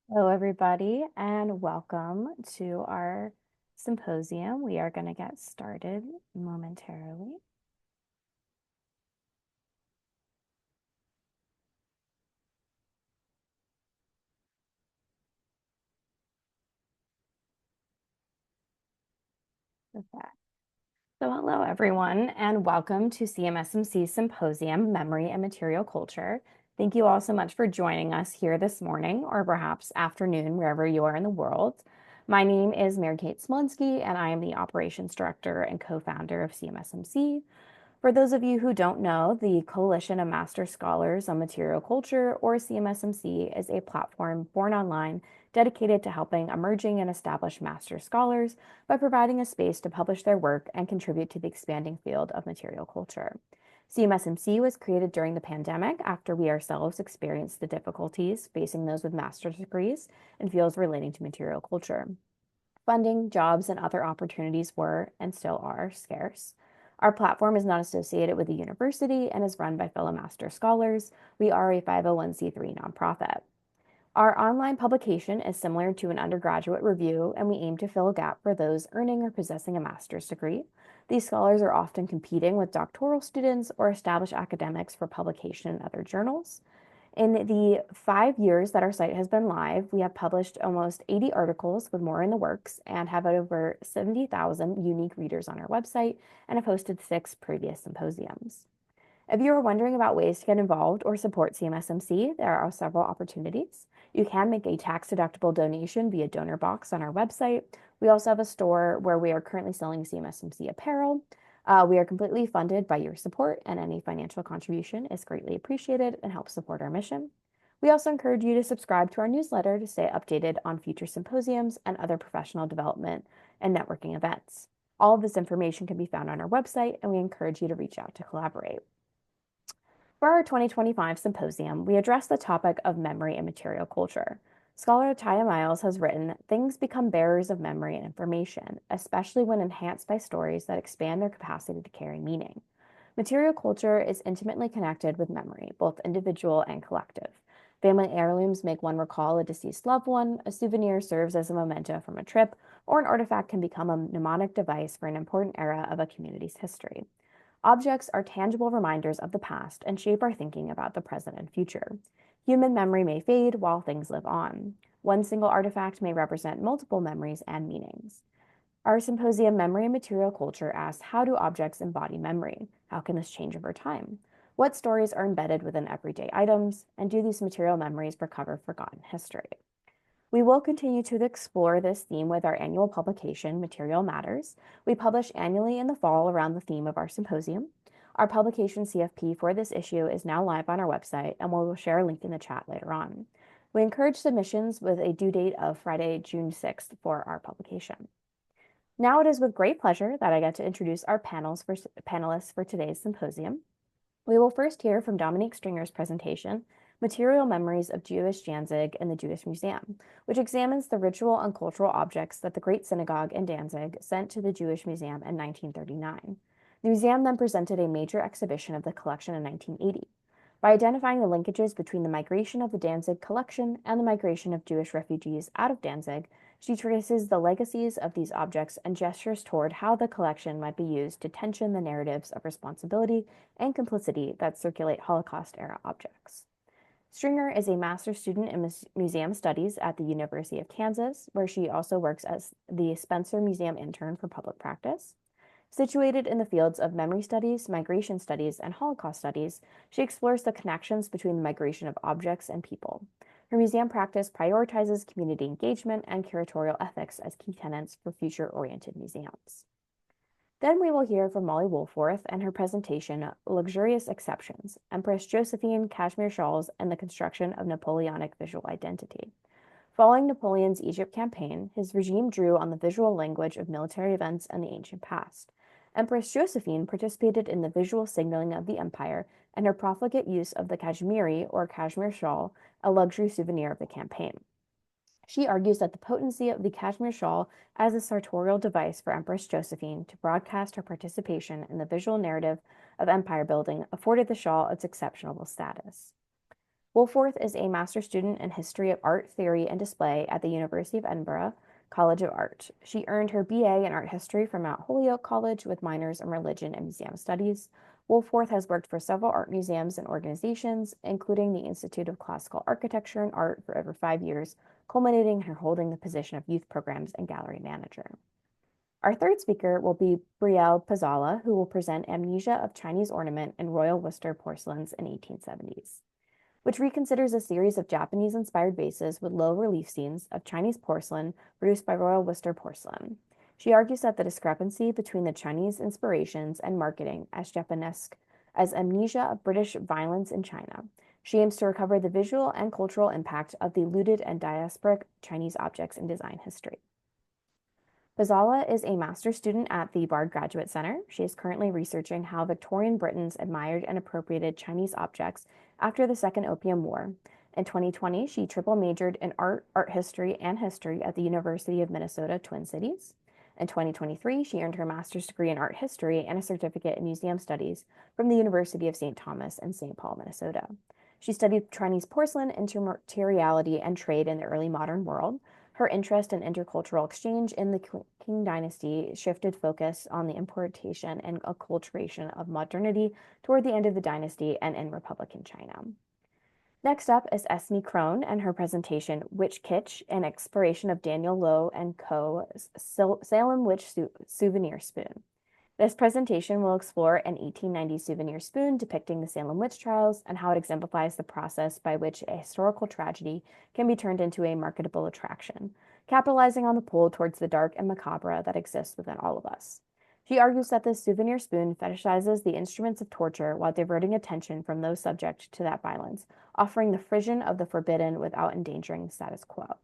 Hello, everybody, and welcome to our symposium. We are going to get started momentarily. Okay. So, hello, everyone, and welcome to CMSMC Symposium, Memory and Material Culture. Thank you all so much for joining us here this morning, or perhaps afternoon, wherever you are in the world. My name is Mary Kate Smolinski, and I am the Operations Director and co-founder of CMSMC. For those of you who don't know, the Coalition of Master Scholars on Material Culture, or CMSMC, is a platform born online dedicated to helping emerging and established master scholars by providing a space to publish their work and contribute to the expanding field of material culture. CMSMC was created during the pandemic after we ourselves experienced the difficulties facing those with master's degrees in fields relating to material culture. Funding, jobs, and other opportunities were, and still are, scarce. Our platform is not associated with a university and is run by fellow master scholars. We are a 501(c)(3) nonprofit. Our online publication is similar to an undergraduate review, and we aim to fill a gap for those earning or possessing a master's degree. These scholars are often competing with doctoral students or established academics for publication in other journals. In the 5 years that our site has been live, we have published almost 80 articles with more in the works and have over 70,000 unique readers on our website and have hosted 6 previous symposiums. If you are wondering about ways to get involved or support CMSMC, there are several opportunities. You can make a tax-deductible donation via donor box on our website. We also have a store where we are currently selling CMSMC apparel. We are completely funded by your support, and any financial contribution is greatly appreciated and helps support our mission. We also encourage you to subscribe to our newsletter to stay updated on future symposiums and other professional development and networking events. All of this information can be found on our website, and we encourage you to reach out to collaborate. For our 2025 symposium, we address the topic of memory and material culture. Scholar Taya Miles has written, "Things become bearers of memory and information, especially when enhanced by stories that expand their capacity to carry meaning." Material culture is intimately connected with memory, both individual and collective. Family heirlooms make one recall a deceased loved one, a souvenir serves as a memento from a trip, or an artifact can become a mnemonic device for an important era of a community's history. Objects are tangible reminders of the past and shape our thinking about the present and future. Human memory may fade while things live on. One single artifact may represent multiple memories and meanings. Our symposium, Memory and Material Culture, asks, how do objects embody memory? How can this change over time? What stories are embedded within everyday items? And do these material memories recover forgotten history? We will continue to explore this theme with our annual publication, Material Matters. We publish annually in the fall around the theme of our symposium. Our publication CFP for this issue is now live on our website, and we will share a link in the chat later on. We encourage submissions with a due date of Friday, June 6th for our publication. Now it is with great pleasure that I get to introduce our panelists for today's symposium. We will first hear from Dominique Stringer's presentation, Material Memories of Jewish Danzig in the Jewish Museum, which examines the ritual and cultural objects that the Great Synagogue in Danzig sent to the Jewish Museum in 1939. The museum then presented a major exhibition of the collection in 1980. By identifying the linkages between the migration of the Danzig collection and the migration of Jewish refugees out of Danzig, she traces the legacies of these objects and gestures toward how the collection might be used to tension the narratives of responsibility and complicity that circulate Holocaust-era objects. Stringer is a master's student in museum studies at the University of Kansas, where she also works as the Spencer Museum intern for public practice. Situated in the fields of memory studies, migration studies, and Holocaust studies, she explores the connections between the migration of objects and people. Her museum practice prioritizes community engagement and curatorial ethics as key tenets for future-oriented museums. Then we will hear from Molly Woolforth and her presentation, Luxurious Exceptions, Empress Josephine, Cashmere Shawls, and the Construction of Napoleonic Visual Identity. Following Napoleon's Egypt campaign, his regime drew on the visual language of military events and the ancient past. Empress Josephine participated in the visual signaling of the empire and her profligate use of the cashmere or cashmere shawl, a luxury souvenir of the campaign. She argues that the potency of the cashmere shawl as a sartorial device for Empress Josephine to broadcast her participation in the visual narrative of empire building afforded the shawl its exceptional status. Woolforth is a master's student in history of art, theory, and display at the University of Edinburgh College of Art. She earned her BA in art history from Mount Holyoke College with minors in religion and museum studies. Woolforth has worked for several art museums and organizations, including the Institute of Classical Architecture and Art, for over 5 years, culminating in her holding the position of youth programs and gallery manager. Our third speaker will be Brielle Pizzala, who will present Amnesia of Chinese Ornament in Royal Worcester Porcelains in 1870s, which reconsiders a series of Japanese-inspired vases with low relief scenes of Chinese porcelain produced by Royal Worcester Porcelain. She argues that the discrepancy between the Chinese inspirations and marketing as Japanesque as amnesia of British violence in China. She aims to recover the visual and cultural impact of the looted and diasporic Chinese objects in design history. Pizzala is a master's student at the Bard Graduate Center. She is currently researching how Victorian Britons admired and appropriated Chinese objects after the Second Opium War. In 2020, she triple majored in art, art history, and history at the University of Minnesota Twin Cities. In 2023, she earned her master's degree in art history and a certificate in museum studies from the University of St. Thomas in St. Paul, Minnesota. She studied Chinese porcelain, intermateriality, and trade in the early modern world. Her interest in intercultural exchange in the Qing dynasty shifted focus on the importation and acculturation of modernity toward the end of the dynasty and in Republican China. Next up is Esme Crone and her presentation, Witch Kitsch, an exploration of Daniel Lowe and Co.'s Salem Witch Souvenir Spoon. This presentation will explore an 1890 souvenir spoon depicting the Salem witch trials and how it exemplifies the process by which a historical tragedy can be turned into a marketable attraction, capitalizing on the pull towards the dark and macabre that exists within all of us. She argues that this souvenir spoon fetishizes the instruments of torture while diverting attention from those subject to that violence, offering the frisson of the forbidden without endangering the status quo.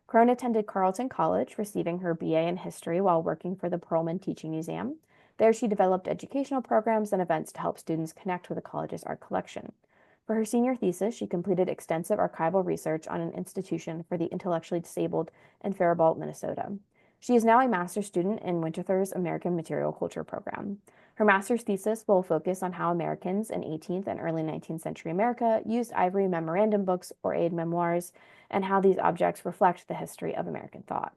Crone attended Carleton College, receiving her BA in history while working for the Perlman Teaching Museum. There, she developed educational programs and events to help students connect with the college's art collection. For her senior thesis, she completed extensive archival research on an institution for the intellectually disabled in Faribault, Minnesota. She is now a master's student in Winterthur's American Material Culture program. Her master's thesis will focus on how Americans in 18th and early 19th century America used ivory memorandum books or aid memoirs, and how these objects reflect the history of American thought.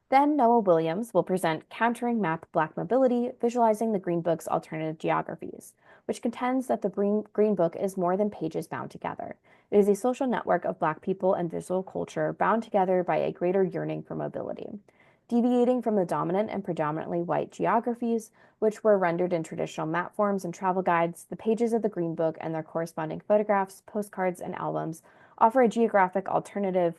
Then Noah Williams will present Countering Map Black Mobility, Visualizing the Green Book's Alternative Geographies, which contends that the Green Book is more than pages bound together. It is a social network of Black people and visual culture bound together by a greater yearning for mobility. Deviating from the dominant and predominantly white geographies, which were rendered in traditional map forms and travel guides, the pages of the Green Book and their corresponding photographs, postcards, and albums offer a geographic alternative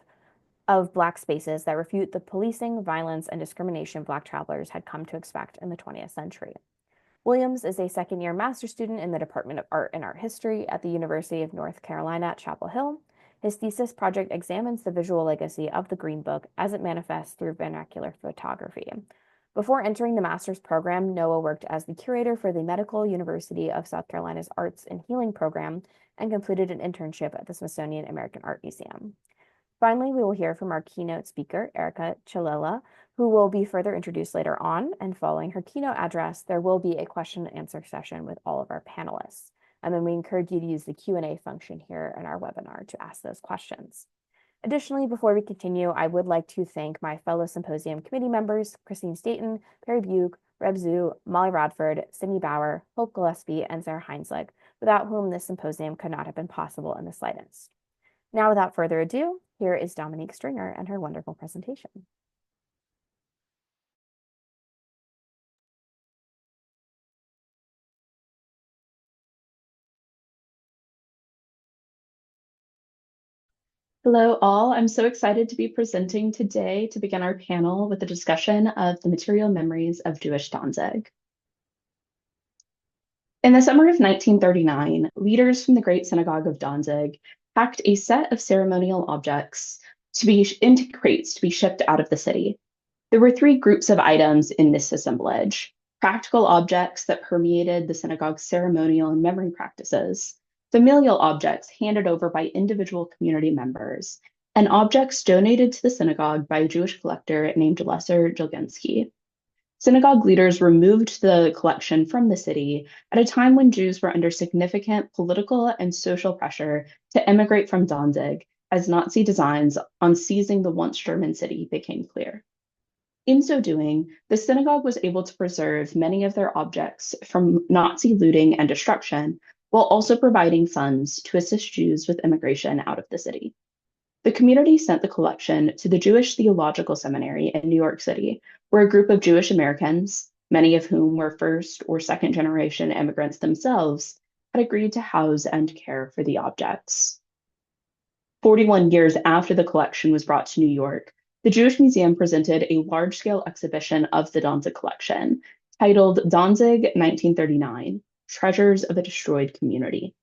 of Black spaces that refute the policing, violence, and discrimination Black travelers had come to expect in the 20th century. Williams is a second-year master's student in the Department of Art and Art History at the University of North Carolina at Chapel Hill. His thesis project examines the visual legacy of the Green Book as it manifests through vernacular photography. Before entering the master's program, Noah worked as the curator for the Medical University of South Carolina's Arts and Healing program and completed an internship at the Smithsonian American Art Museum. Finally, we will hear from our keynote speaker, Erica Chilela, who will be further introduced later on. And following her keynote address, there will be a question and answer session with all of our panelists. And then we encourage you to use the Q&A function here in our webinar to ask those questions. Additionally, before we continue, I would like to thank my fellow Symposium committee members, Christine Staten, Perry Buke, Reb Zhu, Molly Radford, Sydney Bauer, Hope Gillespie, and Sarah Heinslig, without whom this symposium could not have been possible in the slightest. Now, without further ado, here is Dominique Stringer and her wonderful presentation. Hello, all. I'm so excited to be presenting today to begin our panel with a discussion of the material memories of Jewish Danzig. In the summer of 1939, leaders from the Great Synagogue of Danzig packed a set of ceremonial objects into crates to be shipped out of the city. There were three groups of items in this assemblage: practical objects that permeated the synagogue's ceremonial and memory practices, familial objects handed over by individual community members, and objects donated to the synagogue by a Jewish collector named Lesser Jilginsky. Synagogue leaders removed the collection from the city at a time when Jews were under significant political and social pressure to emigrate from Danzig, as Nazi designs on seizing the once German city became clear. In so doing, the synagogue was able to preserve many of their objects from Nazi looting and destruction, while also providing funds to assist Jews with immigration out of the city. The community sent the collection to the Jewish Theological Seminary in New York City, where a group of Jewish Americans, many of whom were first or second generation immigrants themselves, had agreed to house and care for the objects. 41 years after the collection was brought to New York, the Jewish Museum presented a large scale exhibition of the Danzig collection titled Danzig 1939 Treasures of a Destroyed Community.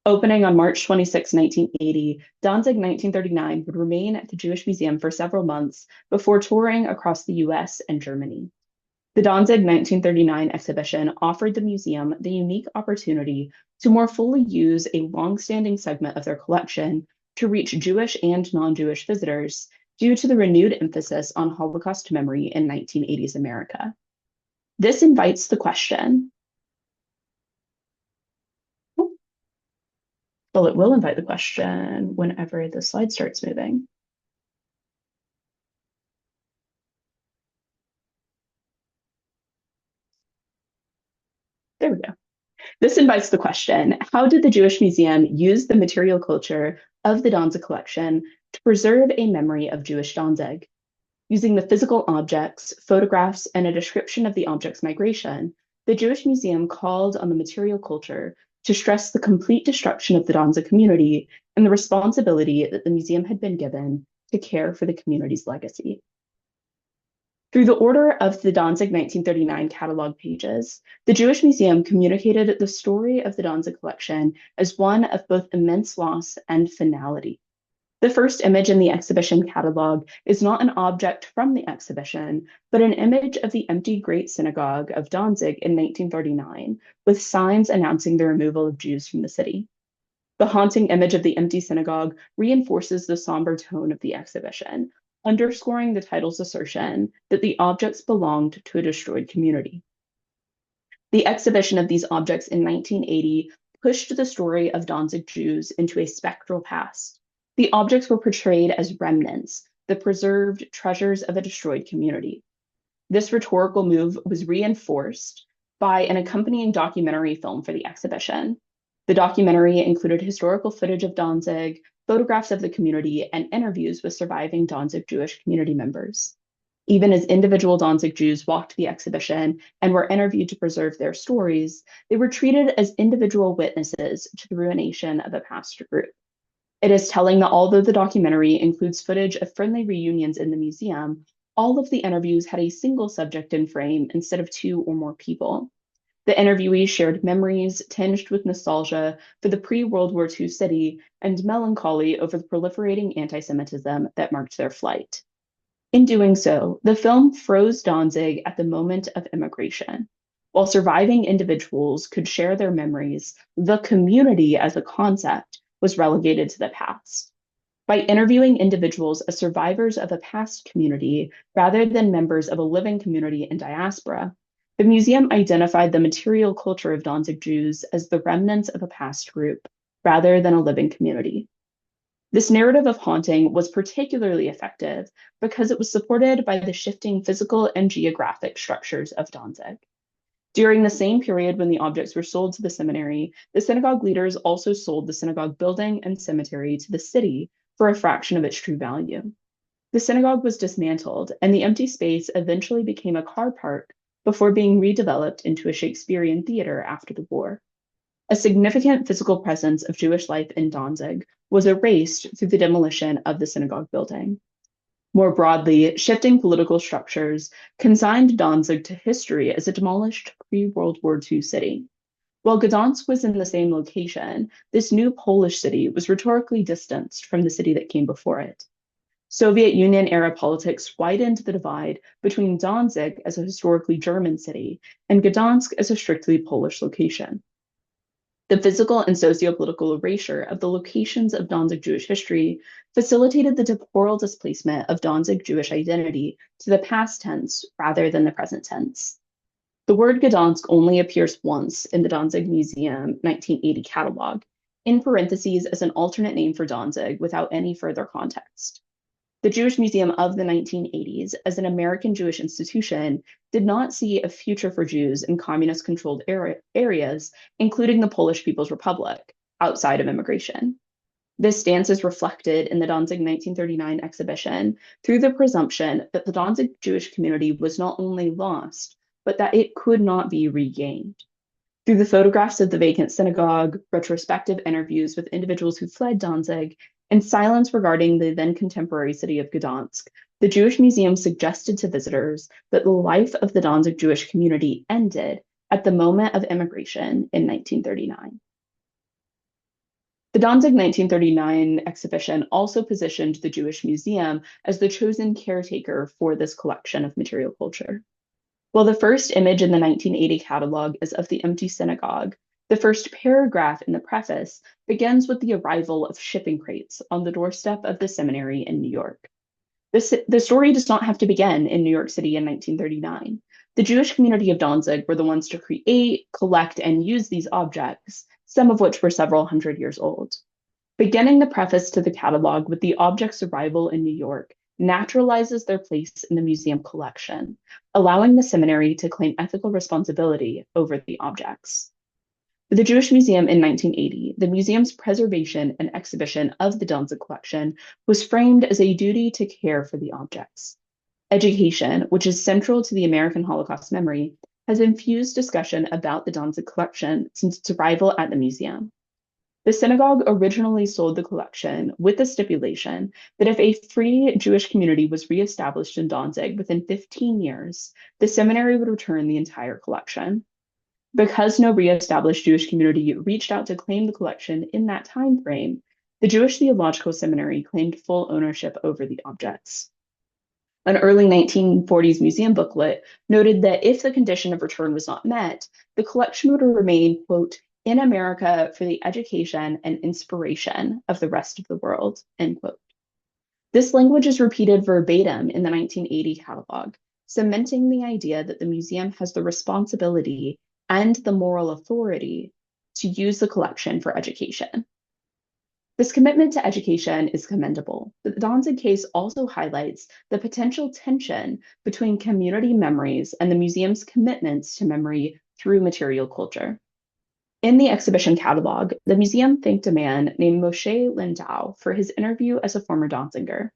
Opening on March 26, 1980, Danzig 1939 would remain at the Jewish Museum for several months before touring across the US and Germany. The Danzig 1939 exhibition offered the museum the unique opportunity to more fully use a long-standing segment of their collection to reach Jewish and non-Jewish visitors due to the renewed emphasis on Holocaust memory in 1980s America. This invites the question, well, it will invite the question whenever the slide starts moving. There we go. This invites the question, how did the Jewish Museum use the material culture of the Danzig collection to preserve a memory of Jewish Danzig? Using the physical objects, photographs, and a description of the object's migration, the Jewish Museum called on the material culture to stress the complete destruction of the Danzig community and the responsibility that the museum had been given to care for the community's legacy. Through the order of the Danzig 1939 catalog pages, the Jewish Museum communicated the story of the Danzig collection as one of both immense loss and finality. The first image in the exhibition catalog is not an object from the exhibition, but an image of the empty Great Synagogue of Danzig in 1939, with signs announcing the removal of Jews from the city. The haunting image of the empty synagogue reinforces the somber tone of the exhibition, underscoring the title's assertion that the objects belonged to a destroyed community. The exhibition of these objects in 1980 pushed the story of Danzig Jews into a spectral past. The objects were portrayed as remnants, the preserved treasures of a destroyed community. This rhetorical move was reinforced by an accompanying documentary film for the exhibition. The documentary included historical footage of Danzig, photographs of the community, and interviews with surviving Danzig Jewish community members. Even as individual Danzig Jews walked the exhibition and were interviewed to preserve their stories, they were treated as individual witnesses to the ruination of a past group. It is telling that although the documentary includes footage of friendly reunions in the museum, all of the interviews had a single subject in frame instead of two or more people. The interviewees shared memories tinged with nostalgia for the pre-World War II city and melancholy over the proliferating anti-Semitism that marked their flight. In doing so, the film froze Danzig at the moment of immigration. While surviving individuals could share their memories, the community as a concept was relegated to the past. By interviewing individuals as survivors of a past community rather than members of a living community in diaspora, the museum identified the material culture of Danzig Jews as the remnants of a past group rather than a living community. This narrative of haunting was particularly effective because it was supported by the shifting physical and geographic structures of Danzig. During the same period when the objects were sold to the seminary, the synagogue leaders also sold the synagogue building and cemetery to the city for a fraction of its true value. The synagogue was dismantled, and the empty space eventually became a car park before being redeveloped into a Shakespearean theater after the war. A significant physical presence of Jewish life in Danzig was erased through the demolition of the synagogue building. More broadly, shifting political structures consigned Danzig to history as a demolished pre-World War II city. While Gdansk was in the same location, this new Polish city was rhetorically distanced from the city that came before it. Soviet Union-era politics widened the divide between Danzig as a historically German city and Gdansk as a strictly Polish location. The physical and socio-political erasure of the locations of Danzig Jewish history facilitated the temporal displacement of Danzig Jewish identity to the past tense rather than the present tense. The word Gdansk only appears once in the Danzig Museum 1980 catalog, in parentheses as an alternate name for Danzig without any further context. The Jewish Museum of the 1980s, as an American Jewish institution, did not see a future for Jews in communist controlled areas, including the Polish People's Republic, outside of immigration. This stance is reflected in the Danzig 1939 exhibition through the presumption that the Danzig Jewish community was not only lost, but that it could not be regained. Through the photographs of the vacant synagogue, retrospective interviews with individuals who fled Danzig, and silence regarding the then contemporary city of Gdansk, the Jewish Museum suggested to visitors that the life of the Danzig Jewish community ended at the moment of immigration in 1939. The Danzig 1939 exhibition also positioned the Jewish Museum as the chosen caretaker for this collection of material culture. While the first image in the 1980 catalog is of the empty synagogue, the first paragraph in the preface begins with the arrival of shipping crates on the doorstep of the seminary in New York. The story does not have to begin in New York City in 1939. The Jewish community of Danzig were the ones to create, collect, and use these objects, some of which were several hundred years old. Beginning the preface to the catalog with the object's arrival in New York naturalizes their place in the museum collection, allowing the seminary to claim ethical responsibility over the objects. For the Jewish Museum in 1980, the museum's preservation and exhibition of the Danzig collection was framed as a duty to care for the objects. Education, which is central to the American Holocaust memory, has infused discussion about the Danzig collection since its arrival at the museum. The synagogue originally sold the collection with the stipulation that if a free Jewish community was reestablished in Danzig within 15 years, the seminary would return the entire collection. Because no reestablished Jewish community reached out to claim the collection in that time frame, the Jewish Theological Seminary claimed full ownership over the objects. An early 1940s museum booklet noted that if the condition of return was not met, the collection would remain, quote, in America for the education and inspiration of the rest of the world, end quote. This language is repeated verbatim in the 1980 catalog, cementing the idea that the museum has the responsibility and the moral authority to use the collection for education. This commitment to education is commendable, but the Danzig case also highlights the potential tension between community memories and the museum's commitments to memory through material culture. In the exhibition catalog, the museum thanked a man named Moshe Lindau for his interview as a former Danziger.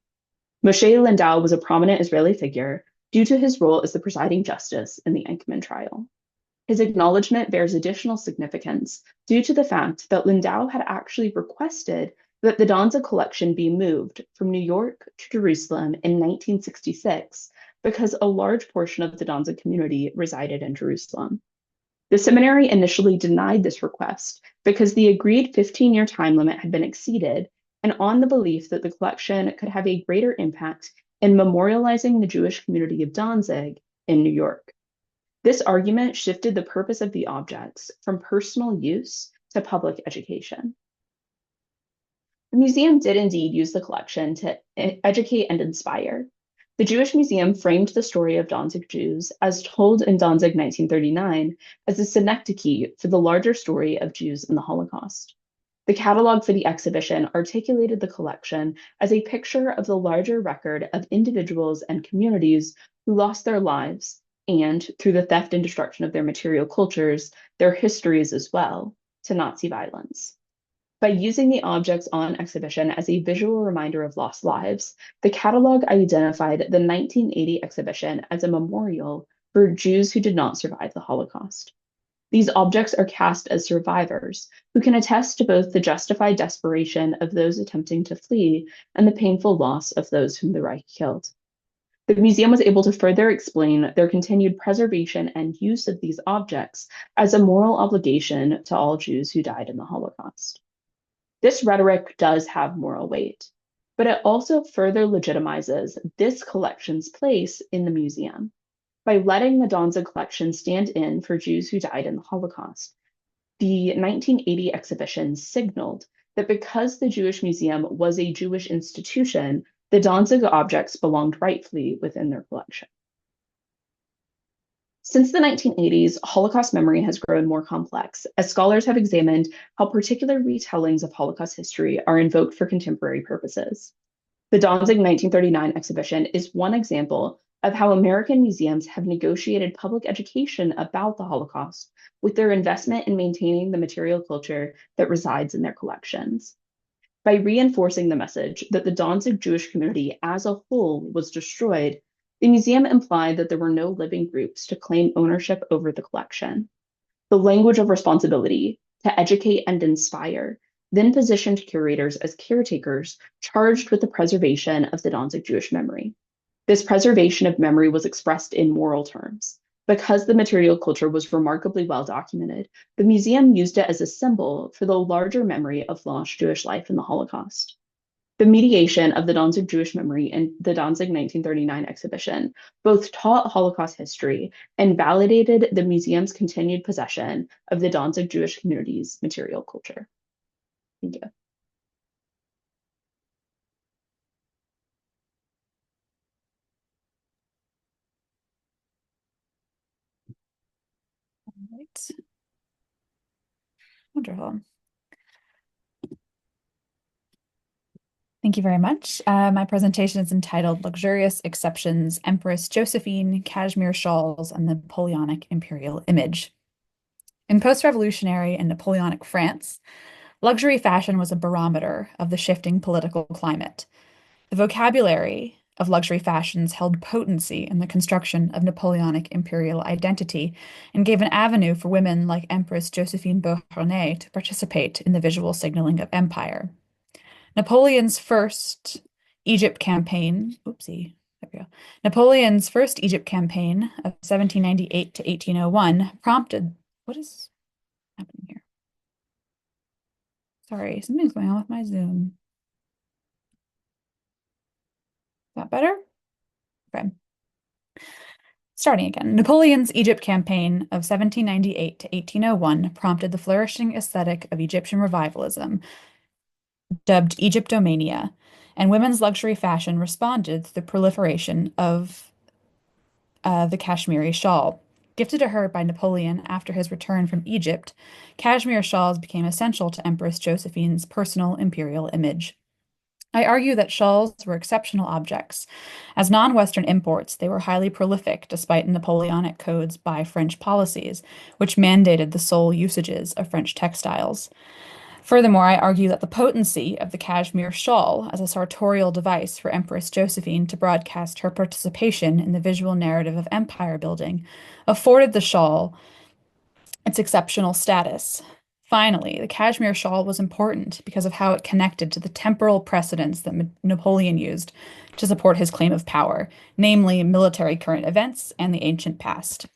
Moshe Lindau was a prominent Israeli figure due to his role as the presiding justice in the Eichmann trial. His acknowledgement bears additional significance due to the fact that Lindau had actually requested that the Danzig collection be moved from New York to Jerusalem in 1966 because a large portion of the Danzig community resided in Jerusalem. The seminary initially denied this request because the agreed 15-year time limit had been exceeded, and on the belief that the collection could have a greater impact in memorializing the Jewish community of Danzig in New York. This argument shifted the purpose of the objects from personal use to public education. The museum did indeed use the collection to educate and inspire. The Jewish Museum framed the story of Danzig Jews, as told in Danzig 1939, as a synecdoche for the larger story of Jews in the Holocaust. The catalog for the exhibition articulated the collection as a picture of the larger record of individuals and communities who lost their lives and, through the theft and destruction of their material cultures, their histories as well, to Nazi violence. By using the objects on exhibition as a visual reminder of lost lives, the catalog identified the 1980 exhibition as a memorial for Jews who did not survive the Holocaust. These objects are cast as survivors who can attest to both the justified desperation of those attempting to flee and the painful loss of those whom the Reich killed. The museum was able to further explain their continued preservation and use of these objects as a moral obligation to all Jews who died in the Holocaust. This rhetoric does have moral weight, but it also further legitimizes this collection's place in the museum by letting the Danzig collection stand in for Jews who died in the Holocaust. The 1980 exhibition signaled that because the Jewish Museum was a Jewish institution, the Danzig objects belonged rightfully within their collection. Since the 1980s, Holocaust memory has grown more complex as scholars have examined how particular retellings of Holocaust history are invoked for contemporary purposes. The Danzig 1939 exhibition is one example of how American museums have negotiated public education about the Holocaust with their investment in maintaining the material culture that resides in their collections. By reinforcing the message that the Danzig Jewish community as a whole was destroyed, the museum implied that there were no living groups to claim ownership over the collection. The language of responsibility to educate and inspire then positioned curators as caretakers charged with the preservation of the Danzig Jewish memory. This preservation of memory was expressed in moral terms. Because the material culture was remarkably well documented, the museum used it as a symbol for the larger memory of lost Jewish life in the Holocaust. The mediation of the Danzig Jewish memory and the Danzig 1939 exhibition both taught Holocaust history and validated the museum's continued possession of the Danzig Jewish community's material culture. Thank you. Right. Wonderful. Thank you very much. My presentation is entitled Luxurious Exceptions, Empress Josephine, Cashmere Shawls, and the Napoleonic Imperial Image. In post-revolutionary and Napoleonic France, luxury fashion was a barometer of the shifting political climate. The vocabulary of luxury fashions held potency in the construction of Napoleonic imperial identity and gave an avenue for women like Empress Josephine Beauharnais to participate in the visual signaling of empire. Napoleon's first Egypt campaign, oopsie, there we go. Napoleon's first Egypt campaign of 1798 to 1801 prompted, what is happening here? Sorry, something's going on with my Zoom. Is that better? Okay. Starting again, Napoleon's Egypt campaign of 1798 to 1801 prompted the flourishing aesthetic of Egyptian revivalism, dubbed Egyptomania, and women's luxury fashion responded to the proliferation of the Kashmiri shawl. Gifted to her by Napoleon after his return from Egypt, cashmere shawls became essential to Empress Josephine's personal imperial image. I argue that shawls were exceptional objects. As non-Western imports, they were highly prolific despite Napoleonic codes by French policies, which mandated the sole usages of French textiles. Furthermore, I argue that the potency of the cashmere shawl as a sartorial device for Empress Josephine to broadcast her participation in the visual narrative of empire building afforded the shawl its exceptional status. Finally, the cashmere shawl was important because of how it connected to the temporal precedents that Napoleon used to support his claim of power, namely military current events and the ancient past.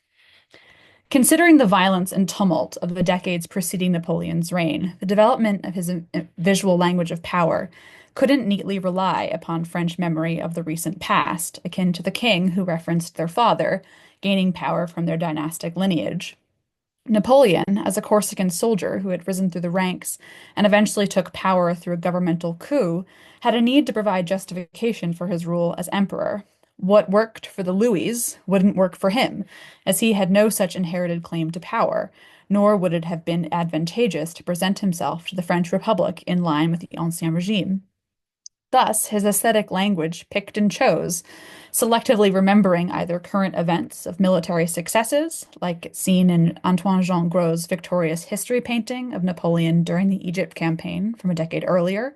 Considering the violence and tumult of the decades preceding Napoleon's reign, the development of his visual language of power couldn't neatly rely upon French memory of the recent past, akin to the king who referenced their father, gaining power from their dynastic lineage. Napoleon, as a Corsican soldier who had risen through the ranks and eventually took power through a governmental coup, had a need to provide justification for his rule as emperor. What worked for the Louis wouldn't work for him, as he had no such inherited claim to power, nor would it have been advantageous to present himself to the French Republic in line with the Ancien Regime. Thus, his aesthetic language picked and chose, selectively remembering either current events of military successes, like seen in Antoine Jean Gros' victorious history painting of Napoleon during the Egypt campaign from a decade earlier,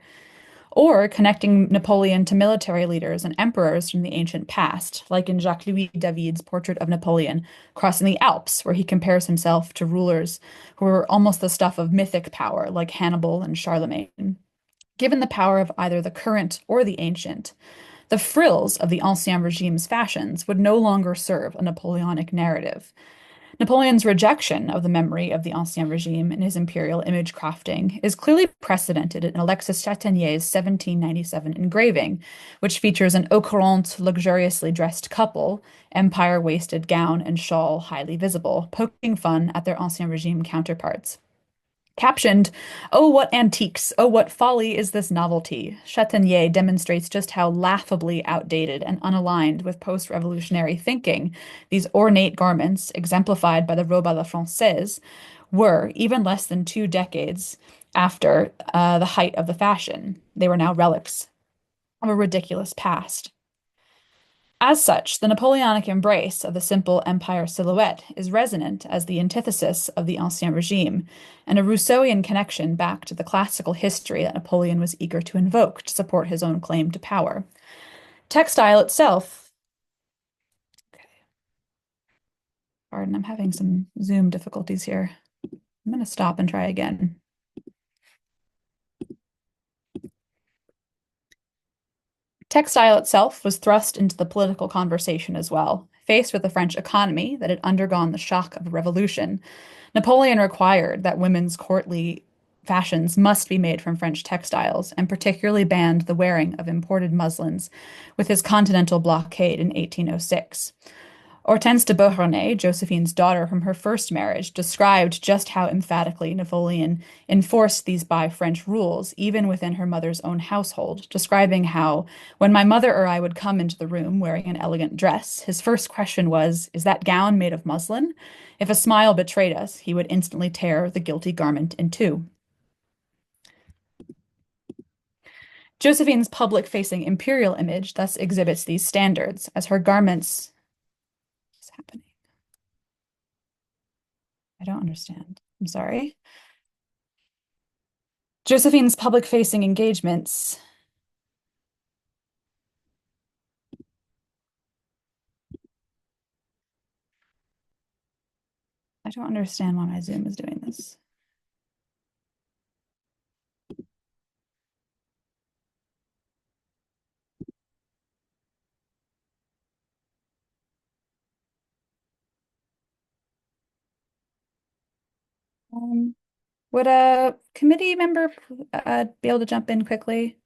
or connecting Napoleon to military leaders and emperors from the ancient past, like in Jacques-Louis David's portrait of Napoleon crossing the Alps, where he compares himself to rulers who were almost the stuff of mythic power, like Hannibal and Charlemagne. Given the power of either the current or the ancient, the frills of the Ancien Regime's fashions would no longer serve a Napoleonic narrative. Napoleon's rejection of the memory of the Ancien Regime in his imperial image crafting is clearly precedented in Alexis Chatagnier's 1797 engraving, which features an au courant, luxuriously dressed couple, empire-waisted gown and shawl highly visible, poking fun at their Ancien Regime counterparts. Captioned, "Oh, what antiques! Oh, what folly is this novelty!" Chatanier demonstrates just how laughably outdated and unaligned with post-revolutionary thinking these ornate garments, exemplified by the robe à la française, were even less than 2 decades after the height of the fashion. They were now relics of a ridiculous past. As such, the Napoleonic embrace of the simple empire silhouette is resonant as the antithesis of the Ancien Regime, and a Rousseauian connection back to the classical history that Napoleon was eager to invoke to support his own claim to power. Textile itself, okay, pardon, I'm having some Zoom difficulties here. I'm going to stop and try again. Textile itself was thrust into the political conversation as well. Faced with the French economy that had undergone the shock of a revolution, Napoleon required that women's courtly fashions must be made from French textiles, and particularly banned the wearing of imported muslins with his continental blockade in 1806. Hortense de Beauharnais, Josephine's daughter from her first marriage, described just how emphatically Napoleon enforced these by French rules, even within her mother's own household, describing how, when my mother or I would come into the room wearing an elegant dress, his first question was, "Is that gown made of muslin?" If a smile betrayed us, he would instantly tear the guilty garment in two. Josephine's public-facing imperial image thus exhibits these standards, as her garments... What's happening? I don't understand. I'm sorry. Josephine's public-facing engagements. I don't understand why my Zoom is doing this. Would a committee member be able to jump in quickly?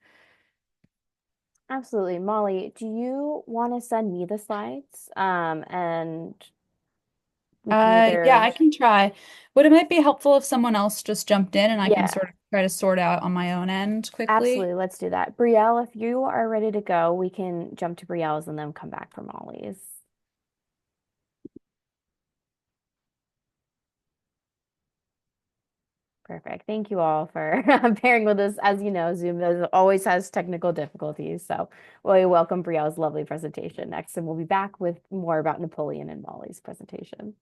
Absolutely. Molly, do you want to send me the slides? And we can Yeah, either, I can try. Would it might be helpful if someone else just jumped in and I can yeah, sort of try to sort out on my own end quickly? absolutely. Let's do that. Brielle, if you are ready to go, we can jump to Brielle's and then come back for Molly's. Perfect. Thank you all for bearing with us. As you know, Zoom always has technical difficulties. So we welcome Brielle's lovely presentation next, and we'll be back with more about Napoleon and Molly's presentation.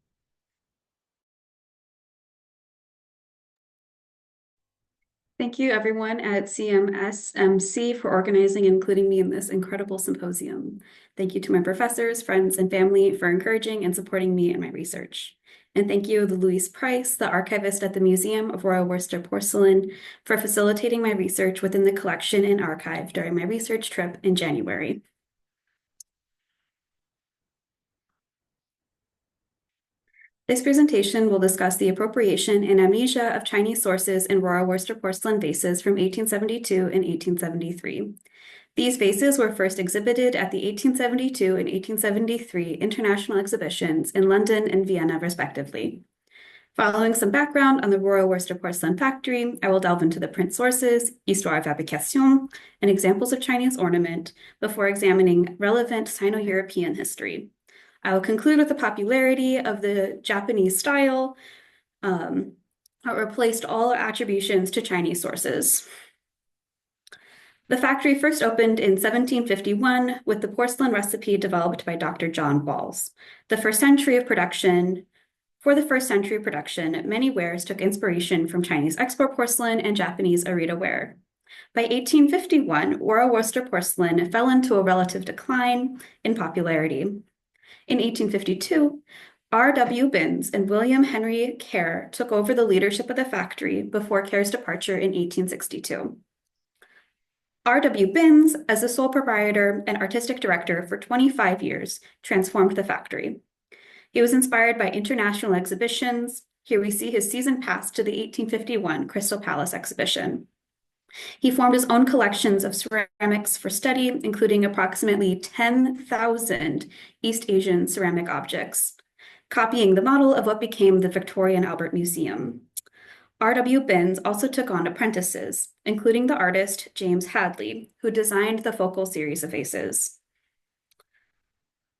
Thank you, everyone at CMSMC for organizing and including me in this incredible symposium. Thank you to my professors, friends, and family for encouraging and supporting me in my research. And thank you to Louise Price, the archivist at the Museum of Royal Worcester Porcelain, for facilitating my research within the collection and archive during my research trip in January. This presentation will discuss the appropriation and amnesia of Chinese sources in Royal Worcester porcelain vases from 1872 and 1873. These vases were first exhibited at the 1872 and 1873 international exhibitions in London and Vienna, respectively. Following some background on the Royal Worcester Porcelain Factory, I will delve into the print sources, histoire of fabrication, and examples of Chinese ornament before examining relevant Sino-European history. I will conclude with the popularity of the Japanese style, that replaced all attributions to Chinese sources. The factory first opened in 1751 with the porcelain recipe developed by Dr. John Walls. For the first century of production, many wares took inspiration from Chinese export porcelain and Japanese Arita ware. By 1851, Royal Worcester porcelain fell into a relative decline in popularity. In 1852, R.W. Binns and William Henry Kerr took over the leadership of the factory before Kerr's departure in 1862. R.W. Binns, as the sole proprietor and artistic director for 25 years, transformed the factory. He was inspired by international exhibitions. Here we see his season pass to the 1851 Crystal Palace exhibition. He formed his own collections of ceramics for study, including approximately 10,000 East Asian ceramic objects, copying the model of what became the Victoria and Albert Museum. R.W. Binns also took on apprentices, including the artist James Hadley, who designed the focal series of vases.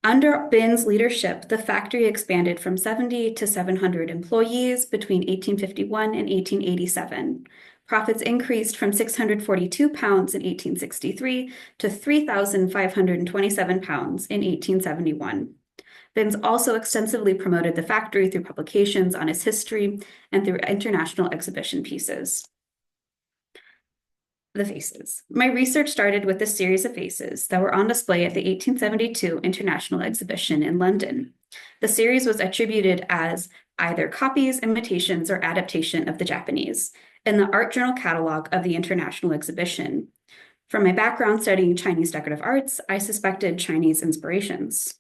Under Binns' leadership, the factory expanded from 70 to 700 employees between 1851 and 1887. Profits increased from £642 in 1863 to £3,527 in 1871. Binns also extensively promoted the factory through publications on its history and through international exhibition pieces. The vases. My research started with a series of vases that were on display at the 1872 International Exhibition in London. The series was attributed as either copies, imitations, or adaptation of the Japanese in the Art Journal catalog of the International Exhibition. From my background studying Chinese decorative arts, I suspected Chinese inspirations.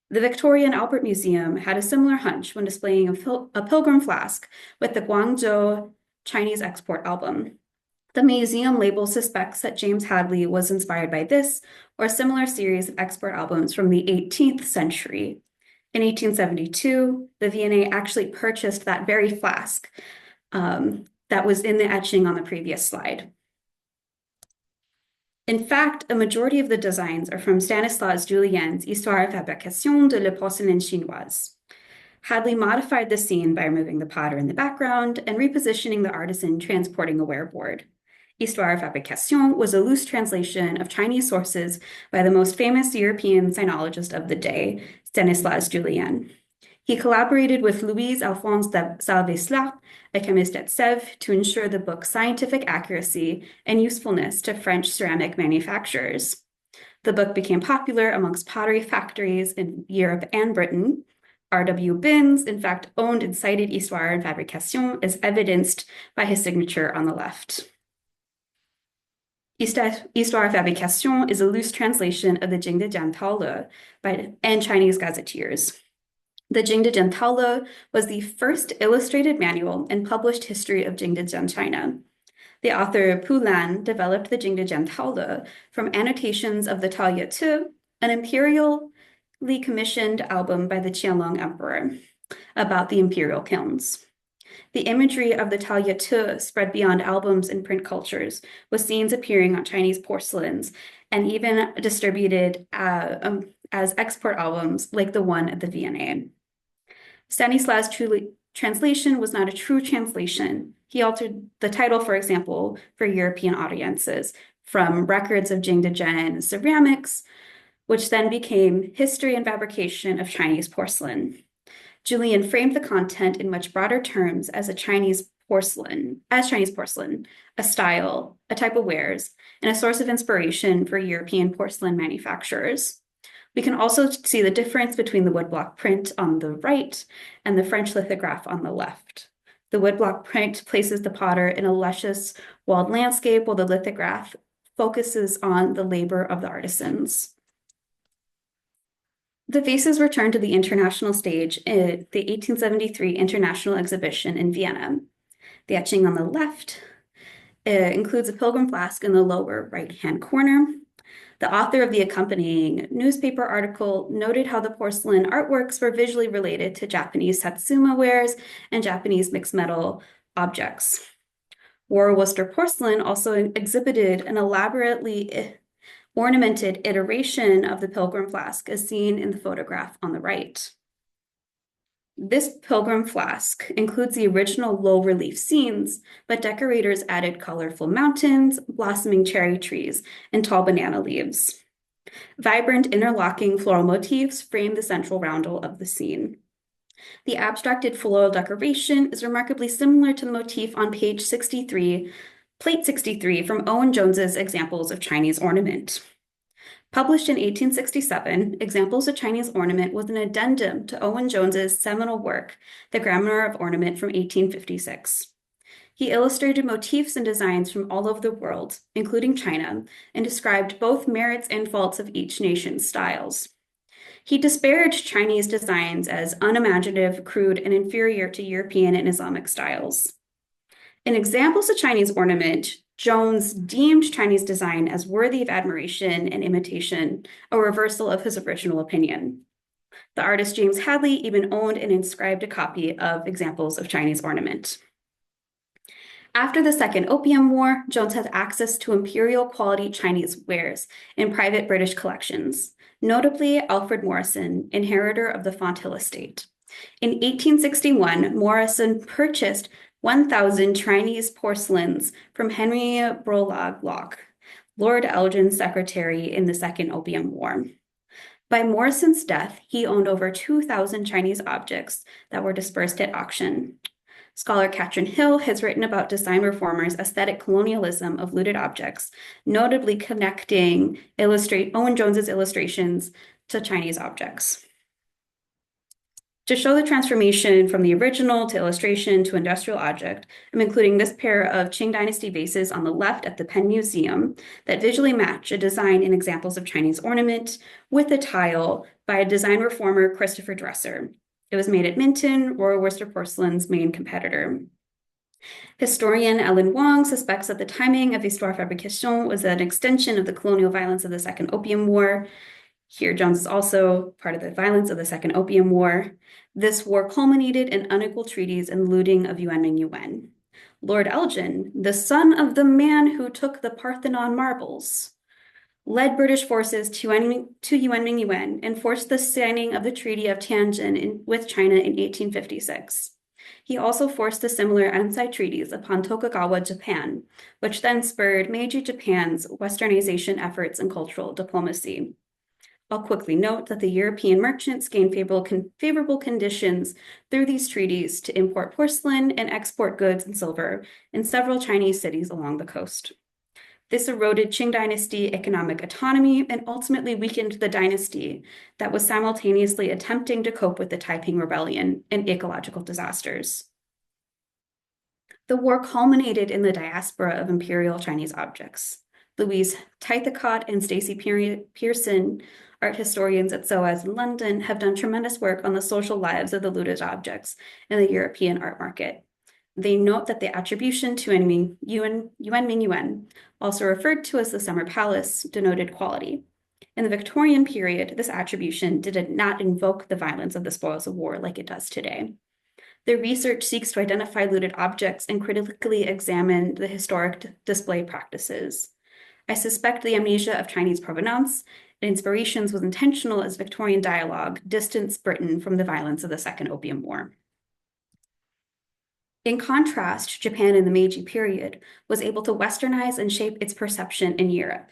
The Victoria and Albert Museum had a similar hunch when displaying a pilgrim flask with the Guangzhou Chinese export album. The museum label suspects that James Hadley was inspired by this or a similar series of export albums from the 18th century. In 1872, the V&A actually purchased that very flask that was in the etching on the previous slide. In fact, a majority of the designs are from Stanislas Julien's Histoire et fabrication de la porcelaine chinoise. Hadley modified the scene by removing the potter in the background and repositioning the artisan transporting a wearboard. Histoire et fabrication was a loose translation of Chinese sources by the most famous European sinologist of the day, Stanislas Julien. He collaborated with Louise-Alphonse de Salveslard, a chemist at Sèvres, to ensure the book's scientific accuracy and usefulness to French ceramic manufacturers. The book became popular amongst pottery factories in Europe and Britain. R.W. Binns, in fact, owned and cited Histoire and Fabrication as evidenced by his signature on the left. Histoire et Fabrication is a loose translation of the Jingde Jiantao and Chinese gazetteers. The Jingde Jiantao was the first illustrated manual and published history of Jingdejiang China. The author Pu Lan developed the Jingde Jiantao from annotations of the Taoyutu, an imperially commissioned album by the Qianlong Emperor about the imperial kilns. The imagery of the Taoyutu spread beyond albums and print cultures, with scenes appearing on Chinese porcelains and even distributed as export albums like the one at the V&A. Stanislas' translation was not a true translation. He altered the title, for example, for European audiences from Records of Jingdezhen Ceramics, which then became History and Fabrication of Chinese Porcelain. Julien framed the content in much broader terms as Chinese porcelain, a style, a type of wares, and a source of inspiration for European porcelain manufacturers. We can also see the difference between the woodblock print on the right and the French lithograph on the left. The woodblock print places the potter in a luscious walled landscape, while the lithograph focuses on the labor of the artisans. The vases returned to the international stage at the 1873 International Exhibition in Vienna. The etching on the left includes a pilgrim flask in the lower right-hand corner. The author of the accompanying newspaper article noted how the porcelain artworks were visually related to Japanese Satsuma wares and Japanese mixed metal objects. War Worcester porcelain also exhibited an elaborately ornamented iteration of the pilgrim flask as seen in the photograph on the right. This pilgrim flask includes the original low relief scenes, but decorators added colorful mountains, blossoming cherry trees, and tall banana leaves. Vibrant interlocking floral motifs frame the central roundel of the scene. The abstracted floral decoration is remarkably similar to the motif on page 63, plate 63 from Owen Jones's Examples of Chinese Ornament. Published in 1867, Examples of Chinese Ornament was an addendum to Owen Jones's seminal work, The Grammar of Ornament from 1856. He illustrated motifs and designs from all over the world, including China, and described both merits and faults of each nation's styles. He disparaged Chinese designs as unimaginative, crude, and inferior to European and Islamic styles. In Examples of Chinese Ornament, Jones deemed Chinese design as worthy of admiration and imitation, a reversal of his original opinion. The artist James Hadley even owned and inscribed a copy of Examples of Chinese Ornament. After the Second Opium War, Jones had access to imperial quality Chinese wares in private British collections, notably Alfred Morrison, inheritor of the Fonthill estate. In 1861, Morrison purchased 1,000 Chinese porcelains from Henry Brolaug Locke, Lord Elgin's secretary in the Second Opium War. By Morrison's death, he owned over 2,000 Chinese objects that were dispersed at auction. Scholar Katrin Hill has written about design reformers' aesthetic colonialism of looted objects, notably connecting Owen Jones's illustrations to Chinese objects. To show the transformation from the original to illustration to industrial object, I'm including this pair of Qing Dynasty vases on the left at the Penn Museum that visually match a design and examples of Chinese ornament with a tile by a design reformer, Christopher Dresser. It was made at Minton, Royal Worcester Porcelain's main competitor. Historian Ellen Wong suspects that the timing of Histoire Fabrication was an extension of the colonial violence of the Second Opium War. Here, Jones is also part of the violence of the Second Opium War. This war culminated in unequal treaties and looting of Yuanming Yuan. Lord Elgin, the son of the man who took the Parthenon marbles, led British forces to Yuanming Yuan and forced the signing of the Treaty of Tianjin with China in 1856. He also forced the similar Ansai treaties upon Tokugawa Japan, which then spurred Meiji Japan's westernization efforts and cultural diplomacy. I'll quickly note that the European merchants gained favorable conditions through these treaties to import porcelain and export goods and silver in several Chinese cities along the coast. This eroded Qing Dynasty economic autonomy and ultimately weakened the dynasty that was simultaneously attempting to cope with the Taiping Rebellion and ecological disasters. The war culminated in the diaspora of imperial Chinese objects. Louise Tythacott and Stacey Pearson, art historians at SOAS in London, have done tremendous work on the social lives of the looted objects in the European art market. They note that the attribution to Yuanming Yuan, also referred to as the Summer Palace, denoted quality. In the Victorian period, this attribution did not invoke the violence of the spoils of war like it does today. Their research seeks to identify looted objects and critically examine the historic display practices. I suspect the amnesia of Chinese provenance and inspirations was intentional as Victorian dialogue distanced Britain from the violence of the Second Opium War. In contrast, Japan in the Meiji period was able to westernize and shape its perception in Europe.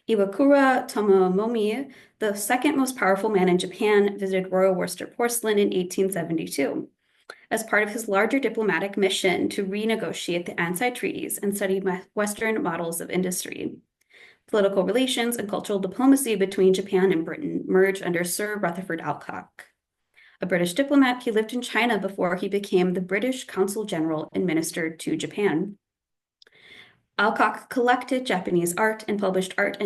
Iwakura Tomomomi, the second most powerful man in Japan, visited Royal Worcester Porcelain in 1872 as part of his larger diplomatic mission to renegotiate the Ansai treaties and study Western models of industry. Political relations and cultural diplomacy between Japan and Britain merged under Sir Rutherford Alcock. A British diplomat, he lived in China before he became the British Consul General and Minister to Japan. Alcock collected Japanese art and published art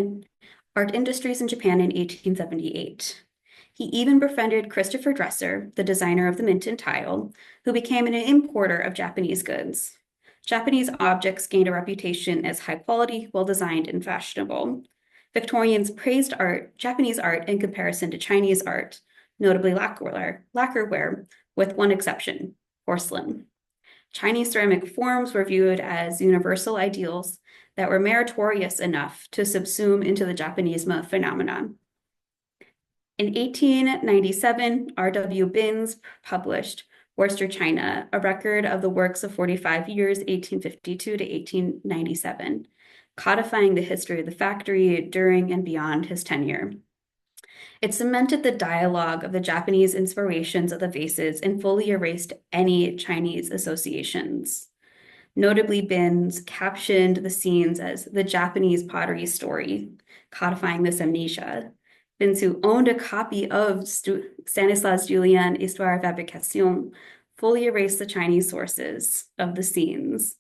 industries in Japan in 1878. He even befriended Christopher Dresser, the designer of the Minton tile, who became an importer of Japanese goods. Japanese objects gained a reputation as high quality, well-designed, and fashionable. Victorians praised Japanese art in comparison to Chinese art, notably lacquerware, with one exception, porcelain. Chinese ceramic forms were viewed as universal ideals that were meritorious enough to subsume into the Japanisme phenomenon. In 1897, R.W. Binns published Worcester China, a record of the works of 45 years, 1852 to 1897, codifying the history of the factory during and beyond his tenure. It cemented the dialogue of the Japanese inspirations of the vases and fully erased any Chinese associations. Notably, Binns captioned the scenes as the Japanese pottery story, codifying this amnesia. Binns, who owned a copy of Stanislas Julien Histoire Fabrication, fully erased the Chinese sources of the scenes.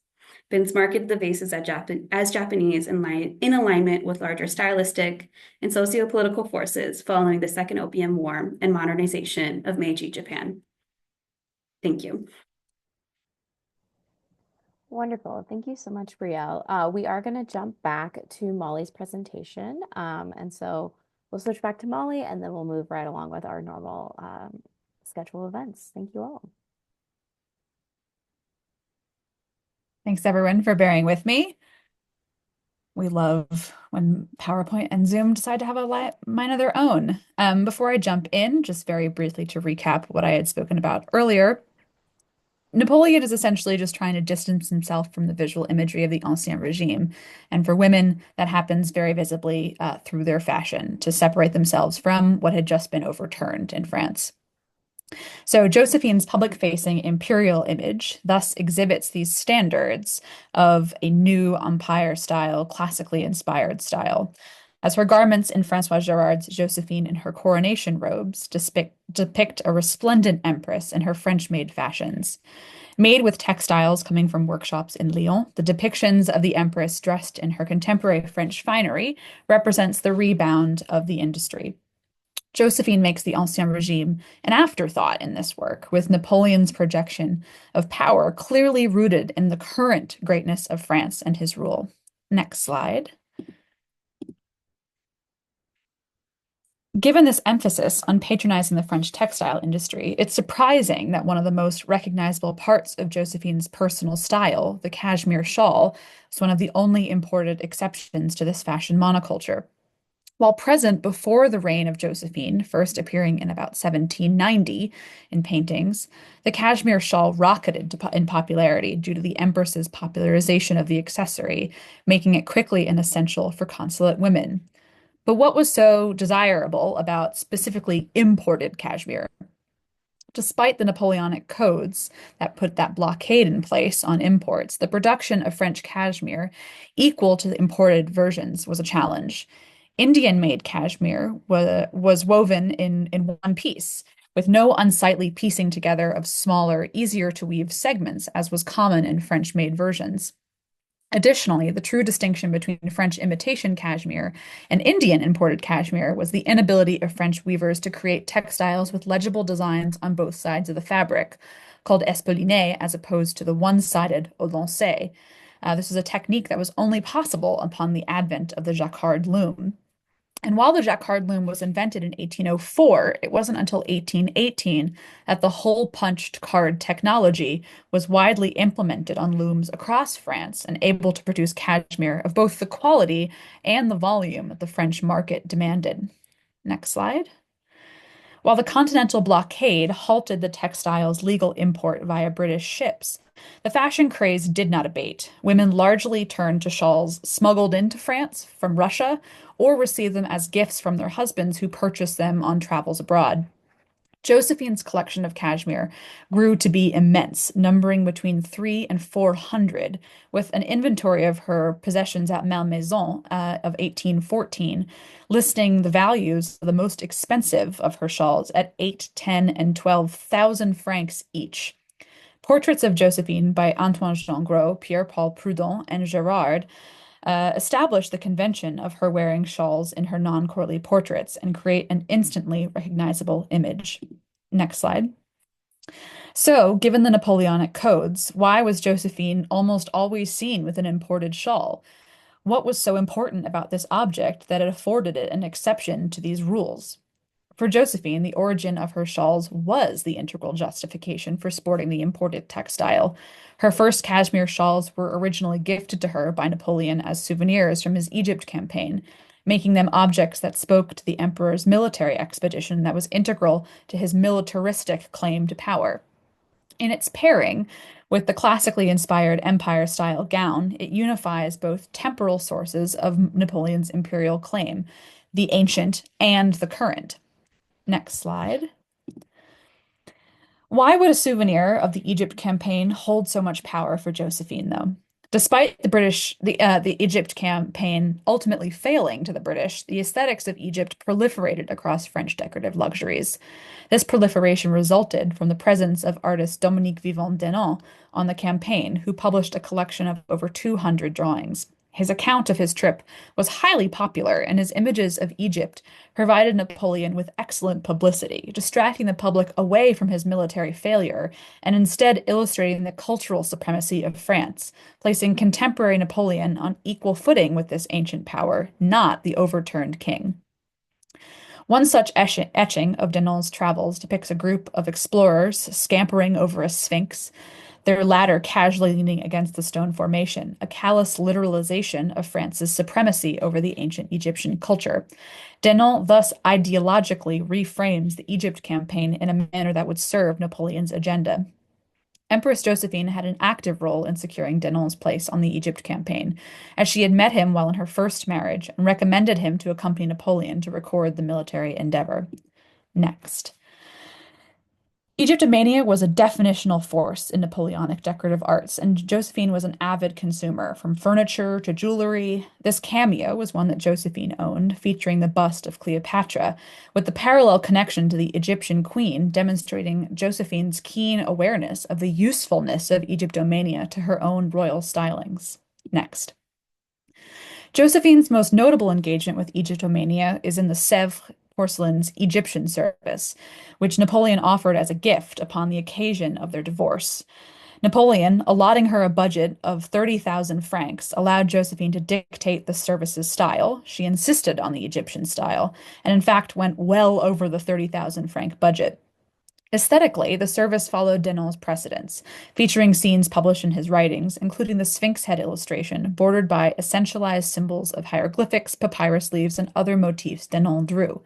Binns marketed the vases as Japanese in alignment with larger stylistic and socio-political forces following the Second Opium War and modernization of Meiji Japan. Thank you. Wonderful. Thank you so much, Brielle. We are going to jump back to Molly's presentation. And so we'll switch back to Molly and then we'll move right along with our normal schedule of events. Thank you all. Thanks everyone for bearing with me. We love when PowerPoint and Zoom decide to have a mind of their own. Before I jump in, just very briefly to recap what I had spoken about earlier, Napoleon is essentially just trying to distance himself from the visual imagery of the Ancien Regime. And for women, that happens very visibly through their fashion to separate themselves from what had just been overturned in France. So Josephine's public-facing imperial image thus exhibits these standards of a new empire style, classically inspired style. As her garments in Francoise Gérard's Josephine in her coronation robes depict a resplendent empress in her French-made fashions. Made with textiles coming from workshops in Lyon, the depictions of the empress dressed in her contemporary French finery represents the rebound of the industry. Josephine makes the Ancien Regime an afterthought in this work, with Napoleon's projection of power clearly rooted in the current greatness of France and his rule. Next slide. Given this emphasis on patronizing the French textile industry, it's surprising that one of the most recognizable parts of Josephine's personal style, the cashmere shawl, is one of the only imported exceptions to this fashion monoculture. While present before the reign of Josephine, first appearing in about 1790 in paintings, the cashmere shawl rocketed in popularity due to the empress's popularization of the accessory, making it quickly an essential for consulate women. But what was so desirable about specifically imported cashmere? Despite the Napoleonic codes that put that blockade in place on imports, the production of French cashmere equal to the imported versions was a challenge. Indian-made cashmere was woven in one piece, with no unsightly piecing together of smaller, easier to weave segments, as was common in French-made versions. Additionally, the true distinction between French imitation cashmere and Indian imported cashmere was the inability of French weavers to create textiles with legible designs on both sides of the fabric, called espaliné, as opposed to the one-sided au lancé. This was a technique that was only possible upon the advent of the jacquard loom. And while the jacquard loom was invented in 1804, it wasn't until 1818 that the hole punched card technology was widely implemented on looms across France and able to produce cashmere of both the quality and the volume that the French market demanded. Next slide. While the Continental blockade halted the textile's legal import via British ships, the fashion craze did not abate. Women largely turned to shawls smuggled into France from Russia or received them as gifts from their husbands who purchased them on travels abroad. Josephine's collection of cashmere grew to be immense, numbering between 300 and 400, with an inventory of her possessions at Malmaison of 1814, listing the values of the most expensive of her shawls at 8, 10, and 12,000 francs each. Portraits of Josephine by Antoine Jean Gros, Pierre-Paul Prudhon, and Gérard established the convention of her wearing shawls in her non-courtly portraits and create an instantly recognizable image. Next slide. So, given the Napoleonic codes, why was Josephine almost always seen with an imported shawl? What was so important about this object that it afforded it an exception to these rules? For Josephine, the origin of her shawls was the integral justification for sporting the imported textile. Her first cashmere shawls were originally gifted to her by Napoleon as souvenirs from his Egypt campaign, making them objects that spoke to the emperor's military expedition that was integral to his militaristic claim to power. In its pairing with the classically inspired empire-style gown, it unifies both temporal sources of Napoleon's imperial claim, the ancient and the current. Next slide. Why would a souvenir of the Egypt campaign hold so much power for Josephine, though? Despite the Egypt campaign ultimately failing to the British, the aesthetics of Egypt proliferated across French decorative luxuries. This proliferation resulted from the presence of artist Dominique Vivant-Denon on the campaign, who published a collection of over 200 drawings. His account of his trip was highly popular, and his images of Egypt provided Napoleon with excellent publicity, distracting the public away from his military failure and instead illustrating the cultural supremacy of France, placing contemporary Napoleon on equal footing with this ancient power, not the overturned king. One such etching of Denon's travels depicts a group of explorers scampering over a sphinx. their latter casually leaning against the stone formation, a callous literalization of France's supremacy over the ancient Egyptian culture. Denon thus ideologically reframes the Egypt campaign in a manner that would serve Napoleon's agenda. Empress Josephine had an active role in securing Denon's place on the Egypt campaign, as she had met him while in her first marriage and recommended him to accompany Napoleon to record the military endeavor. Next. Egyptomania was a definitional force in Napoleonic decorative arts, and Josephine was an avid consumer, from furniture to jewelry. This cameo was one that Josephine owned, featuring the bust of Cleopatra, with the parallel connection to the Egyptian queen, demonstrating Josephine's keen awareness of the usefulness of Egyptomania to her own royal stylings. Next. Josephine's most notable engagement with Egyptomania is in the Sèvres porcelain's Egyptian service, which Napoleon offered as a gift upon the occasion of their divorce. Napoleon, allotting her a budget of 30,000 francs, allowed Josephine to dictate the service's style. She insisted on the Egyptian style, and in fact went well over the 30,000 franc budget. Aesthetically, the service followed Denon's precedents, featuring scenes published in his writings, including the Sphinx head illustration, bordered by essentialized symbols of hieroglyphics, papyrus leaves, and other motifs Denon drew.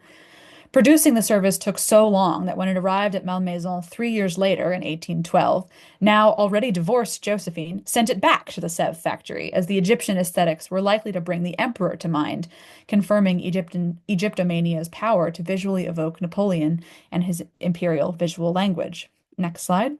Producing the service took so long that when it arrived at Malmaison 3 years later in 1812, now already divorced Josephine sent it back to the Sèvres factory, as the Egyptian aesthetics were likely to bring the emperor to mind, confirming Egyptomania's power to visually evoke Napoleon and his imperial visual language. Next slide.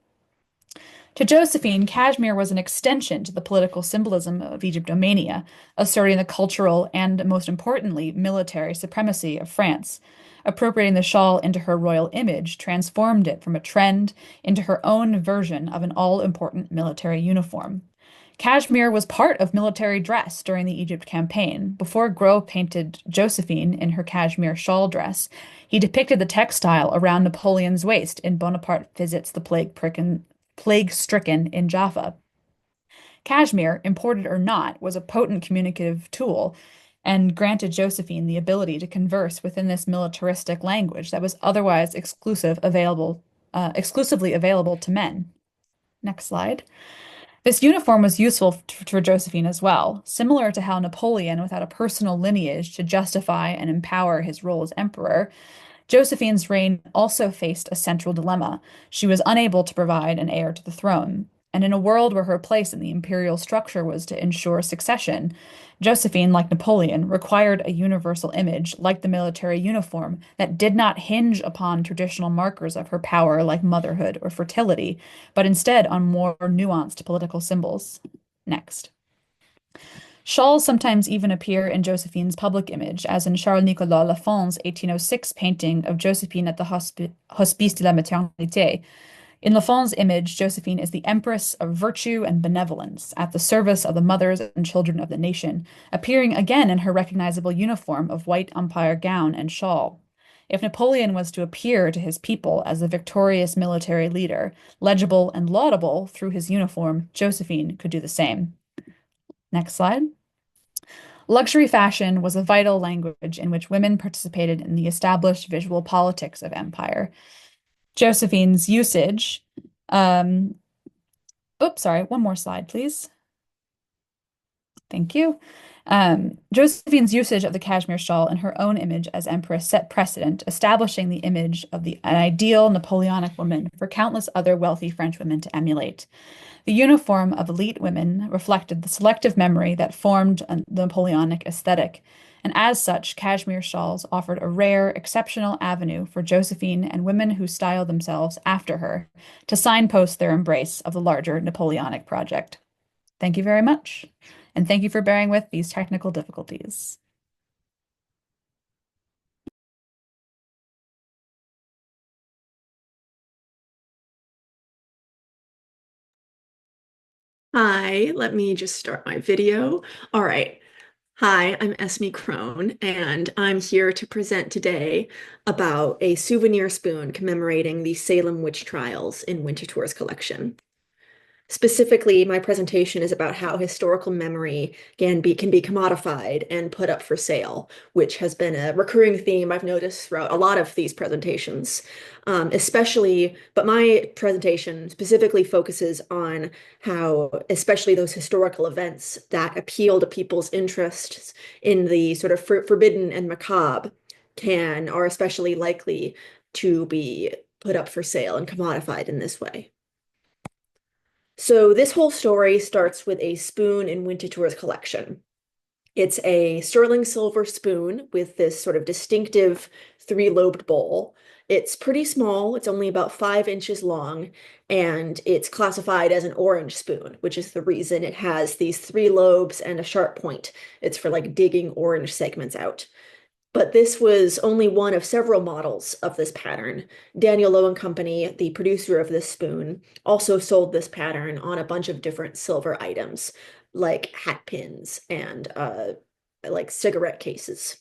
To Josephine, cashmere was an extension to the political symbolism of Egyptomania, asserting the cultural and, most importantly, military supremacy of France. Appropriating the shawl into her royal image transformed it from a trend into her own version of an all-important military uniform. Cashmere was part of military dress during the Egypt campaign. Before Gros painted Josephine in her cashmere shawl dress, he depicted the textile around Napoleon's waist in Bonaparte Visits the Plague-Stricken in Jaffa. Cashmere, imported or not, was a potent communicative tool and granted Josephine the ability to converse within this militaristic language that was otherwise exclusively available to men. Next slide. This uniform was useful for Josephine as well, similar to how Napoleon, without a personal lineage to justify and empower his role as emperor, Josephine's reign also faced a central dilemma. She was unable to provide an heir to the throne. And in a world where her place in the imperial structure was to ensure succession, Josephine, like Napoleon, required a universal image, like the military uniform, that did not hinge upon traditional markers of her power like motherhood or fertility, but instead on more nuanced political symbols. Next. Shawls sometimes even appear in Josephine's public image, as in Charles-Nicolas Lafond's 1806 painting of Josephine at the Hospice de la Maternité. In Lafond's image, Josephine is the empress of virtue and benevolence, at the service of the mothers and children of the nation, appearing again in her recognizable uniform of white empire gown and shawl. If Napoleon was to appear to his people as a victorious military leader, legible and laudable through his uniform, Josephine could do the same. Next slide. Luxury fashion was a vital language in which women participated in the established visual politics of empire. Josephine's usage, one more slide, please. Thank you. Josephine's usage of the cashmere shawl in her own image as empress set precedent, establishing the image of an ideal Napoleonic woman for countless other wealthy French women to emulate. The uniform of elite women reflected the selective memory that formed the Napoleonic aesthetic, and as such, cashmere shawls offered a rare, exceptional avenue for Josephine and women who styled themselves after her to signpost their embrace of the larger Napoleonic project. Thank you very much, and thank you for bearing with these technical difficulties. Hi, let me just start my video. All right. Hi, I'm Esme Crone, and I'm here to present today about a souvenir spoon commemorating the Salem witch trials in Winterthur's collection. Specifically, my presentation is about how historical memory can be commodified and put up for sale, which has been a recurring theme I've noticed throughout a lot of these presentations. But my presentation specifically focuses on how, especially those historical events that appeal to people's interests in the sort of forbidden and macabre are especially likely to be put up for sale and commodified in this way. So this whole story starts with a spoon in Winterthur's collection. It's a sterling silver spoon with this sort of distinctive three-lobed bowl. It's pretty small, it's only about 5 inches long, and it's classified as an orange spoon, which is the reason it has these three lobes and a sharp point. It's for like digging orange segments out. But this was only one of several models of this pattern. Daniel Low and Company, the producer of this spoon, also sold this pattern on a bunch of different silver items, like hat pins and like cigarette cases.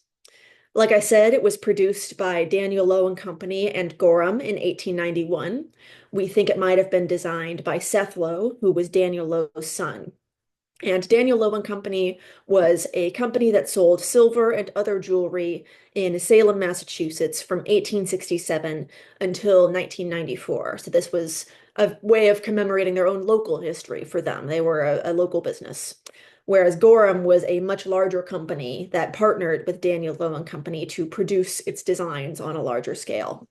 Like I said, it was produced by Daniel Low and Company and Gorham in 1891. We think it might have been designed by Seth Low, who was Daniel Low's son. And Daniel Low and Company was a company that sold silver and other jewelry in Salem, Massachusetts from 1867 until 1994. So this was a way of commemorating their own local history for them. They were a local business. Whereas Gorham was a much larger company that partnered with Daniel Low and Company to produce its designs on a larger scale.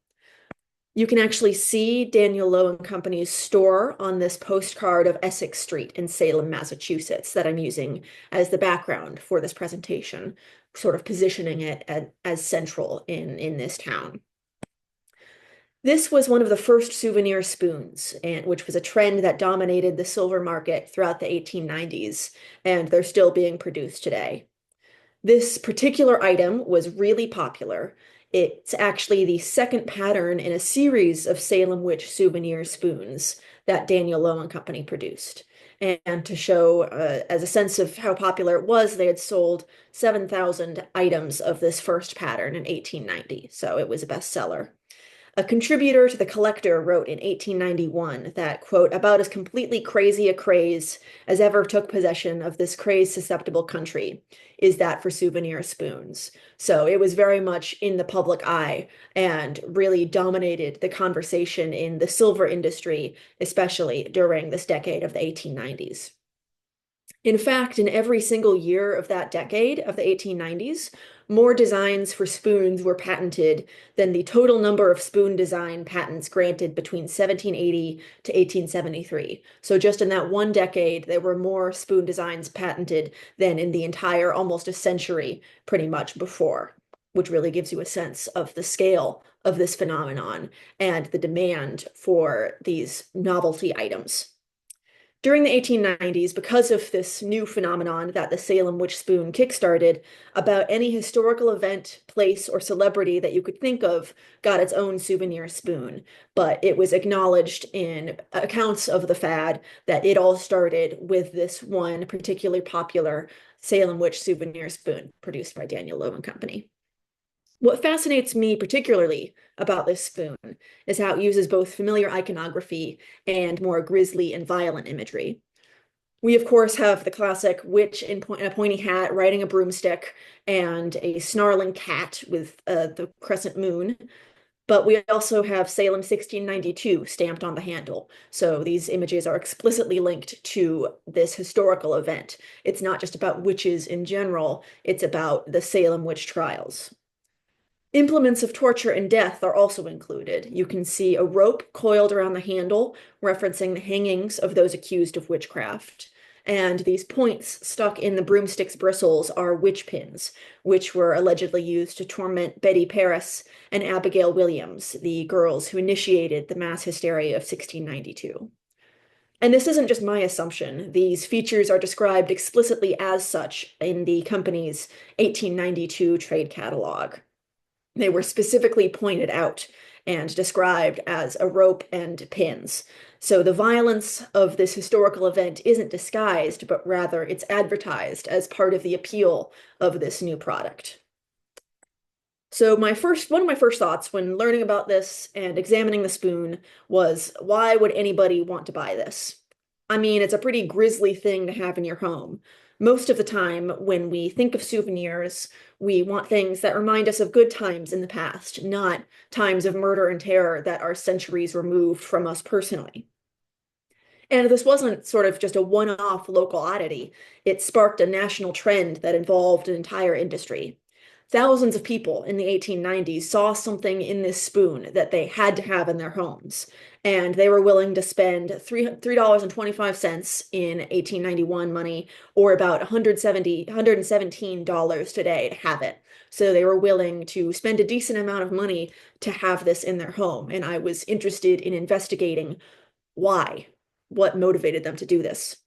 You can actually see Daniel Low and Company's store on this postcard of Essex Street in Salem, Massachusetts, that I'm using as the background for this presentation, sort of positioning it as central in this town. This was one of the first souvenir spoons, which was a trend that dominated the silver market throughout the 1890s, and they're still being produced today. This particular item was really popular. It's actually the second pattern in a series of Salem Witch souvenir spoons that Daniel Low and Company produced. And to show, as a sense of how popular it was, they had sold 7,000 items of this first pattern in 1890, so it was a bestseller. A contributor to The Collector wrote in 1891 that, quote, about as completely crazy a craze as ever took possession of this craze-susceptible country is that for souvenir spoons. So it was very much in the public eye and really dominated the conversation in the silver industry, especially during this decade of the 1890s. In fact, in every single year of that decade of the 1890s, more designs for spoons were patented than the total number of spoon design patents granted between 1780 to 1873. So just in that one decade, there were more spoon designs patented than in the entire almost a century pretty much before, which really gives you a sense of the scale of this phenomenon and the demand for these novelty items. During the 1890s, because of this new phenomenon that the Salem witch spoon kickstarted, about any historical event, place, or celebrity that you could think of got its own souvenir spoon. But it was acknowledged in accounts of the fad that it all started with this one particularly popular Salem witch souvenir spoon produced by Daniel Low and Company. What fascinates me particularly about this spoon is how it uses both familiar iconography and more grisly and violent imagery. We, of course, have the classic witch in a pointy hat riding a broomstick and a snarling cat with the crescent moon. But we also have Salem 1692 stamped on the handle. So these images are explicitly linked to this historical event. It's not just about witches in general, it's about the Salem witch trials. Implements of torture and death are also included. You can see a rope coiled around the handle, referencing the hangings of those accused of witchcraft. And these points stuck in the broomstick's bristles are witch pins, which were allegedly used to torment Betty Paris and Abigail Williams, the girls who initiated the mass hysteria of 1692. And this isn't just my assumption. These features are described explicitly as such in the company's 1892 trade catalog. They were specifically pointed out and described as a rope and pins. So the violence of this historical event isn't disguised, but rather it's advertised as part of the appeal of this new product. So one of my first thoughts when learning about this and examining the spoon was, why would anybody want to buy this? I mean, it's a pretty grisly thing to have in your home. Most of the time, when we think of souvenirs, we want things that remind us of good times in the past, not times of murder and terror that are centuries removed from us personally. And this wasn't sort of just a one-off local oddity. It sparked a national trend that involved an entire industry. Thousands of people in the 1890s saw something in this spoon that they had to have in their homes, and they were willing to spend $3.25 in 1891 money, or about $117 today to have it. So they were willing to spend a decent amount of money to have this in their home, and I was interested in investigating why, what motivated them to do this.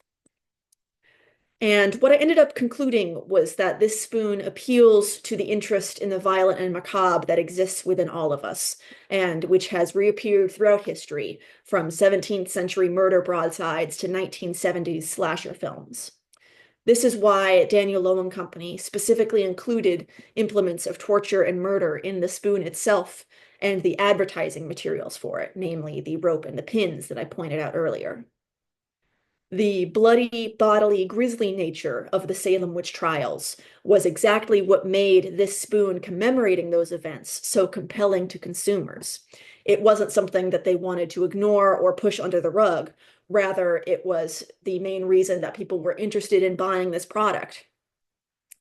And what I ended up concluding was that this spoon appeals to the interest in the violent and macabre that exists within all of us, and which has reappeared throughout history, from 17th century murder broadsides to 1970s slasher films. This is why Daniel Low and Company specifically included implements of torture and murder in the spoon itself and the advertising materials for it, namely the rope and the pins that I pointed out earlier. The bloody, bodily, grisly nature of the Salem witch trials was exactly what made this spoon commemorating those events so compelling to consumers. It wasn't something that they wanted to ignore or push under the rug. Rather, it was the main reason that people were interested in buying this product.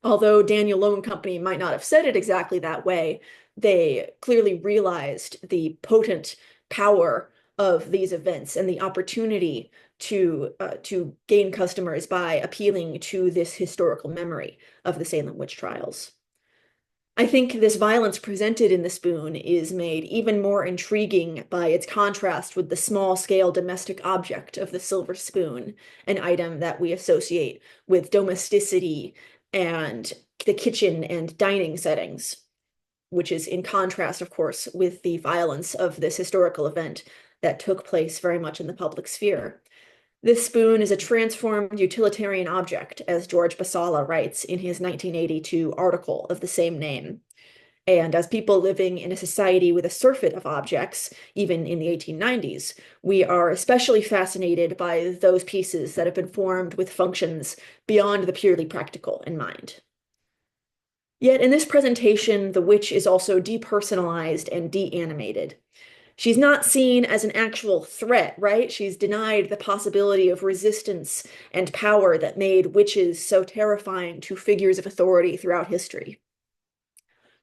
Although Daniel Low and Company might not have said it exactly that way, they clearly realized the potent power of these events and the opportunity to gain customers by appealing to this historical memory of the Salem witch trials. I think this violence presented in the spoon is made even more intriguing by its contrast with the small-scale domestic object of the silver spoon, an item that we associate with domesticity and the kitchen and dining settings, which is in contrast, of course, with the violence of this historical event that took place very much in the public sphere. This spoon is a transformed utilitarian object, as George Basala writes in his 1982 article of the same name. And as people living in a society with a surfeit of objects, even in the 1890s, we are especially fascinated by those pieces that have been formed with functions beyond the purely practical in mind. Yet in this presentation, the witch is also depersonalized and de-animated. She's not seen as an actual threat, right? She's denied the possibility of resistance and power that made witches so terrifying to figures of authority throughout history.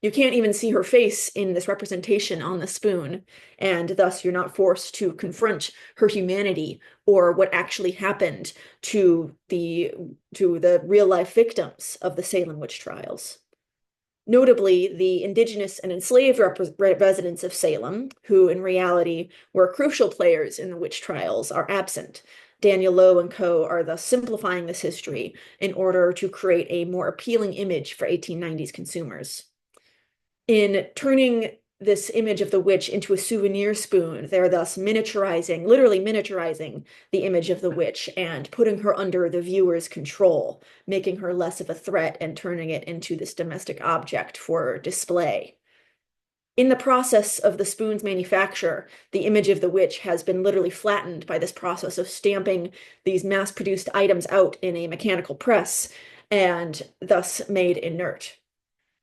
You can't even see her face in this representation on the spoon, and thus you're not forced to confront her humanity or what actually happened to the real-life victims of the Salem witch trials. Notably, the indigenous and enslaved residents of Salem, who in reality were crucial players in the witch trials, are absent. Daniel Low and Co. are thus simplifying this history in order to create a more appealing image for 1890s consumers. In turning this image of the witch into a souvenir spoon, they're thus miniaturizing, literally miniaturizing the image of the witch and putting her under the viewer's control, making her less of a threat and turning it into this domestic object for display. In the process of the spoon's manufacture, the image of the witch has been literally flattened by this process of stamping these mass-produced items out in a mechanical press and thus made inert.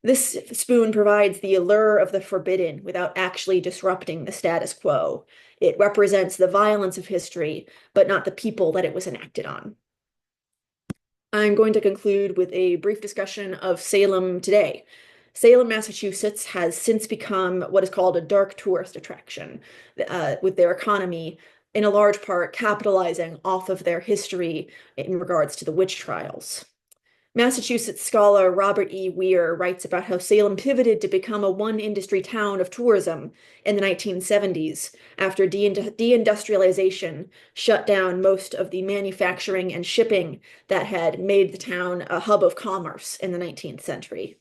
This spoon provides the allure of the forbidden without actually disrupting the status quo. It represents the violence of history, but not the people that it was enacted on. I'm going to conclude with a brief discussion of Salem today. Salem, Massachusetts has since become what is called a dark tourist attraction, with their economy in a large part capitalizing off of their history in regards to the witch trials. Massachusetts scholar Robert E. Weir writes about how Salem pivoted to become a one-industry town of tourism in the 1970s after deindustrialization shut down most of the manufacturing and shipping that had made the town a hub of commerce in the 19th century.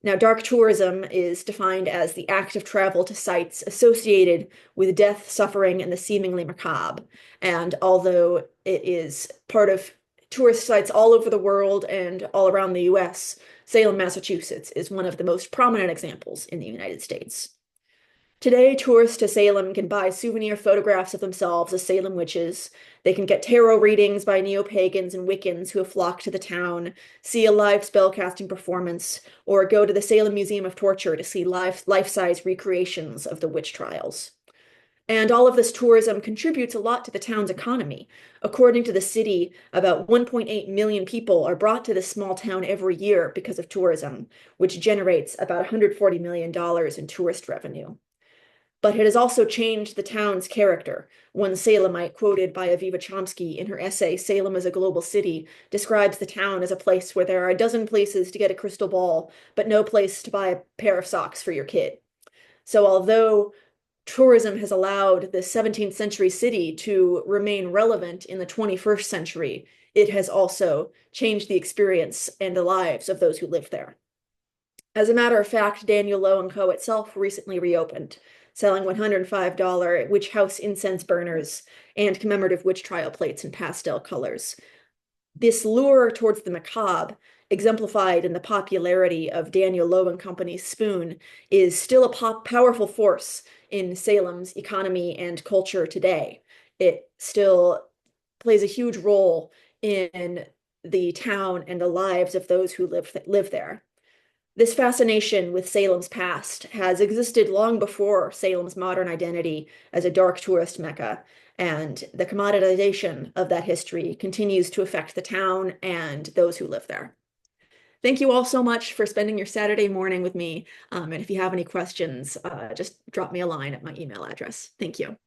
Now, dark tourism is defined as the act of travel to sites associated with death, suffering, and the seemingly macabre. And although it is part of tourist sites all over the world and all around the US, Salem, Massachusetts is one of the most prominent examples in the United States. Today, tourists to Salem can buy souvenir photographs of themselves as Salem witches. They can get tarot readings by neo-pagans and Wiccans who have flocked to the town, see a live spellcasting performance, or go to the Salem Museum of Torture to see life-size recreations of the witch trials. And all of this tourism contributes a lot to the town's economy. According to the city, about 1.8 million people are brought to this small town every year because of tourism, which generates about $140 million in tourist revenue. But it has also changed the town's character. One Salemite, quoted by Aviva Chomsky in her essay, Salem as a Global City, describes the town as a place where there are a dozen places to get a crystal ball, but no place to buy a pair of socks for your kid. So although tourism has allowed the 17th century city to remain relevant in the 21st century, it has also changed the experience and the lives of those who live there. As a matter of fact, Daniel Low & Co. itself recently reopened, selling $105 witch house incense burners and commemorative witch trial plates in pastel colors. This lure towards the macabre, exemplified in the popularity of Daniel Low & Company's spoon, is still a powerful force in Salem's economy and culture today. It still plays a huge role in the town and the lives of those who live there. This fascination with Salem's past has existed long before Salem's modern identity as a dark tourist mecca, and the commoditization of that history continues to affect the town and those who live there. Thank you all so much for spending your Saturday morning with me. And if you have any questions, just drop me a line at my email address. Thank you.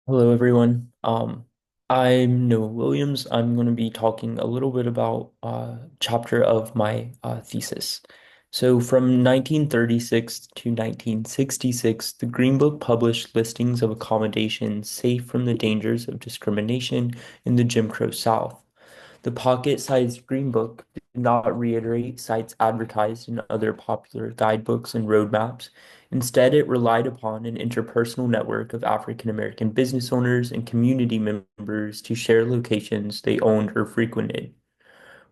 Hello, everyone. I'm Noah Williams. I'm going to be talking a little bit about a chapter of my thesis. So, from 1936 to 1966, the Green Book published listings of accommodations safe from the dangers of discrimination in the Jim Crow South. The pocket-sized Green Book did not reiterate sites advertised in other popular guidebooks and roadmaps. Instead, it relied upon an interpersonal network of African American business owners and community members to share locations they owned or frequented.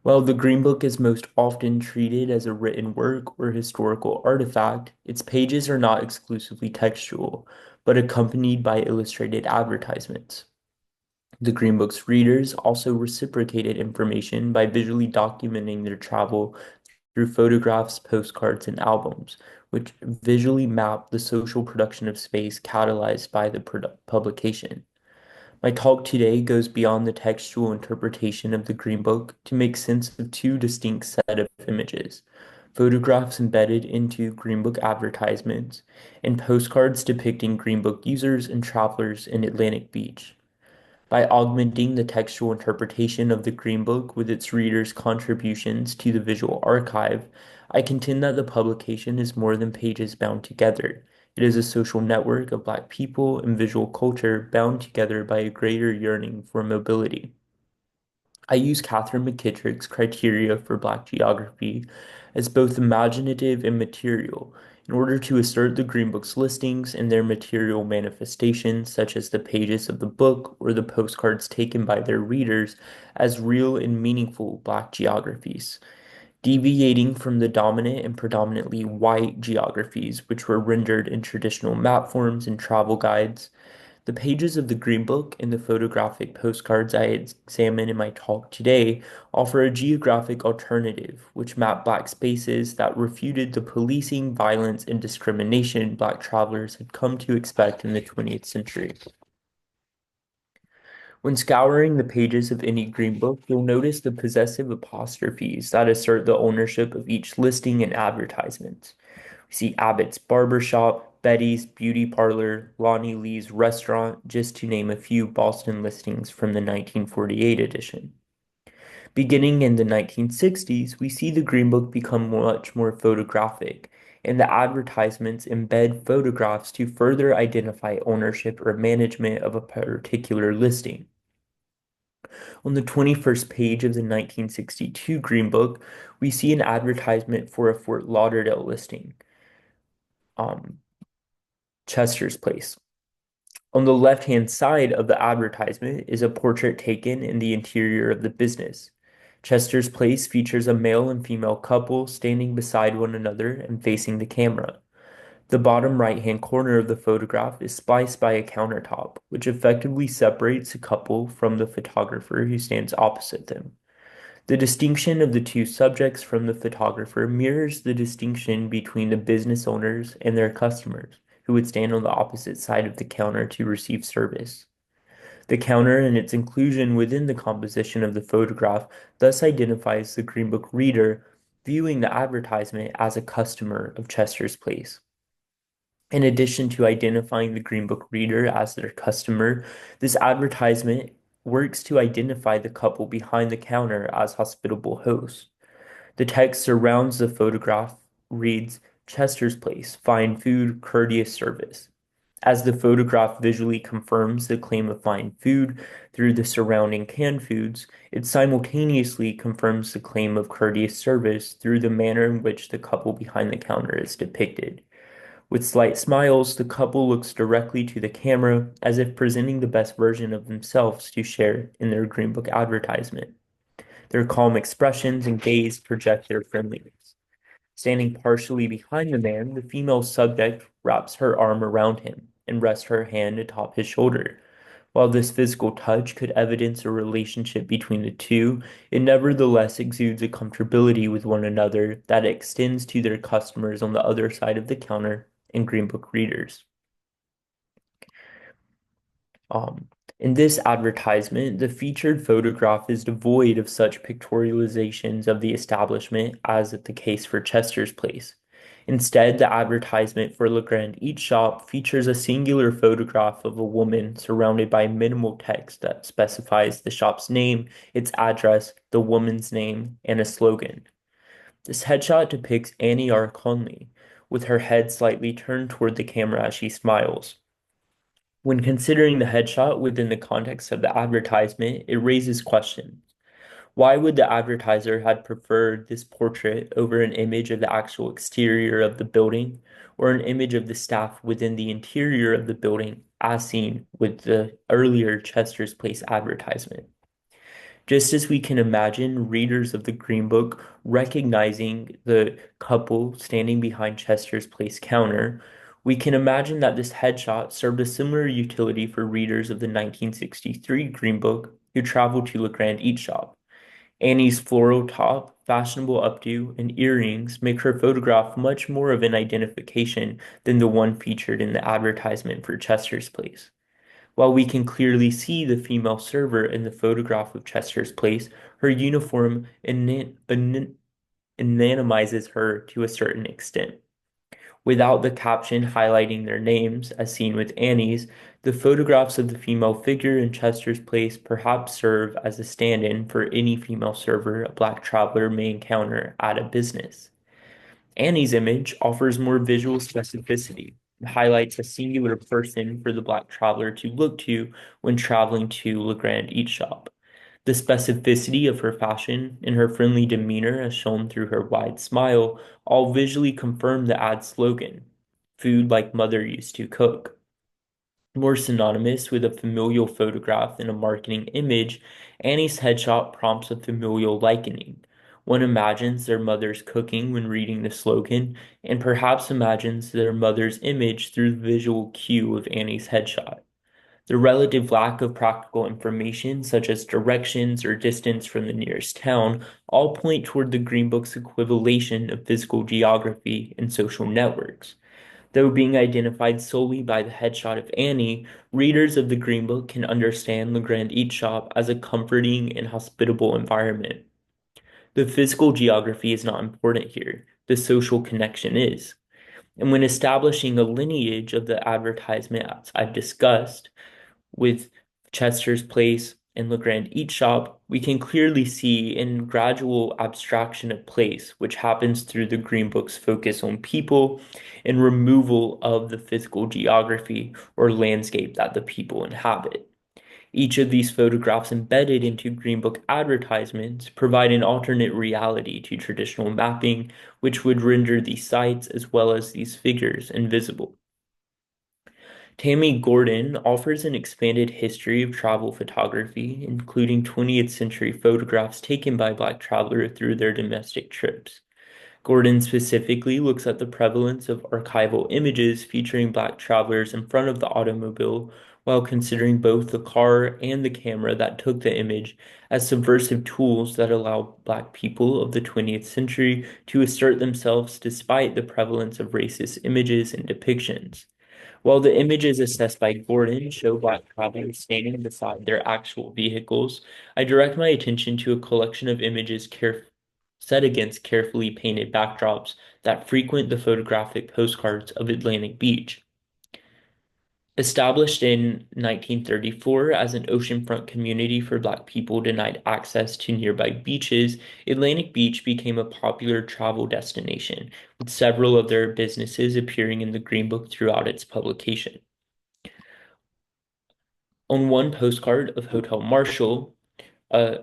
While the Green Book is most often treated as a written work or historical artifact, its pages are not exclusively textual, but accompanied by illustrated advertisements. The Green Book's readers also reciprocated information by visually documenting their travel through photographs, postcards, and albums, which visually map the social production of space catalyzed by the publication. My talk today goes beyond the textual interpretation of the Green Book to make sense of two distinct set of images: photographs embedded into Green Book advertisements and postcards depicting Green Book users and travelers in Atlantic Beach. By augmenting the textual interpretation of the Green Book with its readers' contributions to the visual archive, I contend that the publication is more than pages bound together. It is a social network of Black people and visual culture bound together by a greater yearning for mobility. I use Catherine McKittrick's criteria for Black geography as both imaginative and material in order to assert the Green Book's listings and their material manifestations, such as the pages of the book or the postcards taken by their readers, as real and meaningful Black geographies, deviating from the dominant and predominantly white geographies which were rendered in traditional map forms and travel guides. The pages of the Green Book and the photographic postcards I examine in my talk today offer a geographic alternative, which map Black spaces that refuted the policing, violence, and discrimination Black travelers had come to expect in the 20th century. When scouring the pages of any Green Book, you'll notice the possessive apostrophes that assert the ownership of each listing and advertisement. We see Abbott's Barbershop, Betty's Beauty Parlor, Lonnie Lee's Restaurant, just to name a few Boston listings from the 1948 edition. Beginning in the 1960s, we see the Green Book become much more photographic, and the advertisements embed photographs to further identify ownership or management of a particular listing. On the 21st page of the 1962 Green Book, we see an advertisement for a Fort Lauderdale listing, um, Chester's Place. On the left-hand side of the advertisement is a portrait taken in the interior of the business. Chester's Place features a male and female couple standing beside one another and facing the camera. The bottom right-hand corner of the photograph is spliced by a countertop, which effectively separates the couple from the photographer who stands opposite them. The distinction of the two subjects from the photographer mirrors the distinction between the business owners and their customers, who would stand on the opposite side of the counter to receive service. The counter and its inclusion within the composition of the photograph thus identifies the Green Book reader viewing the advertisement as a customer of Chester's Place. In addition to identifying the Green Book reader as their customer, this advertisement works to identify the couple behind the counter as hospitable hosts. The text surrounds the photograph reads, Chester's Place, fine food, courteous service. As the photograph visually confirms the claim of fine food through the surrounding canned foods, it simultaneously confirms the claim of courteous service through the manner in which the couple behind the counter is depicted. With slight smiles, the couple looks directly to the camera as if presenting the best version of themselves to share in their Green Book advertisement. Their calm expressions and gaze project their friendliness. Standing partially behind the man, the female subject wraps her arm around him and rests her hand atop his shoulder. While this physical touch could evidence a relationship between the two, it nevertheless exudes a comfortability with one another that extends to their customers on the other side of the counter and Green Book readers. Um, in this advertisement, the featured photograph is devoid of such pictorializations of the establishment as the case for Chester's Place. Instead, the advertisement for Le Grand Eat Shop features a singular photograph of a woman surrounded by minimal text that specifies the shop's name, its address, the woman's name, and a slogan. This headshot depicts Annie R. Conley, with her head slightly turned toward the camera as she smiles. When considering the headshot within the context of the advertisement, it raises questions. Why would the advertiser have preferred this portrait over an image of the actual exterior of the building or an image of the staff within the interior of the building as seen with the earlier Chester's Place advertisement? Just as we can imagine readers of the Green Book recognizing the couple standing behind Chester's Place counter, we can imagine that this headshot served a similar utility for readers of the 1963 Green Book who traveled to Le Grand Eat Shop. Annie's floral top, fashionable updo, and earrings make her photograph much more of an identification than the one featured in the advertisement for Chester's Place. While we can clearly see the female server in the photograph of Chester's Place, her uniform anonymizes her to a certain extent. Without the caption highlighting their names, as seen with Annie's, the photographs of the female figure in Chester's Place perhaps serve as a stand-in for any female server a black traveler may encounter at a business. Annie's image offers more visual specificity and highlights a singular person for the black traveler to look to when traveling to Le Grand Eat Shop. The specificity of her fashion and her friendly demeanor, as shown through her wide smile, all visually confirm the ad slogan, food like mother used to cook. More synonymous with a familial photograph than a marketing image, Annie's headshot prompts a familial likening. One imagines their mother's cooking when reading the slogan, and perhaps imagines their mother's image through the visual cue of Annie's headshot. The relative lack of practical information, such as directions or distance from the nearest town, all point toward the Green Book's equivalation of physical geography and social networks. Though being identified solely by the headshot of Annie, readers of the Green Book can understand Le Grand Eat Shop as a comforting and hospitable environment. The physical geography is not important here, the social connection is. And when establishing a lineage of the advertisement, as I've discussed, with Chester's Place and Le Grand Eat Shop, we can clearly see in gradual abstraction of place, which happens through the Green Book's focus on people and removal of the physical geography or landscape that the people inhabit. Each of these photographs embedded into Green Book advertisements provide an alternate reality to traditional mapping, which would render these sites as well as these figures invisible. Tammy Gordon offers an expanded history of travel photography, including 20th century photographs taken by Black travelers through their domestic trips. Gordon specifically looks at the prevalence of archival images featuring Black travelers in front of the automobile while considering both the car and the camera that took the image as subversive tools that allow Black people of the 20th century to assert themselves despite the prevalence of racist images and depictions. While the images assessed by Gordon show Black travelers standing beside their actual vehicles, I direct my attention to a collection of images set against carefully painted backdrops that frequent the photographic postcards of Atlantic Beach. Established in 1934 as an oceanfront community for Black people denied access to nearby beaches, Atlantic Beach became a popular travel destination, with several of their businesses appearing in the Green Book throughout its publication. On one postcard of Hotel Marshall, uh,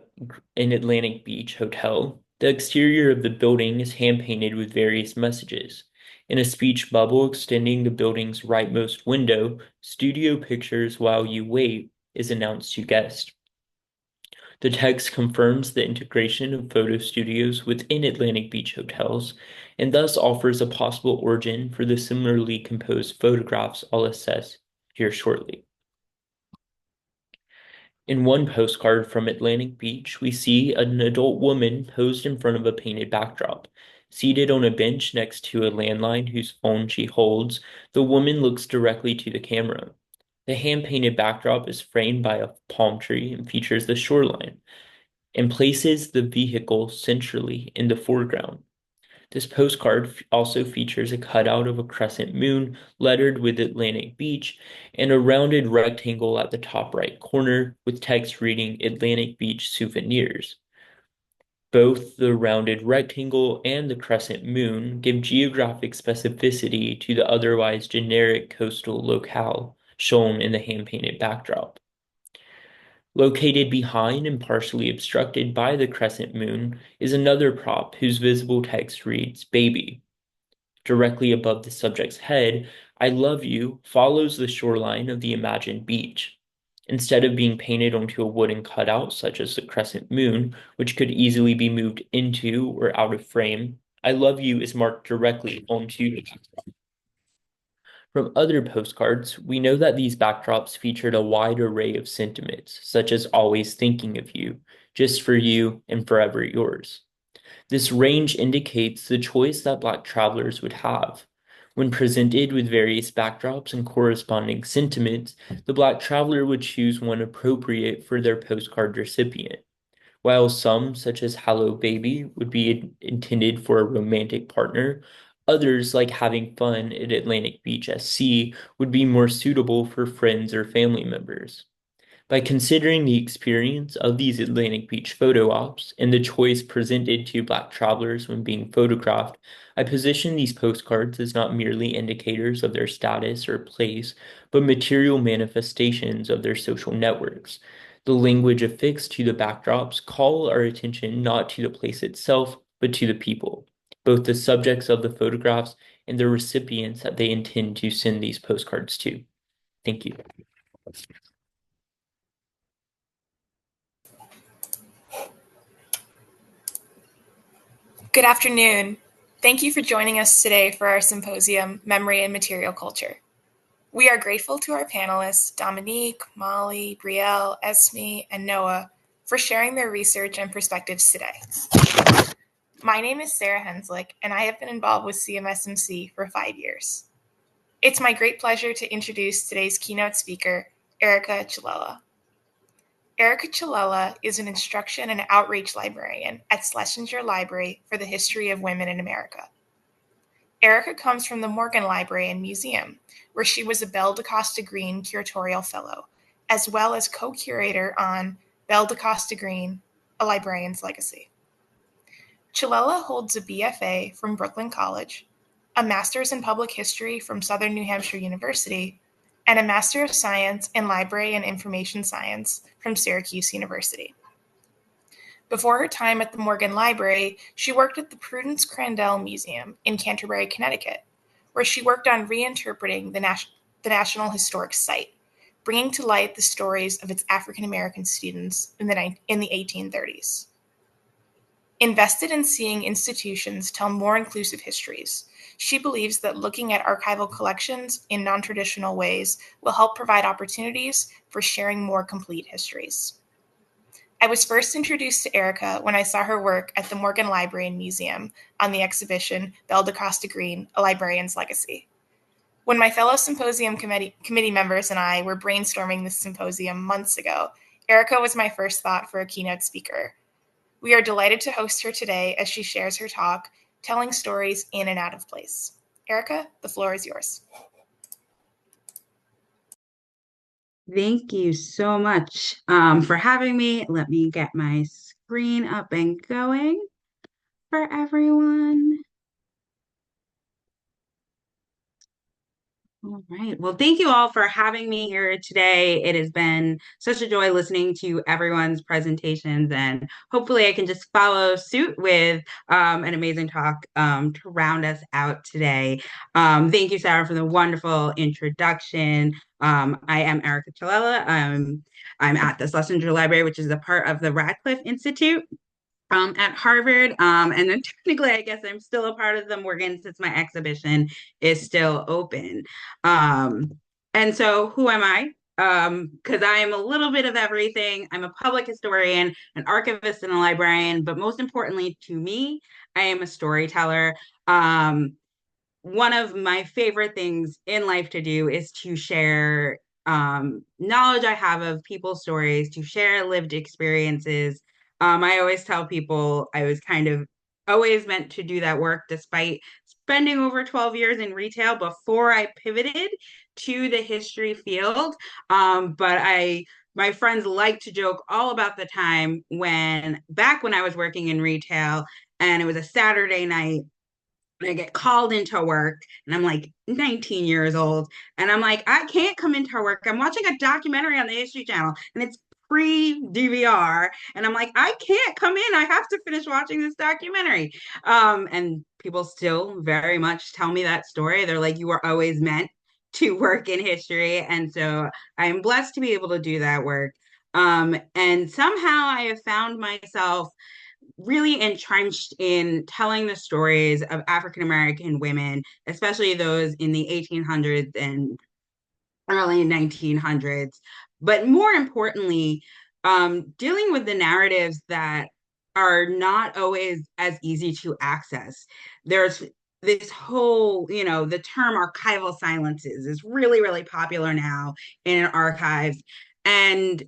an Atlantic Beach hotel, the exterior of the building is hand-painted with various messages. In a speech bubble extending the building's rightmost window, "Studio pictures while you wait" is announced to guests. The text confirms the integration of photo studios within Atlantic Beach hotels, and thus offers a possible origin for the similarly composed photographs I'll assess here shortly. In one postcard from Atlantic Beach, we see an adult woman posed in front of a painted backdrop. Seated on a bench next to a landline whose phone she holds, the woman looks directly to the camera. The hand-painted backdrop is framed by a palm tree and features the shoreline, and places the vehicle centrally in the foreground. This postcard also features a cutout of a crescent moon lettered with Atlantic Beach and a rounded rectangle at the top right corner with text reading Atlantic Beach Souvenirs. Both the rounded rectangle and the crescent moon give geographic specificity to the otherwise generic coastal locale shown in the hand-painted backdrop. Located behind and partially obstructed by the crescent moon is another prop whose visible text reads "Baby." Directly above the subject's head, "I love you" follows the shoreline of the imagined beach. Instead of being painted onto a wooden cutout such as the crescent moon, which could easily be moved into or out of frame, "I love you" is marked directly onto the backdrop. From other postcards, we know that these backdrops featured a wide array of sentiments, such as "always thinking of you," "just for you," and "forever yours." This range indicates the choice that Black travelers would have. When presented with various backdrops and corresponding sentiments, the Black traveler would choose one appropriate for their postcard recipient. While some, such as "Hello Baby," would be intended for a romantic partner, others, like "Having Fun at Atlantic Beach SC," would be more suitable for friends or family members. By considering the experience of these Atlantic Beach photo ops and the choice presented to Black travelers when being photographed, I position these postcards as not merely indicators of their status or place, but material manifestations of their social networks. The language affixed to the backdrops call our attention not to the place itself, but to the people, both the subjects of the photographs and the recipients that they intend to send these postcards to. Thank you. Good afternoon. Thank you for joining us today for our symposium, Memory and Material Culture. We are grateful to our panelists, Dominique, Molly, Brielle, Esme, and Noah, for sharing their research and perspectives today. My name is Sarah Henslick, and I have been involved with CMSMC for 5 years. It's my great pleasure to introduce today's keynote speaker, Erica Chilela. Erica Chilela is an instruction and outreach librarian at Schlesinger Library for the History of Women in America. Erica comes from the Morgan Library and Museum, where she was a Belle DaCosta Green Curatorial Fellow, as well as co-curator on Belle DaCosta Green, A Librarian's Legacy. Chilela holds a BFA from Brooklyn College, a Master's in Public History from Southern New Hampshire University, and a Master of Science in Library and Information Science from Syracuse University. Before her time at the Morgan Library, she worked at the Prudence Crandall Museum in Canterbury, Connecticut, where she worked on reinterpreting the National Historic Site, bringing to light the stories of its African American students in the 1830s. Invested in seeing institutions tell more inclusive histories, she believes that looking at archival collections in non-traditional ways will help provide opportunities for sharing more complete histories. I was first introduced to Erica when I saw her work at the Morgan Library and Museum on the exhibition Belle de Costa Green, A Librarian's Legacy. When my fellow symposium committee members and I were brainstorming this symposium months ago, Erica was my first thought for a keynote speaker. We are delighted to host her today as she shares her talk, Telling Stories in and Out of Place. Erica, the floor is yours. Thank you so much for having me. Let me get my screen up and going for everyone. All right. Well, thank you all for having me here today. It has been such a joy listening to everyone's presentations, and hopefully I can just follow suit with an amazing talk to round us out today. Thank you, Sarah, for the wonderful introduction. I am Erica Chalella. I'm at the Schlesinger Library, which is a part of the Radcliffe Institute at Harvard. And then technically, I guess I'm still a part of the Morgan since my exhibition is still open. And so who am I? Because I am a little bit of everything. I'm a public historian, an archivist, and a librarian, but most importantly to me, I am a storyteller. One of my favorite things in life to do is to share knowledge I have of people's stories, to share lived experiences. I always tell people I was kind of always meant to do that work despite spending over 12 years in retail before I pivoted to the history field. My friends like to joke all about the time back when I was working in retail and it was a Saturday night and I get called into work and I'm like 19 years old and I'm like, I can't come into work. I'm watching a documentary on the History Channel and it's pre-DVR. And I'm like, I can't come in. I have to finish watching this documentary. And people still very much tell me that story. They're like, you were always meant to work in history. And so I'm blessed to be able to do that work. And somehow I have found myself really entrenched in telling the stories of African American women, especially those in the 1800s and early 1900s. But more importantly, dealing with the narratives that are not always as easy to access. There's this whole, the term archival silences is really, really popular now in archives. And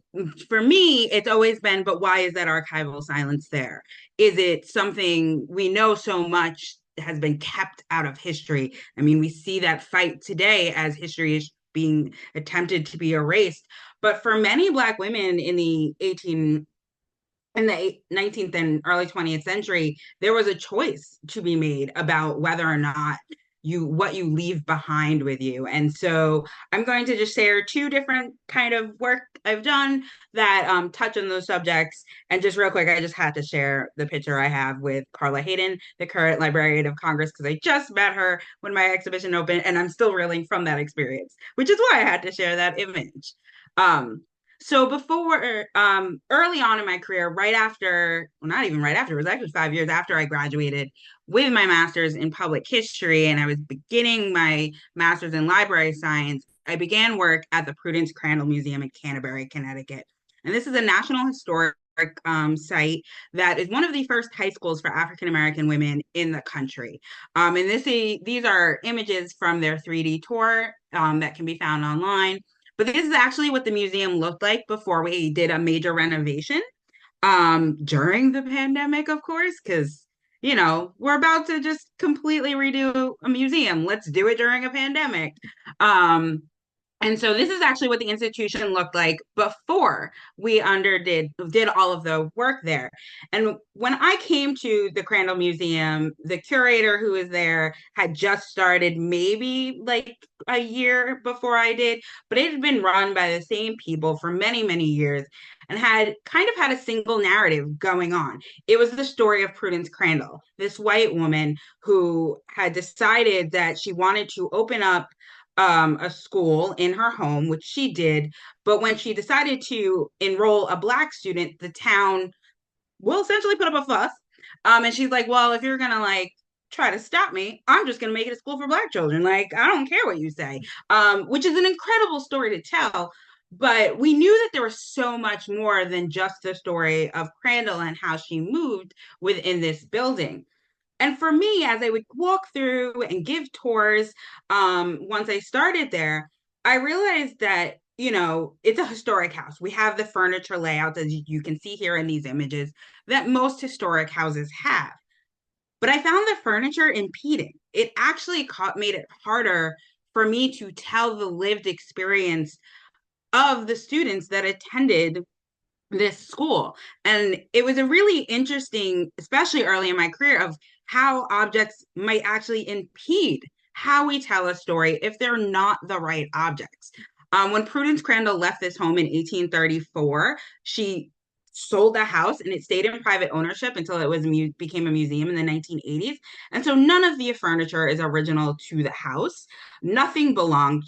for me, it's always been, but why is that archival silence there? Is it something we know so much has been kept out of history? I mean, we see that fight today as history is being attempted to be erased. But for many Black women in the 19th and early 20th century, there was a choice to be made about whether or not what you leave behind with you. And so I'm going to just share two different kind of work I've done that touch on those subjects. And just real quick, I just had to share the picture I have with Carla Hayden, the current Librarian of Congress, because I just met her when my exhibition opened, and I'm still reeling from that experience, which is why I had to share that image. So before, early on in my career, right after, well, not even right after, it was actually 5 years after I graduated with my master's in public history, and I was beginning my master's in library science, I began work at the Prudence Crandall Museum in Canterbury, Connecticut. And this is a National Historic site that is one of the first high schools for African American women in the country. And these are images from their 3D tour that can be found online. But this is actually what the museum looked like before we did a major renovation during the pandemic, of course, because we're about to just completely redo a museum. Let's do it during a pandemic. And so this is actually what the institution looked like before we did all of the work there. And when I came to the Crandall Museum, the curator who was there had just started maybe like a year before I did, but it had been run by the same people for many, many years and had kind of had a single narrative going on. It was the story of Prudence Crandall, this white woman who had decided that she wanted to open up a school in her home, which she did. But when she decided to enroll a Black student, the town will essentially put up a fuss. And she's like, well, if you're going to like try to stop me, I'm just going to make it a school for Black children. Like, I don't care what you say, which is an incredible story to tell. But we knew that there was so much more than just the story of Crandall and how she moved within this building. And for me, as I would walk through and give tours, once I started there, I realized that, you know, it's a historic house. We have the furniture layouts, as you can see here in these images, that most historic houses have. But I found the furniture impeding. It actually made it harder for me to tell the lived experience of the students that attended this school. And it was a really interesting, especially early in my career, of how objects might actually impede how we tell a story if they're not the right objects. When Prudence Crandall left this home in 1834, she sold the house and it stayed in private ownership until it was became a museum in the 1980s. And so none of the furniture is original to the house. Nothing belonged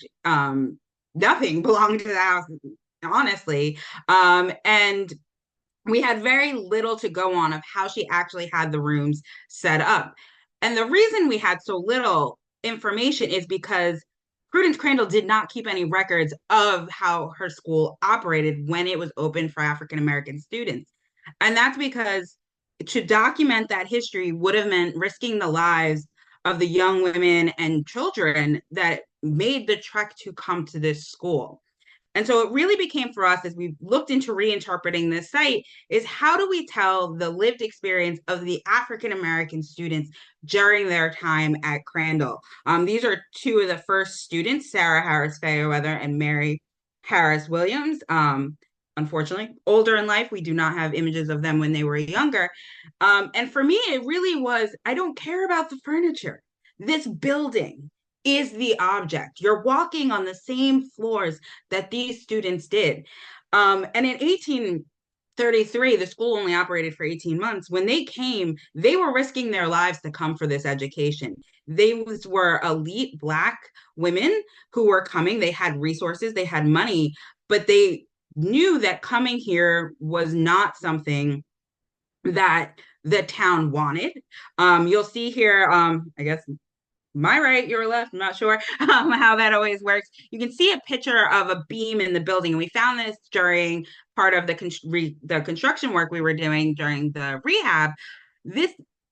nothing belonged to the house, honestly. And we had very little to go on of how she actually had the rooms set up. And the reason we had so little information is because Prudence Crandall did not keep any records of how her school operated when it was open for African American students. And that's because to document that history would have meant risking the lives of the young women and children that made the trek to come to this school. And so it really became for us as we looked into reinterpreting this site is how do we tell the lived experience of the African American students during their time at Crandall? These are two of the first students, Sarah Harris Fairweather and Mary Harris Williams. Unfortunately, older in life, we do not have images of them when they were younger. And for me, it really was, I don't care about the furniture. This building is the object. You're walking on the same floors that these students did. And in 1833, the school only operated for 18 months. When they came, they were risking their lives to come for this education. They were elite Black women who were coming. They had resources, they had money, but they knew that coming here was not something that the town wanted. You'll see here, I guess my right, your left, I'm not sure how that always works. You can see a picture of a beam in the building. We found this during part of the construction work we were doing during the rehab.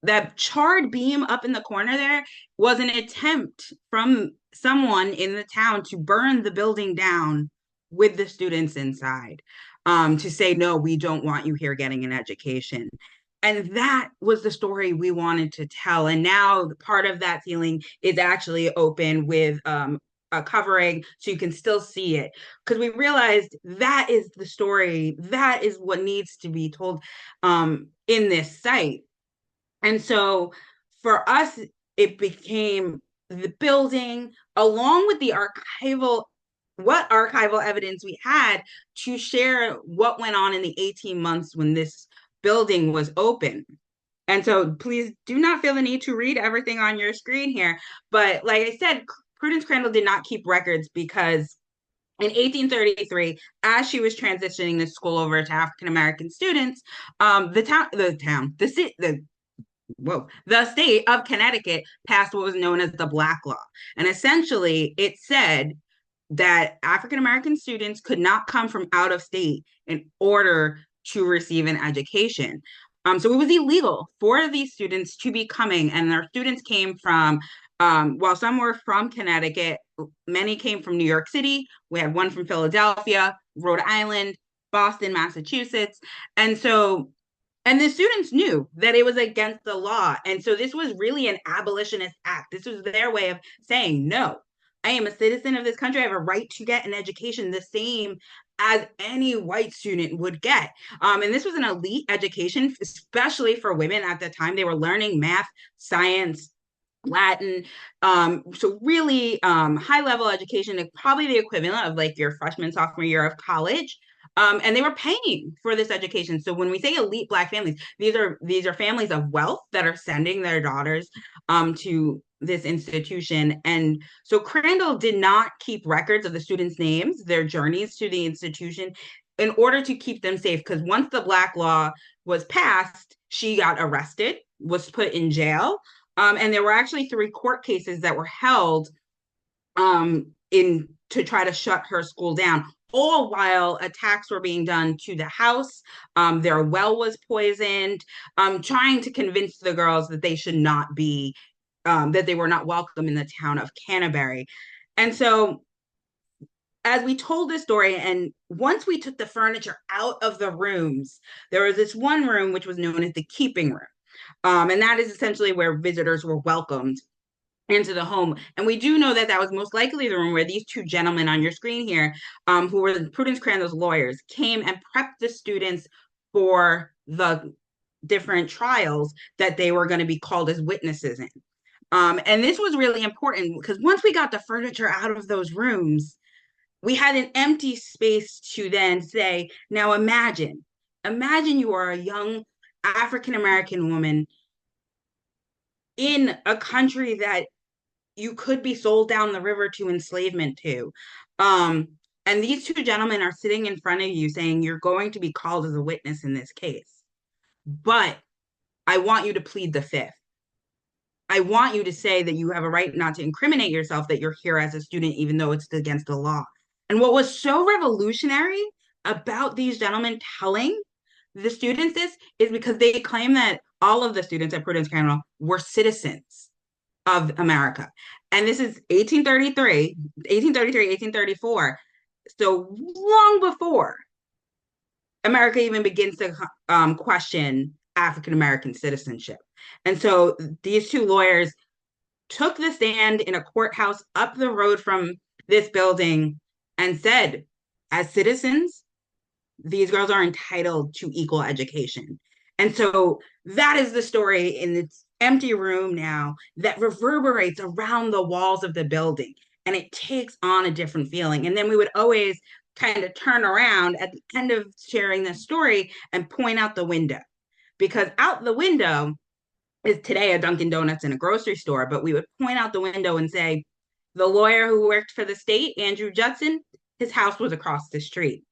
That charred beam up in the corner there was an attempt from someone in the town to burn the building down with the students inside, to say, no, we don't want you here getting an education. And that was the story we wanted to tell. And now part of that ceiling is actually open with a covering so you can still see it. Because we realized that is the story, that is what needs to be told in this site. And so for us, it became the building along with the archival evidence we had to share what went on in the 18 months when this building was open. And so please do not feel the need to read everything on your screen here. But like I said, Prudence Crandall did not keep records because in 1833, as she was transitioning the school over to African American students, the state of Connecticut passed what was known as the Black Law. And essentially, it said that African American students could not come from out of state in order to receive an education. So it was illegal for these students to be coming, and their students came from, while some were from Connecticut, many came from New York City. We had one from Philadelphia, Rhode Island, Boston, Massachusetts. And so and the students knew that it was against the law. And so this was really an abolitionist act. This was their way of saying, no, I am a citizen of this country. I have a right to get an education the same as any white student would get. And this was an elite education, especially for women at the time. They were learning math, science, Latin. So really high level education, probably the equivalent of like your freshman, sophomore year of college. And they were paying for this education. So when we say elite Black families, these are families of wealth that are sending their daughters to this institution. And so Crandall did not keep records of the students' names, their journeys to the institution, in order to keep them safe. Because once the Black law was passed, she got arrested, was put in jail. And there were actually 3 court cases that were held in to try to shut her school down, all while attacks were being done to the house. Their well was poisoned, trying to convince the girls that they should not be, that they were not welcome in the town of Canterbury. And so as we told this story, and once we took the furniture out of the rooms, there was this one room which was known as the keeping room. And that is essentially where visitors were welcomed into the home. And we do know that that was most likely the room where these 2 gentlemen on your screen here, who were Prudence Crandall's lawyers, came and prepped the students for the different trials that they were going to be called as witnesses in. And this was really important because once we got the furniture out of those rooms, we had an empty space to then say, now imagine you are a young African American woman in a country that you could be sold down the river to enslavement to. And these 2 gentlemen are sitting in front of you saying, you're going to be called as a witness in this case. But I want you to plead the fifth. I want you to say that you have a right not to incriminate yourself, that you're here as a student, even though it's against the law. And what was so revolutionary about these gentlemen telling the students this is because they claim that all of the students at Prudence Crandall were citizens of America. And this is 1834. So long before America even begins to question African American citizenship. And so these 2 lawyers took the stand in a courthouse up the road from this building and said, as citizens, these girls are entitled to equal education. And so that is the story in this empty room now that reverberates around the walls of the building, and it takes on a different feeling. And then we would always kind of turn around at the end of sharing this story and point out the window, because out the window is today a Dunkin' Donuts and a grocery store, but we would point out the window and say, the lawyer who worked for the state, Andrew Judson, his house was across the street.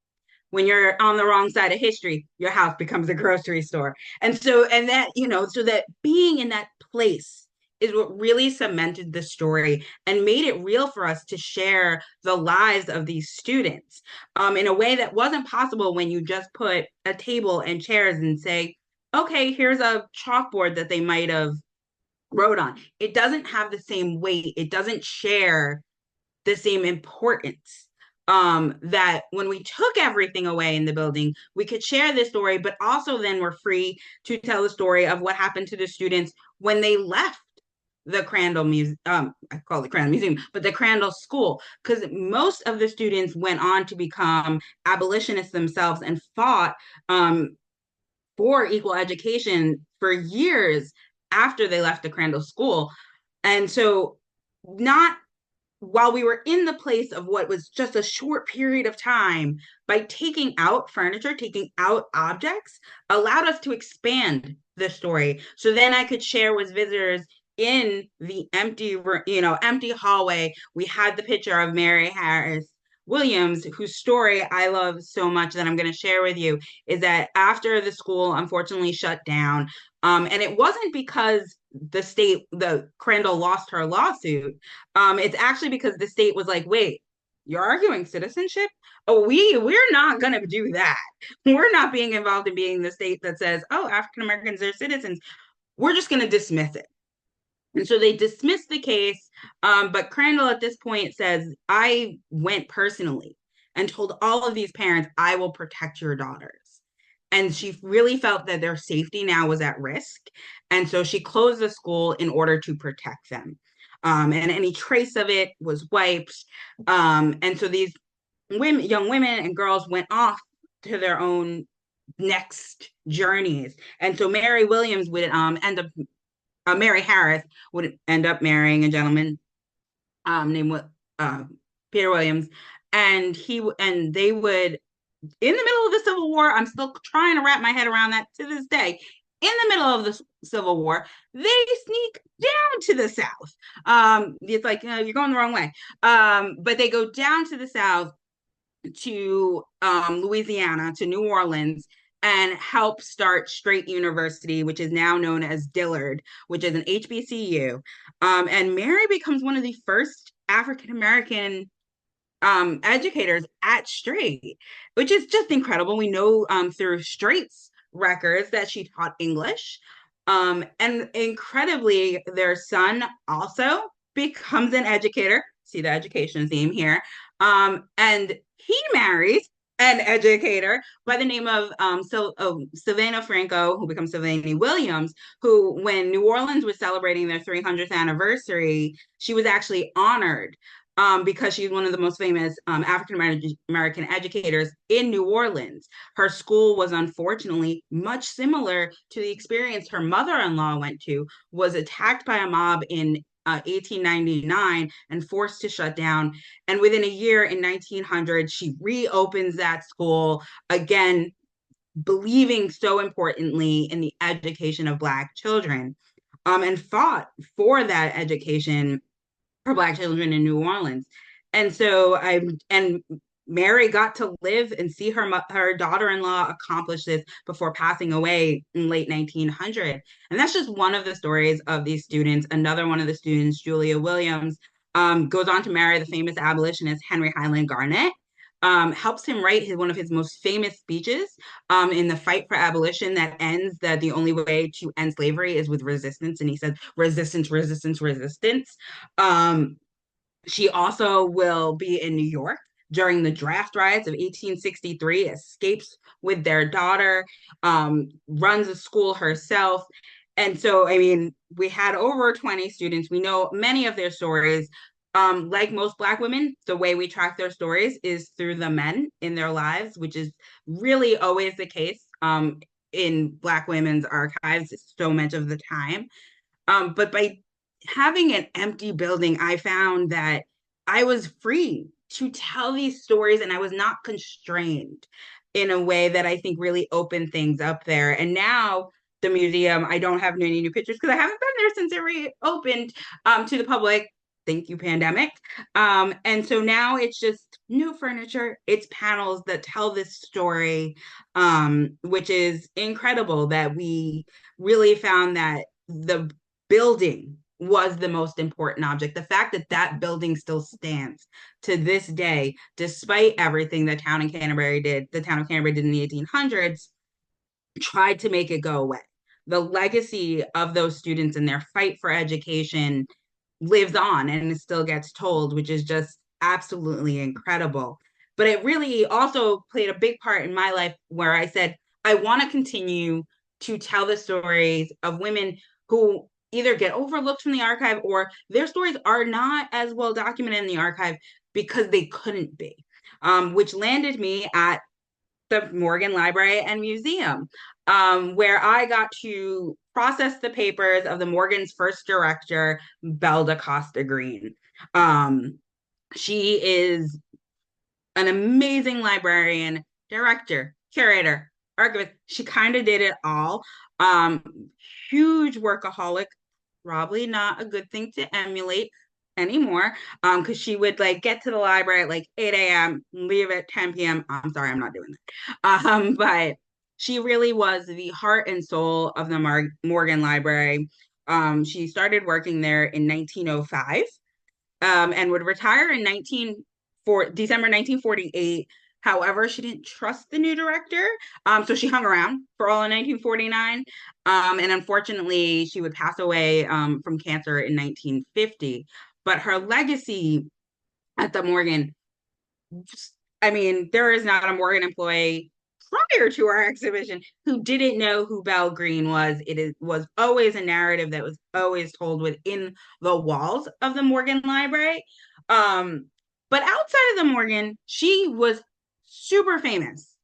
When you're on the wrong side of history, your house becomes a grocery store. And so, and that, so that being in that place is what really cemented the story and made it real for us to share the lives of these students in a way that wasn't possible when you just put a table and chairs and say, okay, here's a chalkboard that they might have wrote on. It doesn't have the same weight. It doesn't share the same importance. That when we took everything away in the building, we could share this story, but also then we're free to tell the story of what happened to the students when they left the Crandall Museum. I call it Crandall Museum, but the Crandall School, because most of the students went on to become abolitionists themselves and fought for equal education for years after they left the Crandall School. And so not while we were in the place of what was just a short period of time, by taking out furniture, taking out objects, allowed us to expand the story. So then I could share with visitors in the empty hallway. We had the picture of Mary Harris Williams, whose story I love so much that I'm going to share with you, is that after the school unfortunately shut down, and it wasn't because the Crandall lost her lawsuit. It's actually because the state was like, wait, you're arguing citizenship? Oh, we're not going to do that. We're not being involved in being the state that says, oh, African Americans are citizens. We're just going to dismiss it. And so they dismissed the case. But Crandall at this point says, I went personally and told all of these parents, I will protect your daughters. And she really felt that their safety now was at risk. And so she closed the school in order to protect them. and any trace of it was wiped. And so these young women and girls went off to their own next journeys. And so Mary Harris would end up marrying a gentleman named uh, Peter Williams, and they would, in the middle of the Civil War, I'm still trying to wrap my head around that to this day. In the middle of the Civil War, they sneak down to the South. It's like, you're going the wrong way. But they go down to the South to Louisiana, to New Orleans, and help start Straight University, which is now known as Dillard, which is an HBCU. And Mary becomes one of the first African American educators at Straight, which is just incredible. We know through Straight's records that she taught English. And incredibly, their son also becomes an educator. See the education theme here. And he marries an educator by the name of Sylvana Franco, who becomes Sylvania Williams, who, when New Orleans was celebrating their 300th anniversary, she was actually honored because she's one of the most famous African American educators in New Orleans. Her school was unfortunately much similar to the experience her mother-in-law went to, was attacked by a mob in 1899 and forced to shut down. And within a year, in 1900, she reopens that school again, believing so importantly in the education of Black children, and fought for that education for Black children in New Orleans. And Mary got to live and see her daughter-in-law accomplish this before passing away in late 1900. And that's just one of the stories of these students. Another one of the students, Julia Williams, goes on to marry the famous abolitionist Henry Highland Garnet. Helps him write one of his most famous speeches in the fight for abolition that ends that the only way to end slavery is with resistance. And he said, resistance, resistance, resistance. She also will be in New York during the draft riots of 1863, escapes with their daughter, runs a school herself. And so, I mean, we had over 20 students. We know many of their stories. Like most Black women, the way we track their stories is through the men in their lives, which is really always the case in Black women's archives so much of the time. But by having an empty building, I found that I was free to tell these stories and I was not constrained in a way that I think really opened things up there. And now the museum, I don't have any new pictures because I haven't been there since it reopened to the public. Thank you, pandemic. And so now it's just new furniture. It's panels that tell this story, which is incredible that we really found that the building was the most important object. The fact that that building still stands to this day, despite everything the town of Canterbury did in the 1800s, tried to make it go away. The legacy of those students and their fight for education lives on and it still gets told, which is just absolutely incredible. But it really also played a big part in my life where I said, I want to continue to tell the stories of women who either get overlooked from the archive or their stories are not as well documented in the archive because they couldn't be, which landed me at the Morgan Library and Museum, where I got to process the papers of the Morgan's first director, Belle DaCosta Green. She is an amazing librarian, director, curator, archivist. She kind of did it all. Um, Huge workaholic, probably not a good thing to emulate anymore, because she would like get to the library at like 8 a.m., leave at 10 p.m. I'm sorry, I'm not doing that. But she really was the heart and soul of the Morgan Library. She started working there in 1905, and would retire in December 1948. However, she didn't trust the new director, so she hung around for all of 1949. And unfortunately, she would pass away from cancer in 1950. But her legacy at the Morgan, I mean, there is not a Morgan employee prior to our exhibition who didn't know who Belle Green was. Was always a narrative that was always told within the walls of the Morgan Library. But outside of the Morgan, she was super famous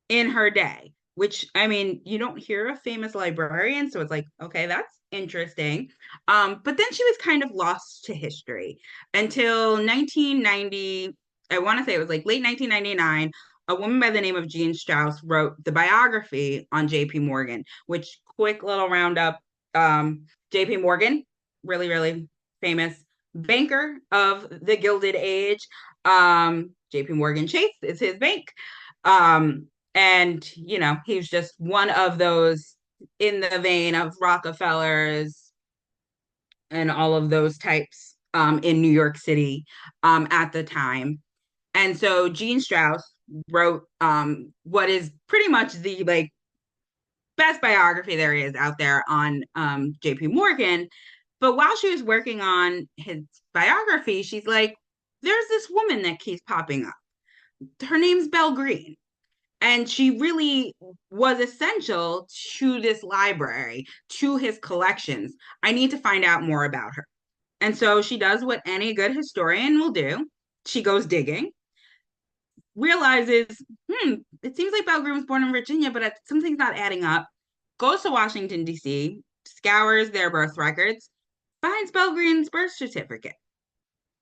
in her day, which I mean, you don't hear a famous librarian, so it's like, okay, that's interesting. But then she was kind of lost to history until 1990. I want to say it was like late 1999. A woman by the name of Jean Strauss wrote the biography on J.P. Morgan, which quick little roundup. J.P. Morgan, really, really famous banker of the Gilded Age. J.P. Morgan Chase is his bank. And, you know, he's just one of those in the vein of Rockefellers and all of those types in New York City at the time. And so Jean Strauss wrote what is pretty much the like best biography there is out there on JP Morgan. But while she was working on his biography, she's like, there's this woman that keeps popping up. Her name's Belle Green. And she really was essential to this library, to his collections. I need to find out more about her. And so she does what any good historian will do. She goes digging, realizes, it seems like Belle Green was born in Virginia, but something's not adding up. Goes to Washington, D.C., scours their birth records, finds Belle Green's birth certificate.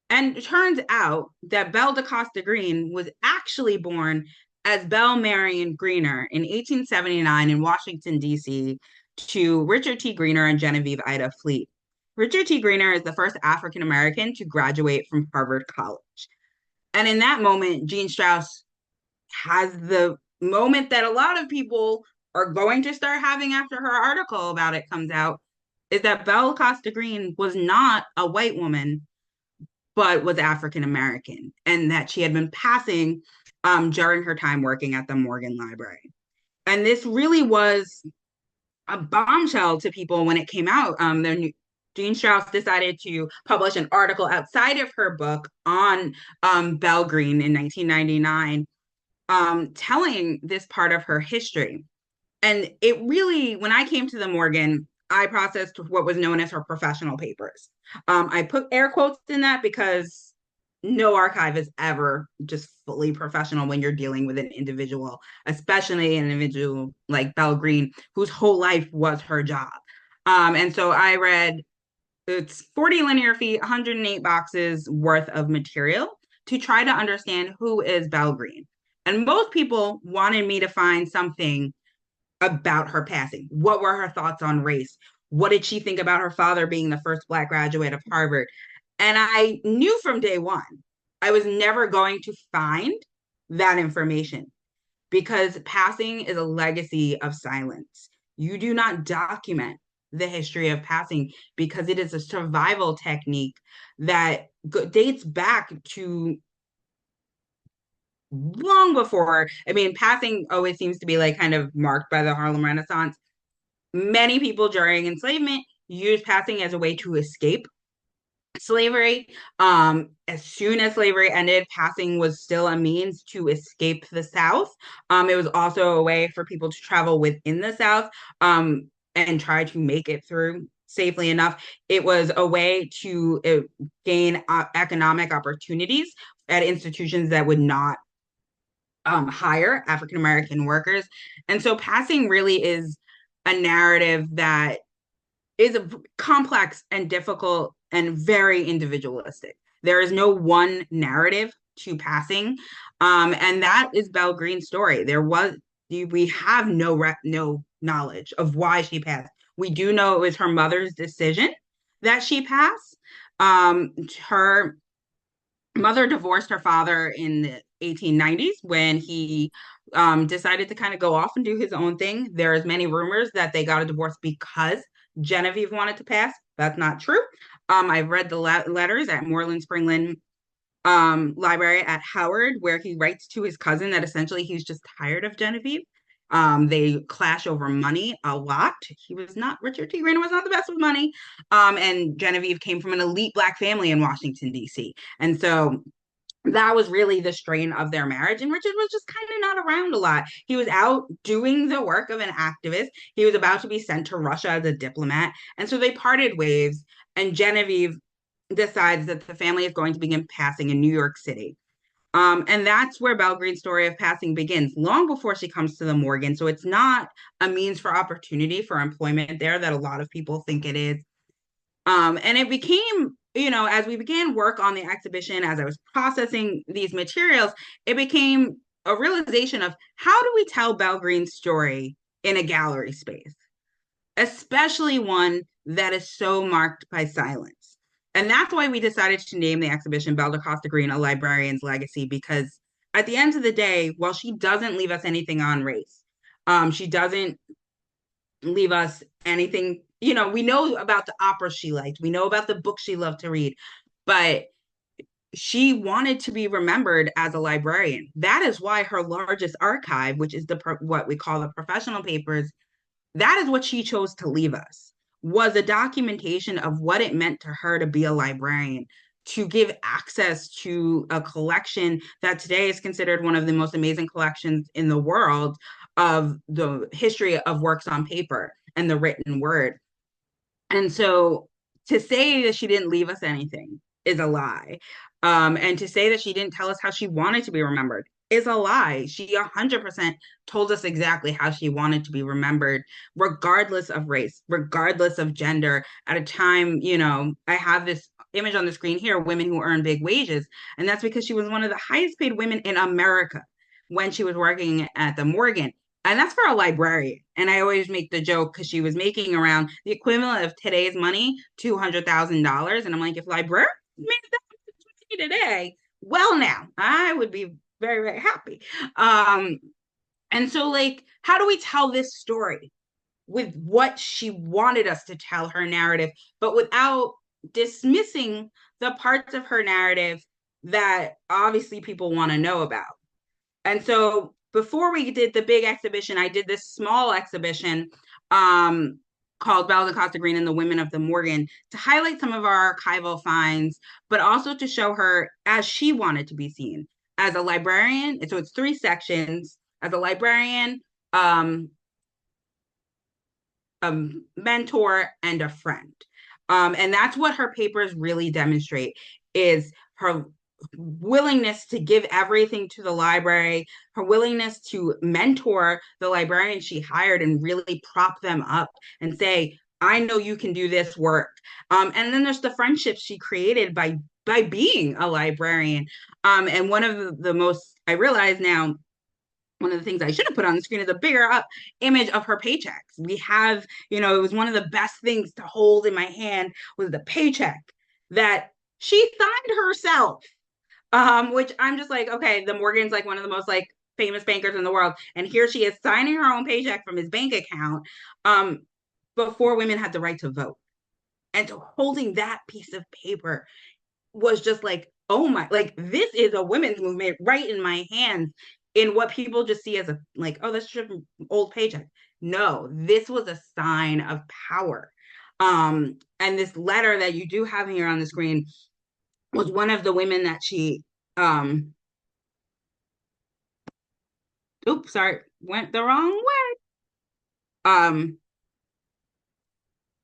And it turns out that Belle DeCosta Green was actually born as Belle Marion Greener in 1879 in Washington, D.C., to Richard T. Greener and Genevieve Ida Fleet. Richard T. Greener is the first African American to graduate from Harvard College. And in that moment, Jean Strauss has the moment that a lot of people are going to start having after her article about it comes out, is that Belle Costa Green was not a white woman, but was African American, and that she had been passing during her time working at the Morgan Library. And this really was a bombshell to people when it came out. Jean Strauss decided to publish an article outside of her book on Belle Green in 1999, telling this part of her history. And it really, when I came to the Morgan, I processed what was known as her professional papers. I put air quotes in that because no archive is ever just fully professional when you're dealing with an individual, especially an individual like Belle Green, whose whole life was her job. And so I read, it's 40 linear feet, 108 boxes worth of material to try to understand who is Belle Green. And most people wanted me to find something about her passing. What were her thoughts on race? What did she think about her father being the first Black graduate of Harvard? And I knew from day one, I was never going to find that information because passing is a legacy of silence. You do not document the history of passing because it is a survival technique that dates back to long before. I mean, passing always seems to be like kind of marked by the Harlem Renaissance. Many people during enslavement used passing as a way to escape slavery. As soon as slavery ended, passing was still a means to escape the South. It was also a way for people to travel within the South and try to make it through safely enough. It was a way to gain economic opportunities at institutions that would not hire African American workers. And so passing really is a narrative that is a complex and difficult and very individualistic. There is no one narrative to passing. And that is Belle Green's story. We have no knowledge of why she passed. We do know it was her mother's decision that she passed. Her mother divorced her father in the 1890s when he decided to kind of go off and do his own thing. There's many rumors that they got a divorce because Genevieve wanted to pass. That's not true. I've read the letters at Moreland Springland Library at Howard, where he writes to his cousin that essentially he's just tired of Genevieve. They clash over money a lot. Richard T. Greener was not the best with money. And Genevieve came from an elite Black family in Washington, D.C. And so that was really the strain of their marriage. And Richard was just kind of not around a lot. He was out doing the work of an activist. He was about to be sent to Russia as a diplomat. And so they parted ways. And Genevieve decides that the family is going to begin passing in New York City. And that's where Bellegreen's story of passing begins, long before she comes to the Morgan. So it's not a means for opportunity for employment there that a lot of people think it is. And it became, as we began work on the exhibition, as I was processing these materials, it became a realization of how do we tell Bellegreen's story in a gallery space, especially one that is so marked by silence. And that's why we decided to name the exhibition Belle Costa Green, A Librarian's Legacy, because at the end of the day, while she doesn't leave us anything on race, she doesn't leave us anything. We know about the opera she liked, we know about the books she loved to read, but she wanted to be remembered as a librarian. That is why her largest archive, which is what we call the professional papers, that is what she chose to leave us, was a documentation of what it meant to her to be a librarian, to give access to a collection that today is considered one of the most amazing collections in the world of the history of works on paper and the written word. And so to say that she didn't leave us anything is a lie. And to say that she didn't tell us how she wanted to be remembered is a lie. She 100% told us exactly how she wanted to be remembered, regardless of race, regardless of gender. At a time, I have this image on the screen here, women who earn big wages. And that's because she was one of the highest paid women in America when she was working at the Morgan. And that's for a librarian. And I always make the joke because she was making around the equivalent of today's money, $200,000. And I'm like, if librarians made that today, well, now I would be very, very happy. And so, like, how do we tell this story with what she wanted us to tell her narrative, but without dismissing the parts of her narrative that obviously people want to know about? And so before we did the big exhibition, I did this small exhibition called Belle Costa Green and the Women of the Morgan to highlight some of our archival finds, but also to show her as she wanted to be seen as a librarian. So it's 3 sections: as a librarian, a mentor, and a friend. And that's what her papers really demonstrate, is her willingness to give everything to the library, her willingness to mentor the librarians she hired and really prop them up and say, I know you can do this work. And then there's the friendships she created by being a librarian. And one of the most, I realize now, one of the things I should have put on the screen is a bigger up image of her paychecks. We have, it was one of the best things to hold in my hand was the paycheck that she signed herself. Which I'm just like, okay, the Morgan's like one of the most like famous bankers in the world, and here she is signing her own paycheck from his bank account, before women had the right to vote. And so holding that piece of paper was just like, oh my, like this is a women's movement right in my hands, in what people just see as a like, oh, that's just an old paycheck. No, this was a sign of power. And this letter that you do have here on the screen was one of the women that she oops, sorry, went the wrong way.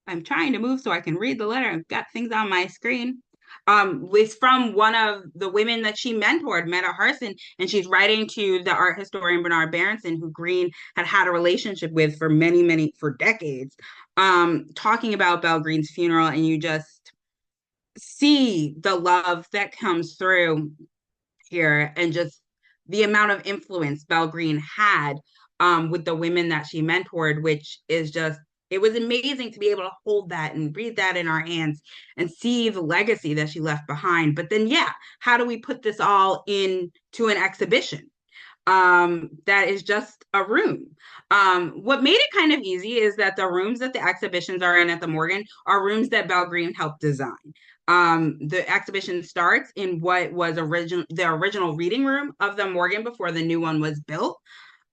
I'm trying to move so I can read the letter. I've got things on my screen. It's from one of the women that she mentored, Meta Harson, and she's writing to the art historian Bernard Berenson, who Green had a relationship with for for decades, talking about Belle Green's funeral, and you just see the love that comes through here, and just the amount of influence Belle Green had with the women that she mentored, which is just, it was amazing to be able to hold that and read that in our hands and see the legacy that she left behind. But then, yeah, how do we put this all into an exhibition? That is just a room. What made it kind of easy is that the rooms that the exhibitions are in at the Morgan are rooms that Belle Green helped design. The exhibition starts in what was the original reading room of the Morgan before the new one was built.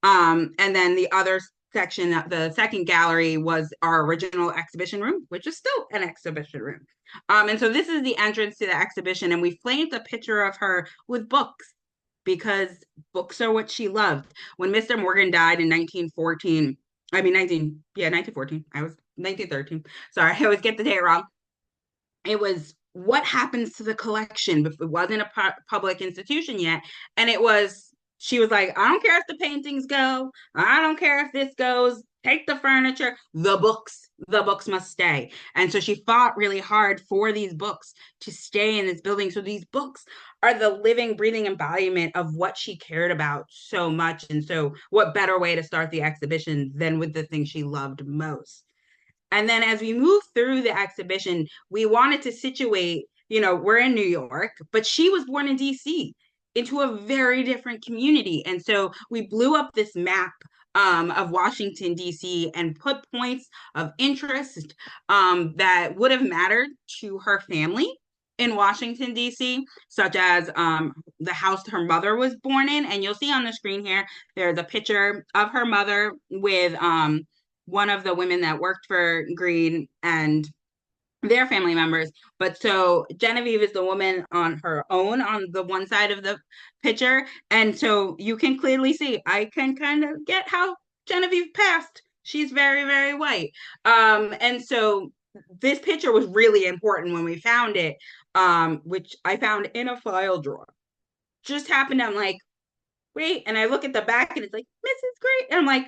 And then the other section, the second gallery, was our original exhibition room, which is still an exhibition room. And so this is the entrance to the exhibition, and we framed a picture of her with books because books are what she loved. When Mr. Morgan died in 1914, I mean 1914. I was 1913. Sorry, I always get the date wrong. It was what happens to the collection, but it wasn't a public institution yet. And she was like, I don't care if the paintings go. I don't care if this goes. Take the furniture. The books must stay. And so she fought really hard for these books to stay in this building. So these books are the living, breathing embodiment of what she cared about so much. And so what better way to start the exhibition than with the thing she loved most? And then as we move through the exhibition, we wanted to situate, we're in New York, but she was born in DC, into a very different community. And so we blew up this map of Washington, D.C., and put points of interest that would have mattered to her family in Washington, D.C., such as the house her mother was born in. And you'll see on the screen here, there's a picture of her mother with one of the women that worked for Green and their family members. But so Genevieve is the woman on her own on the one side of the picture. And so you can clearly see, I can kind of get how Genevieve passed. She's very, very white. And so this picture was really important when we found it, which I found in a file drawer. Just happened, I'm like, wait. And I look at the back and it's like, Mrs. Great. And I'm like,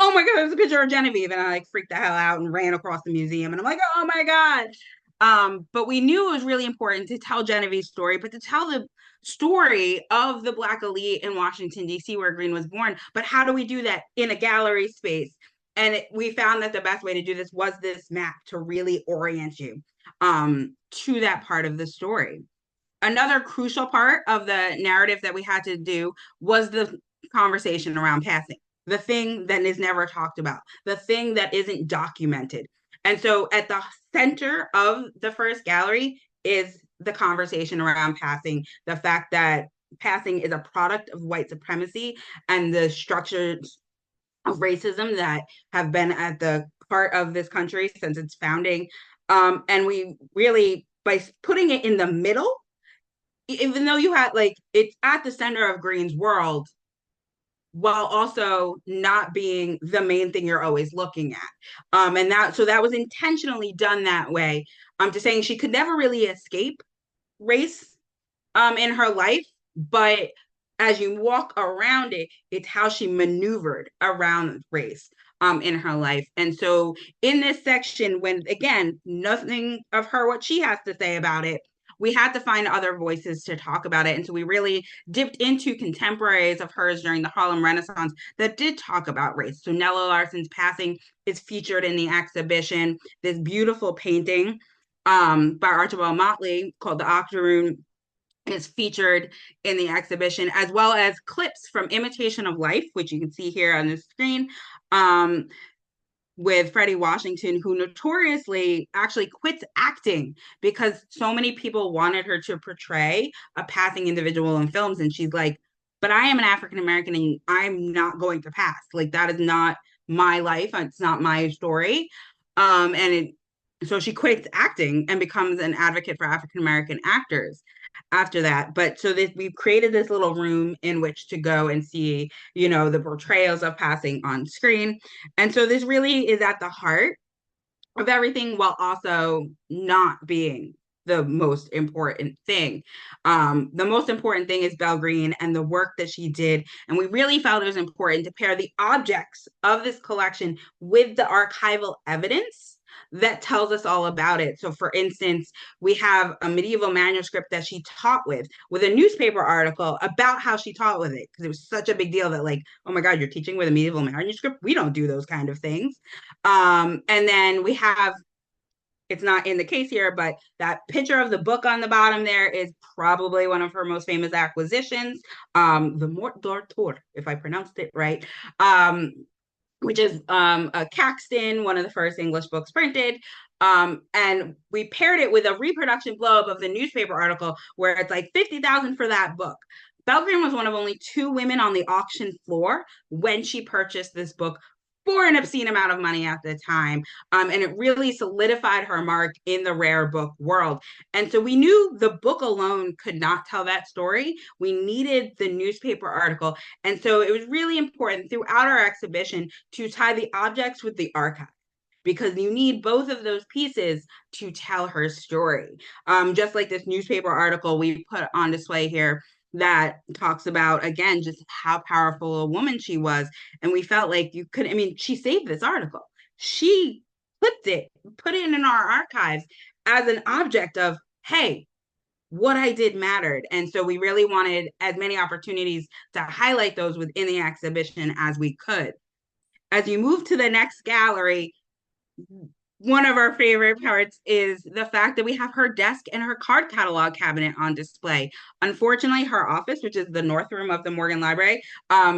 oh my God, there's a picture of Genevieve. And I like freaked the hell out and ran across the museum. And I'm like, oh my God. But we knew it was really important to tell Genevieve's story, but to tell the story of the Black elite in Washington, D.C., where Green was born. But how do we do that in a gallery space? And we found that the best way to do this was this map to really orient you to that part of the story. Another crucial part of the narrative that we had to do was the conversation around passing, the thing that is never talked about, the thing that isn't documented. And so at the center of the first gallery is the conversation around passing, the fact that passing is a product of white supremacy and the structures of racism that have been at the heart of this country since its founding. And we really, by putting it in the middle, even though you had it's at the center of Green's world, while also not being the main thing you're always looking at. And that was intentionally done that way. Just saying she could never really escape race in her life, but as you walk around it, it's how she maneuvered around race in her life. And so in this section, when again, nothing of her, what she has to say about it, we had to find other voices to talk about it. And so we really dipped into contemporaries of hers during the Harlem Renaissance that did talk about race. So Nella Larsen's passing is featured in the exhibition. This beautiful painting by Archibald Motley called The Octoroon is featured in the exhibition, as well as clips from Imitation of Life, which you can see here on the screen, with Freddie Washington, who notoriously actually quits acting because so many people wanted her to portray a passing individual in films. And she's like, but I am an African American and I'm not going to pass. Like, that is not my life. It's not my story. So she quits acting and becomes an advocate for African American actors after that. But so we've created this little room in which to go and see, the portrayals of passing on screen. And so this really is at the heart of everything while also not being the most important thing. The most important thing is Belle Green and the work that she did. And we really felt it was important to pair the objects of this collection with the archival evidence that tells us all about it. So for instance, we have a medieval manuscript that she taught with a newspaper article about how she taught with it, because it was such a big deal that oh my God, you're teaching with a medieval manuscript? We don't do those kind of things. And then we have, it's not in the case here, but that picture of the book on the bottom there is probably one of her most famous acquisitions, the Mort d'Arthur, if I pronounced it right, which is a Caxton, one of the first English books printed. And we paired it with a reproduction blow-up of the newspaper article where it's like $50,000 for that book. Belle Green was one of only 2 women on the auction floor when she purchased this book for an obscene amount of money at the time. And it really solidified her mark in the rare book world. And so we knew the book alone could not tell that story. We needed the newspaper article. And so it was really important throughout our exhibition to tie the objects with the archive, because you need both of those pieces to tell her story. Just like this newspaper article we put on display here that talks about, again, just how powerful a woman she was. And we felt like you could, I mean, she saved this article. She put it in our archives as an object of, hey, what I did mattered. And so we really wanted as many opportunities to highlight those within the exhibition as we could. As you move to the next gallery, one of our favorite parts is the fact that we have her desk and her card catalog cabinet on display. Unfortunately, her office, which is the north room of the Morgan Library,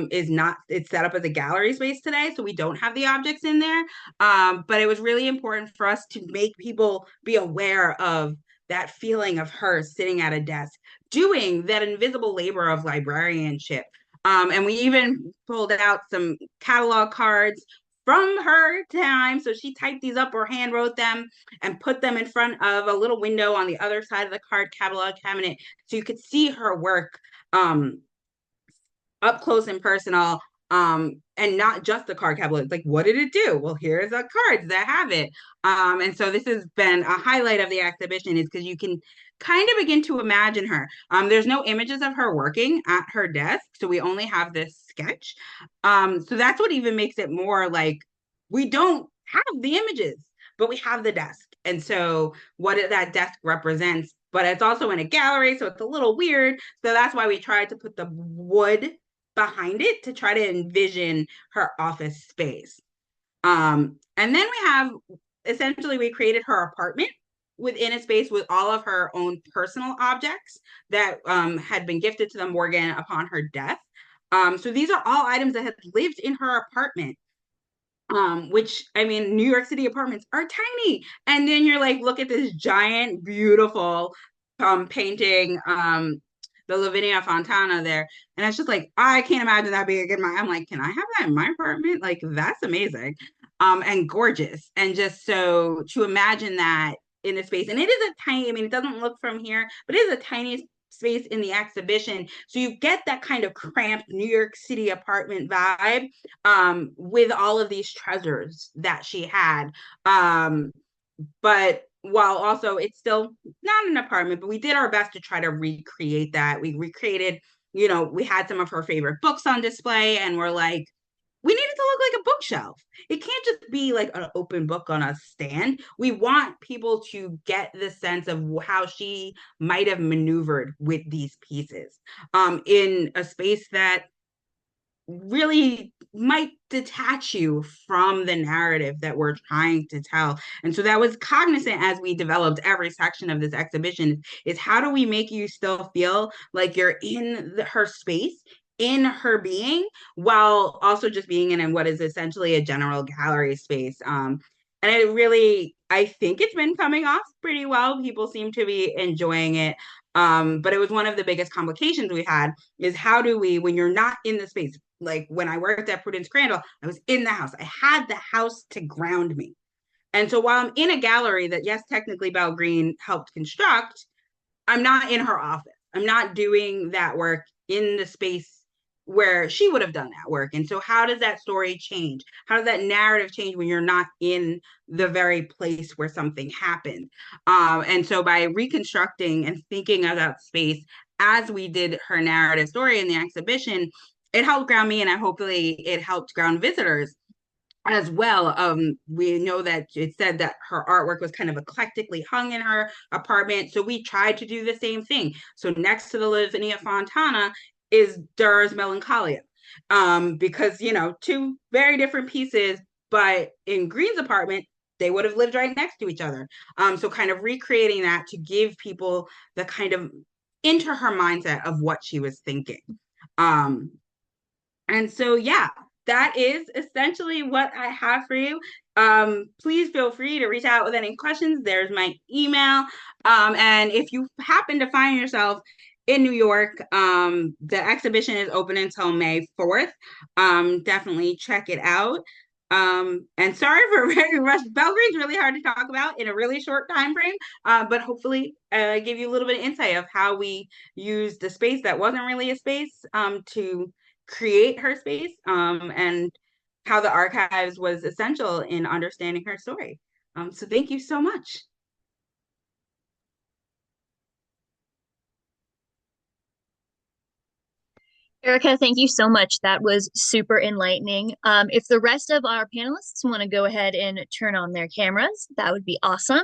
is not, it's set up as a gallery space today, so we don't have the objects in there. But it was really important for us to make people be aware of that feeling of her sitting at a desk, doing that invisible labor of librarianship. And we even pulled out some catalog cards from her time. So she typed these up or hand wrote them and put them in front of a little window on the other side of the card catalog cabinet, so you could see her work up close and personal. And not just the card catalog. Like, what did it do? Well, here's the cards that have it. And so this has been a highlight of the exhibition, is because you can kind of begin to imagine her. There's no images of her working at her desk, so we only have this sketch. So that's what even makes it more like, we don't have the images, but we have the desk. And so what that desk represents, but it's also in a gallery, so it's a little weird. So that's why we tried to put the wood behind it to try to envision her office space. And then we have, essentially, we created her apartment within a space with all of her own personal objects that had been gifted to the Morgan upon her death. So these are all items that had lived in her apartment. Which, I mean, New York City apartments are tiny. And then you're like, look at this giant, beautiful painting, the Lavinia Fontana there. And it's just like, I can't imagine that being in my, I'm like, can I have that in my apartment? Like, that's amazing. And gorgeous. And just so to imagine that in a space, and it is a tiny, I mean, it doesn't look from here, but it is a tiny space in the exhibition. So you get that kind of cramped New York City apartment vibe, with all of these treasures that she had. But while also it's still not an apartment, but we did our best to try to recreate that. We recreated, we had some of her favorite books on display, and we're like, we need it to look like a bookshelf. It can't just be like an open book on a stand. We want people to get the sense of how she might have maneuvered with these pieces, in a space that really might detach you from the narrative that we're trying to tell. And so that was cognizant as we developed every section of this exhibition, is how do we make you still feel like you're in her space, in her being, while also just being in what is essentially a general gallery space. And it really, I think it's been coming off pretty well. People seem to be enjoying it. But it was one of the biggest complications we had, is how do we, when you're not in the space, like when I worked at Prudence Crandall, I was in the house. I had the house to ground me. And so while I'm in a gallery that, yes, technically Belle Green helped construct, I'm not in her office. I'm not doing that work in the space where she would have done that work. And so how does that story change? How does that narrative change when you're not in the very place where something happened? And so by reconstructing and thinking of that space as we did her narrative story in the exhibition, it helped ground me, and hopefully it helped ground visitors as well. We know that it said that her artwork was kind of eclectically hung in her apartment, so we tried to do the same thing. So next to the Lavinia Fontana is Durer's Melancholia, because two very different pieces, but in Green's apartment they would have lived right next to each other. So kind of recreating that to give people the kind of into her mindset of what she was thinking. And so, yeah, that is essentially what I have for you. Please feel free to reach out with any questions. There's my email. And if you happen to find yourself in New York, the exhibition is open until May 4th. Definitely check it out. And sorry for a very rushed. Belgrade's really hard to talk about in a really short time frame, but hopefully give you a little bit of insight of how we used the space that wasn't really a space to create her space, and how the archives was essential in understanding her story. So thank you so much. Erica, thank you so much. That was super enlightening. If the rest of our panelists want to go ahead and turn on their cameras, that would be awesome.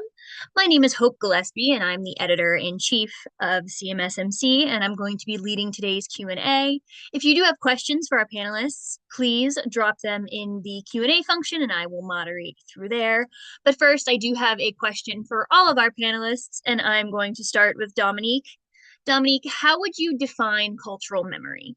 My name is Hope Gillespie, and I'm the editor-in-chief of CMSMC, and I'm going to be leading today's Q&A. If you do have questions for our panelists, please drop them in the Q&A function, and I will moderate through there. But first, I do have a question for all of our panelists, and I'm going to start with Dominique. Dominique, how would you define cultural memory?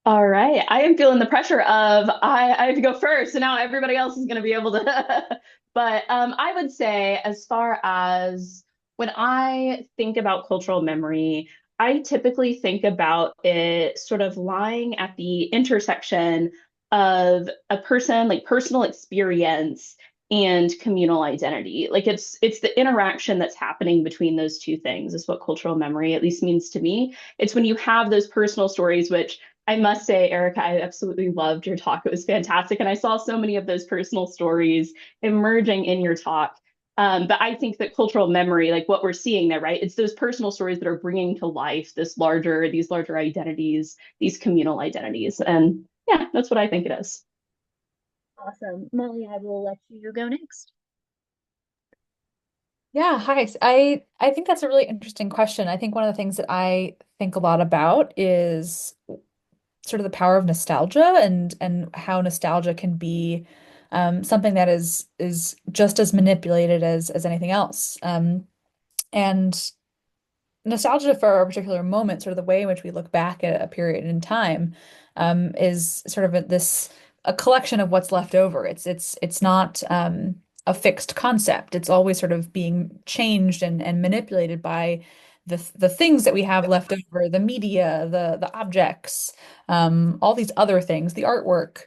All right. I am feeling the pressure of I have to go first, so now everybody else is going to be able to. But I would say, as far as when I think about cultural memory, I typically think about it sort of lying at the intersection of a person, like personal experience and communal identity. Like it's the interaction that's happening between those two things is what cultural memory at least means to me. It's when you have those personal stories, which I must say, Erica, I absolutely loved your talk. It was fantastic. And I saw so many of those personal stories emerging in your talk. But I think that cultural memory, like what we're seeing there, right? It's those personal stories that are bringing to life these larger identities, these communal identities. And yeah, that's what I think it is. Awesome. Molly, I will let you go next. Yeah, hi. I think that's a really interesting question. I think one of the things that I think a lot about is sort of the power of nostalgia and how nostalgia can be something that is just as manipulated as anything else. And nostalgia for a particular moment, sort of the way in which we look back at a period in time, is sort of a collection of what's left over. It's not a fixed concept. It's always sort of being changed and manipulated by the things that we have left over, the media, the objects, all these other things, the artwork.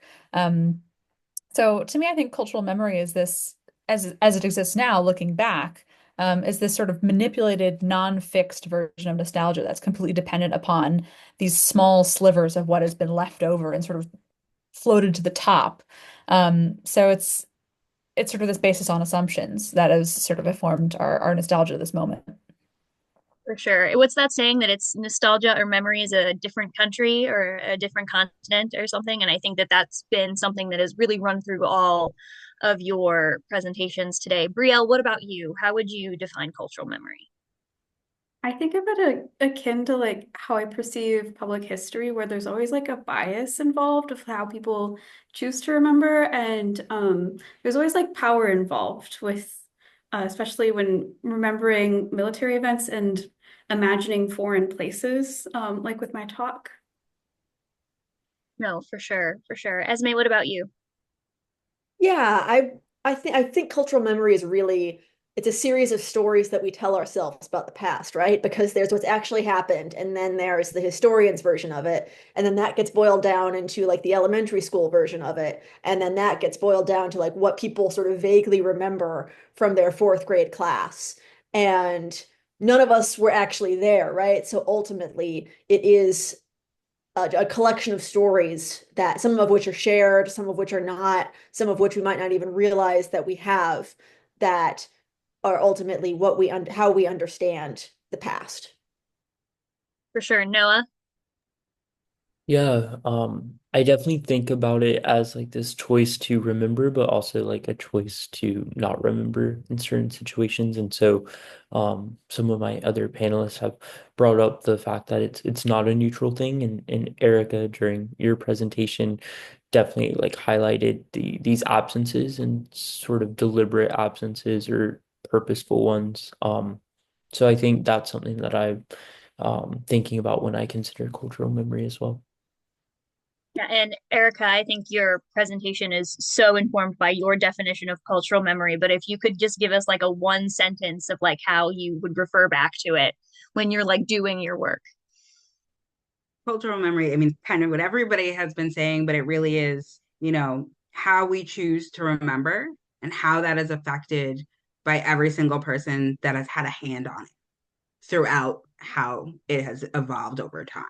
So to me, I think cultural memory is this, as it exists now, looking back, is this sort of manipulated, non-fixed version of nostalgia that's completely dependent upon these small slivers of what has been left over and sort of floated to the top. So it's sort of this basis on assumptions that has sort of informed our nostalgia at this moment. For sure. What's that saying that it's nostalgia or memory is a different country or a different continent or something? And I think that that's been something that has really run through all of your presentations today. Brielle, what about you? How would you define cultural memory? I think of it akin to like how I perceive public history, where there's always like a bias involved of how people choose to remember, and there's always like power involved with, especially when remembering military events and imagining foreign places, like with my talk. No, for sure, for sure. Esme, what about you? Yeah, I think cultural memory is really it's a series of stories that we tell ourselves about the past, right? Because there's what's actually happened, and then there's the historian's version of it, and then that gets boiled down into like the elementary school version of it, and then that gets boiled down to like what people sort of vaguely remember from their fourth grade class. And none of us were actually there, right? So ultimately, it is a collection of stories that some of which are shared, some of which are not, some of which we might not even realize that we have that are ultimately what how we understand the past. For sure. Noah? Yeah, I definitely think about it as like this choice to remember, but also like a choice to not remember in certain situations. And so, some of my other panelists have brought up the fact that it's not a neutral thing, and Erica during your presentation definitely like highlighted these absences and sort of deliberate absences or purposeful ones. So I think that's something that I'm thinking about when I consider cultural memory as well. Yeah, and Erica, I think your presentation is so informed by your definition of cultural memory. But if you could just give us like a one sentence of like how you would refer back to it when you're like doing your work. cultural memory, I mean, kind of what everybody has been saying, but it really is, how we choose to remember and how that is affected by every single person that has had a hand on it throughout how it has evolved over time.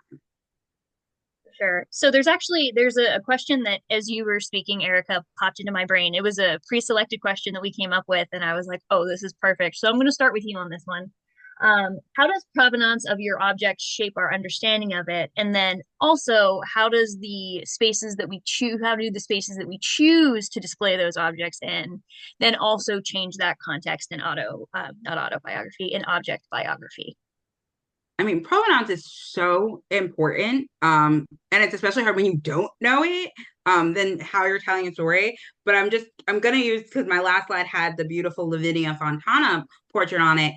Sure. So there's a question that as you were speaking, Erica, popped into my brain. It was a pre-selected question that we came up with, and I was like, oh, this is perfect. So I'm going to start with you on this one. How does provenance of your object shape our understanding of it? And then also, how do the spaces that we choose to display those objects in, then also change that context in not autobiography, in object biography? I mean, provenance is so important. And it's especially hard when you don't know it, than how you're telling a story. But I'm gonna use, because my last slide had the beautiful Lavinia Fontana portrait on it.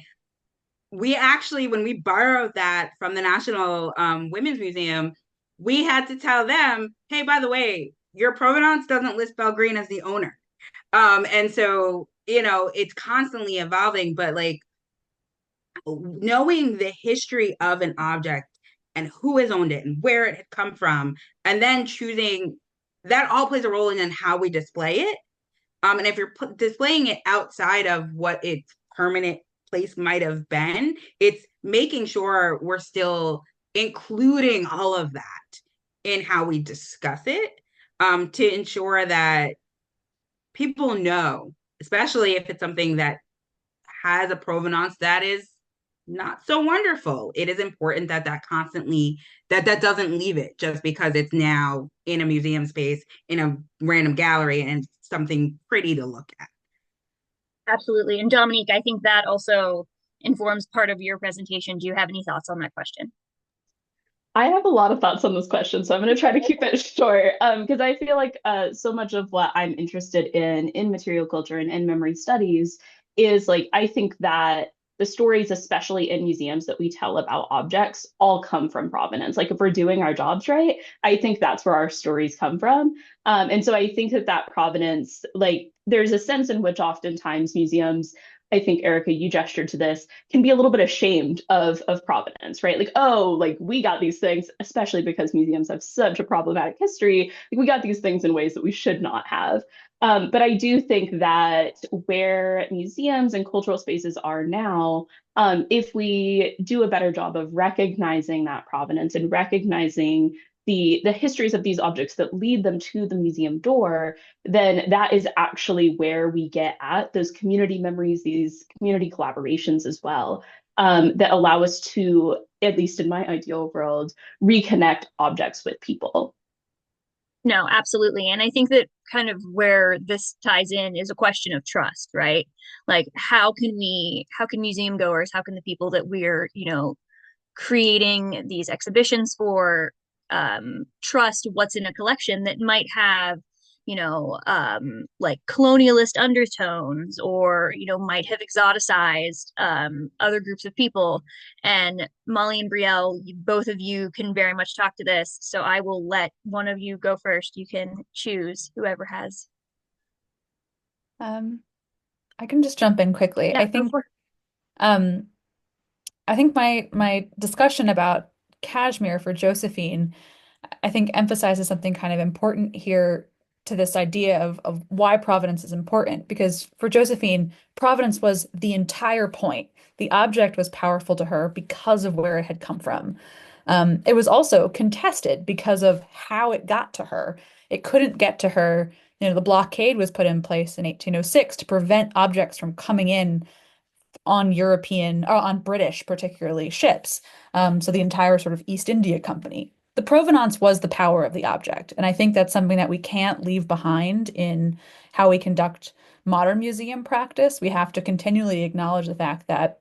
We actually, when we borrowed that from the National Women's Museum, we had to tell them, hey, by the way, your provenance doesn't list Belgreen as the owner. And so, it's constantly evolving, but like knowing the history of an object and who has owned it and where it had come from, and then choosing that all plays a role in how we display it. And if you're displaying it outside of what its permanent place might have been, it's making sure we're still including all of that in how we discuss it, to ensure that people know, especially if it's something that has a provenance that is not so wonderful. It is important that constantly, that doesn't leave it just because it's now in a museum space, in a random gallery, and something pretty to look at. Absolutely. And Dominique, I think that also informs part of your presentation. Do you have any thoughts on that question? I have a lot of thoughts on this question, so I'm going to try to keep it short, because I feel like so much of what I'm interested in material culture and in memory studies is like, I think that the stories, especially in museums that we tell about objects, all come from provenance. Like if we're doing our jobs right, I think that's where our stories come from. And so I think that provenance, like there's a sense in which oftentimes museums, I think, Erica, you gestured to this, can be a little bit ashamed of provenance, right? Like, oh, like we got these things, especially because museums have such a problematic history. Like we got these things in ways that we should not have. But I do think that where museums and cultural spaces are now, if we do a better job of recognizing that provenance and recognizing the histories of these objects that lead them to the museum door, then that is actually where we get at those community memories, these community collaborations as well, that allow us to, at least in my ideal world, reconnect objects with people. No, absolutely. And I think that kind of where this ties in is a question of trust, right? Like how can museum goers, how can the people that we're, creating these exhibitions for, trust what's in a collection that might have, like colonialist undertones, or might have exoticized other groups of people. And Molly and Brielle, both of you can very much talk to this, so I will let one of you go first. You can choose whoever has. I can just jump in quickly. Yeah, go for it. Um, I think my discussion about Kashmir for Josephine, I think emphasizes something kind of important here to this idea of why provenance is important. Because for Josephine, provenance was the entire point. The object was powerful to her because of where it had come from. It was also contested because of how it got to her. It couldn't get to her. The blockade was put in place in 1806 to prevent objects from coming in on European or on British, particularly ships. So the entire sort of East India Company. The provenance was the power of the object. And I think that's something that we can't leave behind in how we conduct modern museum practice. We have to continually acknowledge the fact that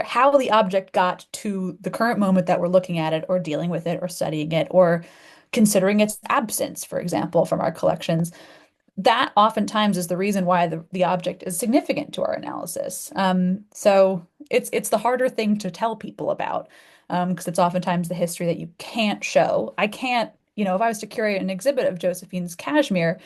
how the object got to the current moment that we're looking at it or dealing with it or studying it or considering its absence, for example, from our collections, that oftentimes is the reason why the object is significant to our analysis. So it's the harder thing to tell people about, because it's oftentimes the history that you can't show. I can't, if I was to curate an exhibit of Josephine's cashmere,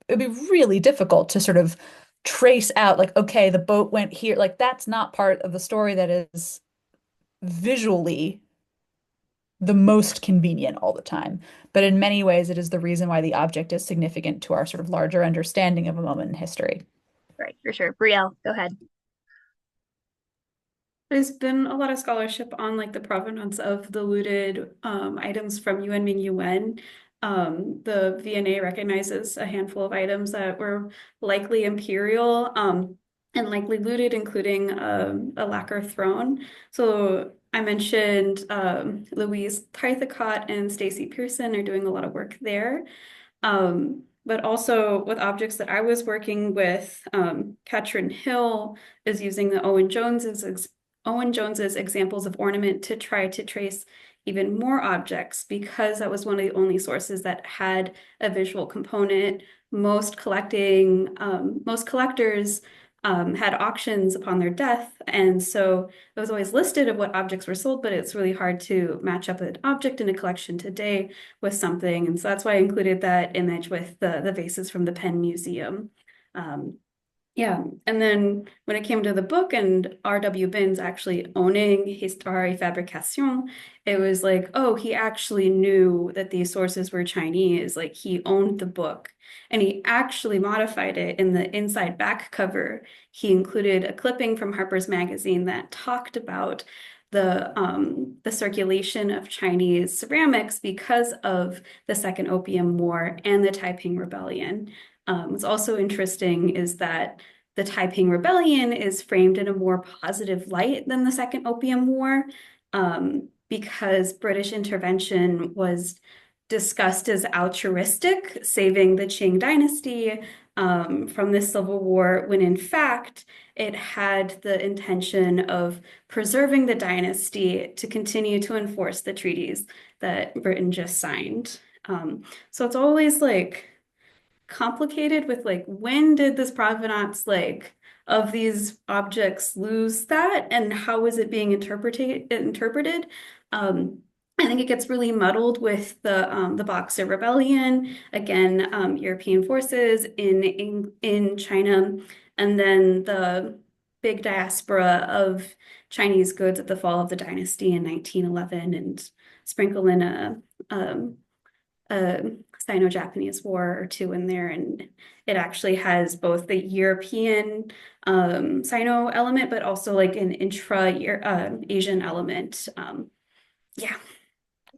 it'd be really difficult to sort of trace out, like, okay, the boat went here. Like that's not part of the story that is visually the most convenient all the time. But in many ways, it is the reason why the object is significant to our sort of larger understanding of a moment in history. Right, for sure. Brielle, go ahead. There's been a lot of scholarship on like the provenance of the looted items from Yuan Ming Yuan. The V&A recognizes a handful of items that were likely imperial and likely looted, including a lacquer throne. So I mentioned Louise Tythacott and Stacy Pearson are doing a lot of work there. But also with objects that I was working with, Katrin Hill is using the Owen Jones's examples of ornament to try to trace even more objects because that was one of the only sources that had a visual component. Most collectors had auctions upon their death, and so it was always listed of what objects were sold, but it's really hard to match up an object in a collection today with something, and so that's why I included that image with the vases from the Penn Museum. Yeah, and then when it came to the book and R.W. Binns actually owning Histoire et Fabrication, it was like, oh, he actually knew that these sources were Chinese. Like he owned the book and he actually modified it in the inside back cover. He included a clipping from Harper's Magazine that talked about the circulation of Chinese ceramics because of the Second Opium War and the Taiping Rebellion. What's also interesting is that the Taiping Rebellion is framed in a more positive light than the Second Opium War, because British intervention was discussed as altruistic, saving the Qing dynasty from this civil war, when in fact it had the intention of preserving the dynasty to continue to enforce the treaties that Britain just signed. So it's always like complicated with like when did this provenance like of these objects lose that and how is it being interpreted? I think it gets really muddled with the Boxer Rebellion, again, European forces in China, and then the big diaspora of Chinese goods at the fall of the dynasty in 1911 and sprinkle in um, a Sino-Japanese War or two in there, and it actually has both the European Sino element, but also like an intra-Asian element. Yeah.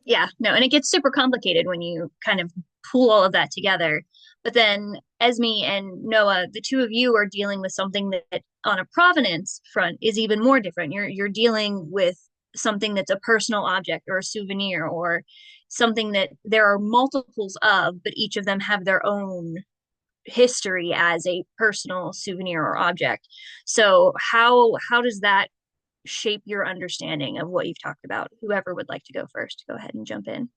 Yeah, no, and it gets super complicated when you kind of pull all of that together. But then Esme and Noah, the two of you are dealing with something that on a provenance front is even more different. You're dealing with something that's a personal object or a souvenir or something that there are multiples of, but each of them have their own history as a personal souvenir or object. So how does that shape your understanding of what you've talked about? Whoever would like to go first, go ahead and jump in.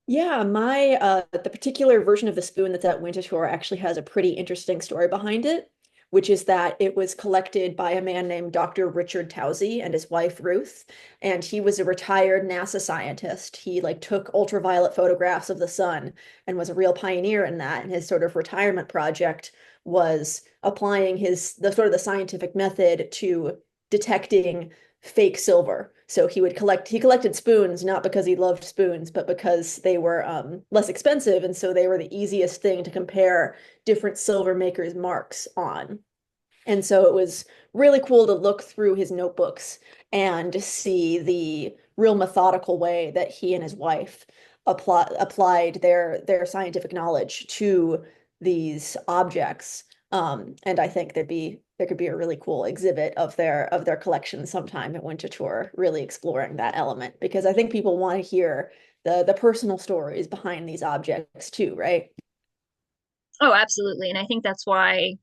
Yeah, my the particular version of the spoon that's at Winterthur actually has a pretty interesting story behind it, which is that it was collected by a man named Dr. Richard Towsey and his wife Ruth, and he was a retired NASA scientist. He like took ultraviolet photographs of the sun and was a real pioneer in that. And his sort of retirement project was applying the sort of the scientific method to detecting fake silver. So he collected spoons not because he loved spoons, but because they were less expensive, and so they were the easiest thing to compare different silver makers' marks on. And so it was really cool to look through his notebooks and see the real methodical way that he and his wife applied their scientific knowledge to these objects. And I think there could be a really cool exhibit of their collection sometime at Winter Tour, really exploring that element because I think people want to hear the personal stories behind these objects too, right? Oh, absolutely. And I think that's why,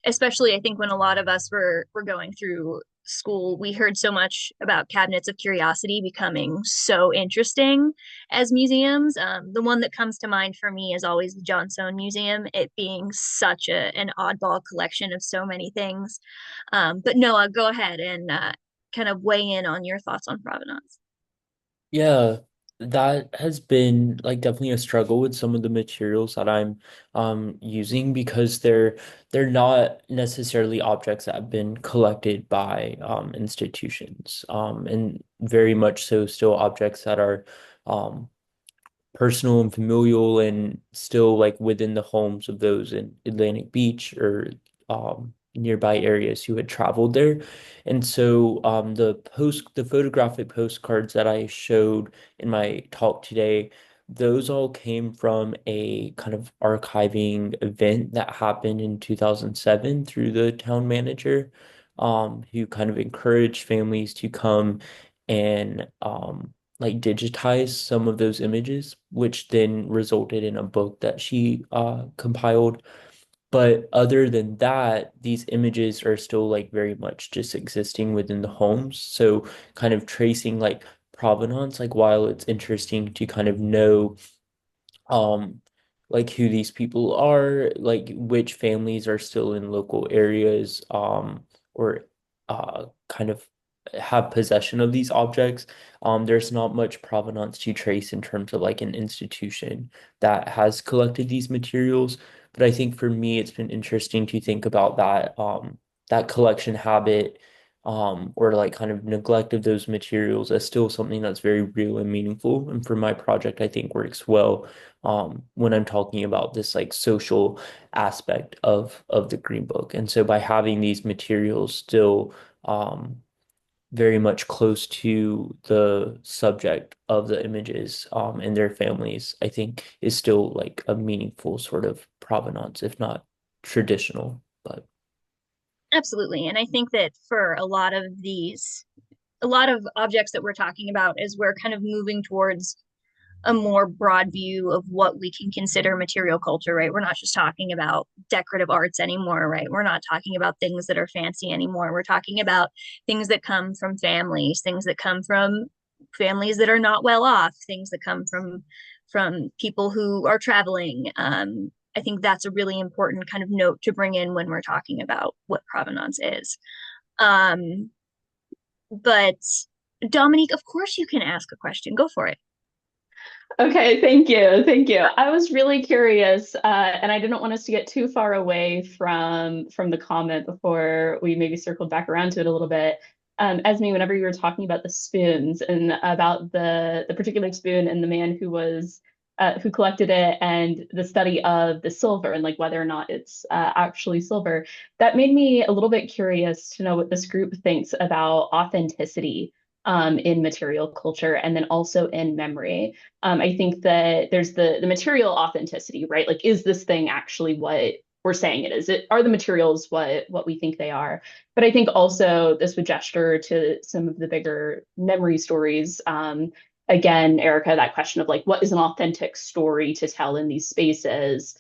especially I think when a lot of us were going through school, we heard so much about cabinets of curiosity becoming so interesting as museums. The one that comes to mind for me is always the Johnstone Museum, it being such an oddball collection of so many things. But Noah, go ahead and kind of weigh in on your thoughts on provenance. Yeah. That has been like definitely a struggle with some of the materials that I'm using because they're not necessarily objects that have been collected by institutions, and very much so still objects that are um personal and familial and still like within the homes of those in Atlantic Beach or nearby areas who had traveled there. And so the photographic postcards that I showed in my talk today, those all came from a kind of archiving event that happened in 2007 through the town manager, who kind of encouraged families to come and like digitize some of those images, which then resulted in a book that she compiled. But other than that, these images are still like very much just existing within the homes. So kind of tracing like provenance, like while it's interesting to kind of know um like who these people are, like which families are still in local areas, or kind of have possession of these objects. There's not much provenance to trace in terms of like an institution that has collected these materials. But I think for me, it's been interesting to think about that collection habit, or like kind of neglect of those materials as still something that's very real and meaningful. And for my project, I think works well when I'm talking about this like social aspect of the Green Book. And so by having these materials still very much close to the subject of the images and their families, I think is still like a meaningful sort of provenance, if not traditional. But Absolutely. And I think that for a lot of objects that we're talking about, as we're kind of moving towards a more broad view of what we can consider material culture, right? We're not just talking about decorative arts anymore, right? We're not talking about things that are fancy anymore. We're talking about things that come from families, things that come from families that are not well off, things that come from people who are traveling. I think that's a really important kind of note to bring in when we're talking about what provenance is. Um, but Dominique, of course you can ask a question. Go for it. Okay, thank you. Thank you. I was really curious, and I didn't want us to get too far away from the comment before we maybe circled back around to it a little bit. Esme, whenever you were talking about the spoons and about the particular spoon and the man who collected it and the study of the silver and like whether or not it's actually silver, that made me a little bit curious to know what this group thinks about authenticity in material culture and then also in memory. I think that there's the material authenticity, right? Like, is this thing actually what we're saying it is? Are the materials what we think they are? But I think also this would gesture to some of the bigger memory stories. Again, Erica, that question of like, what is an authentic story to tell in these spaces?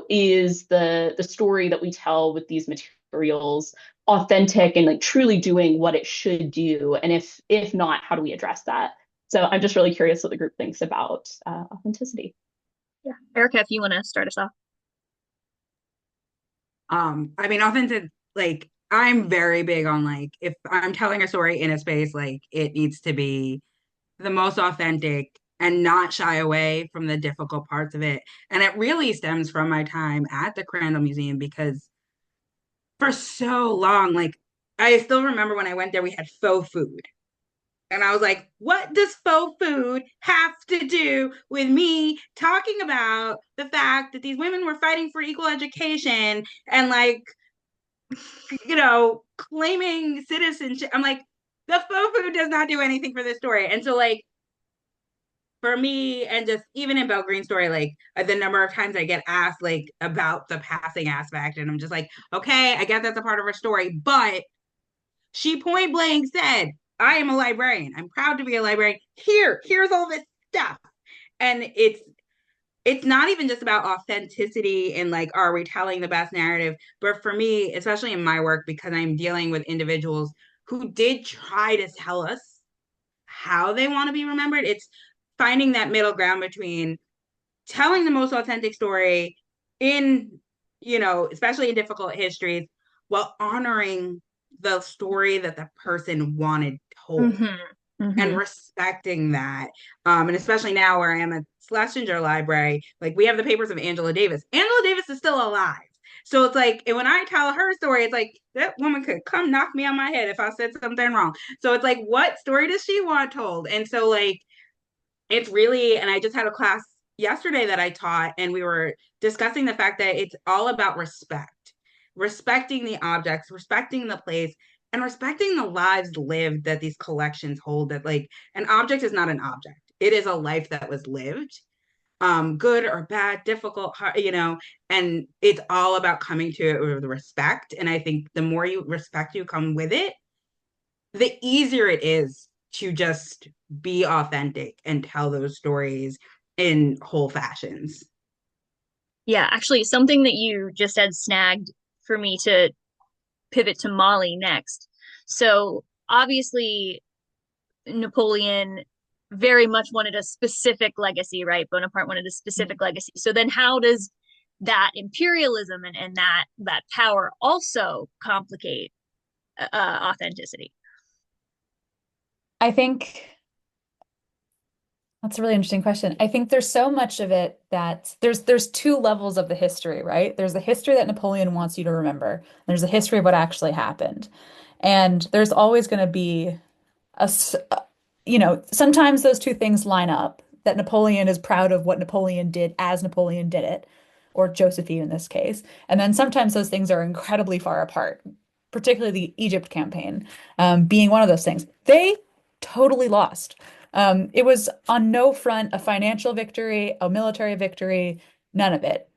Is the story that we tell with these materials authentic and like truly doing what it should do? And if not, how do we address that? So I'm just really curious what the group thinks about authenticity. Yeah. Erica, if you want to start us off. I mean, authentic, like I'm very big on like if I'm telling a story in a space, like it needs to be the most authentic and not shy away from the difficult parts of it. And it really stems from my time at the Crandall Museum because for so long, like I still remember when I went there, we had faux food. And I was like, what does faux food have to do with me talking about the fact that these women were fighting for equal education and like, claiming citizenship? I'm like, the faux food does not do anything for this story. And so like for me, and just even in Belle Green's story, like the number of times I get asked like about the passing aspect, and I'm just like, okay, I guess that's a part of her story, but she point blank said, I am a librarian. I'm proud to be a librarian. Here's all this stuff. And it's not even just about authenticity and like, are we telling the best narrative? But for me, especially in my work, because I'm dealing with individuals who did try to tell us how they want to be remembered, it's finding that middle ground between telling the most authentic story in, especially in difficult histories, while honoring the story that the person wanted told. Mm-hmm. and respecting that. And especially now where I am at Schlesinger Library, like we have the papers of Angela Davis. Angela Davis is still alive. So it's like, and when I tell her story, it's like that woman could come knock me on my head if I said something wrong. So it's like, what story does she want told? And so like it's really, and I just had a class yesterday that I taught, and we were discussing the fact that it's all about respect, respecting the objects, respecting the place, and respecting the lives lived that these collections hold. That like an object is not an object, it is a life that was lived, good or bad, difficult, and it's all about coming to it with respect. And I think the more you respect you come with it, the easier it is to just be authentic and tell those stories in whole fashions. Yeah, actually, something that you just said snagged for me to pivot to Mali next. So obviously, Napoleon very much wanted a specific legacy, right? Bonaparte wanted a specific legacy. So then how does that imperialism and that power also complicate authenticity? I think that's a really interesting question. I think there's so much of it that there's two levels of the history, right? There's the history that Napoleon wants you to remember. And there's a history of what actually happened. And there's always going to be sometimes those two things line up, that Napoleon is proud of what Napoleon did as Napoleon did it, or Josephine in this case. And then sometimes those things are incredibly far apart, particularly the Egypt campaign, being one of those things. They totally lost. It was on no front a financial victory, a military victory, none of it.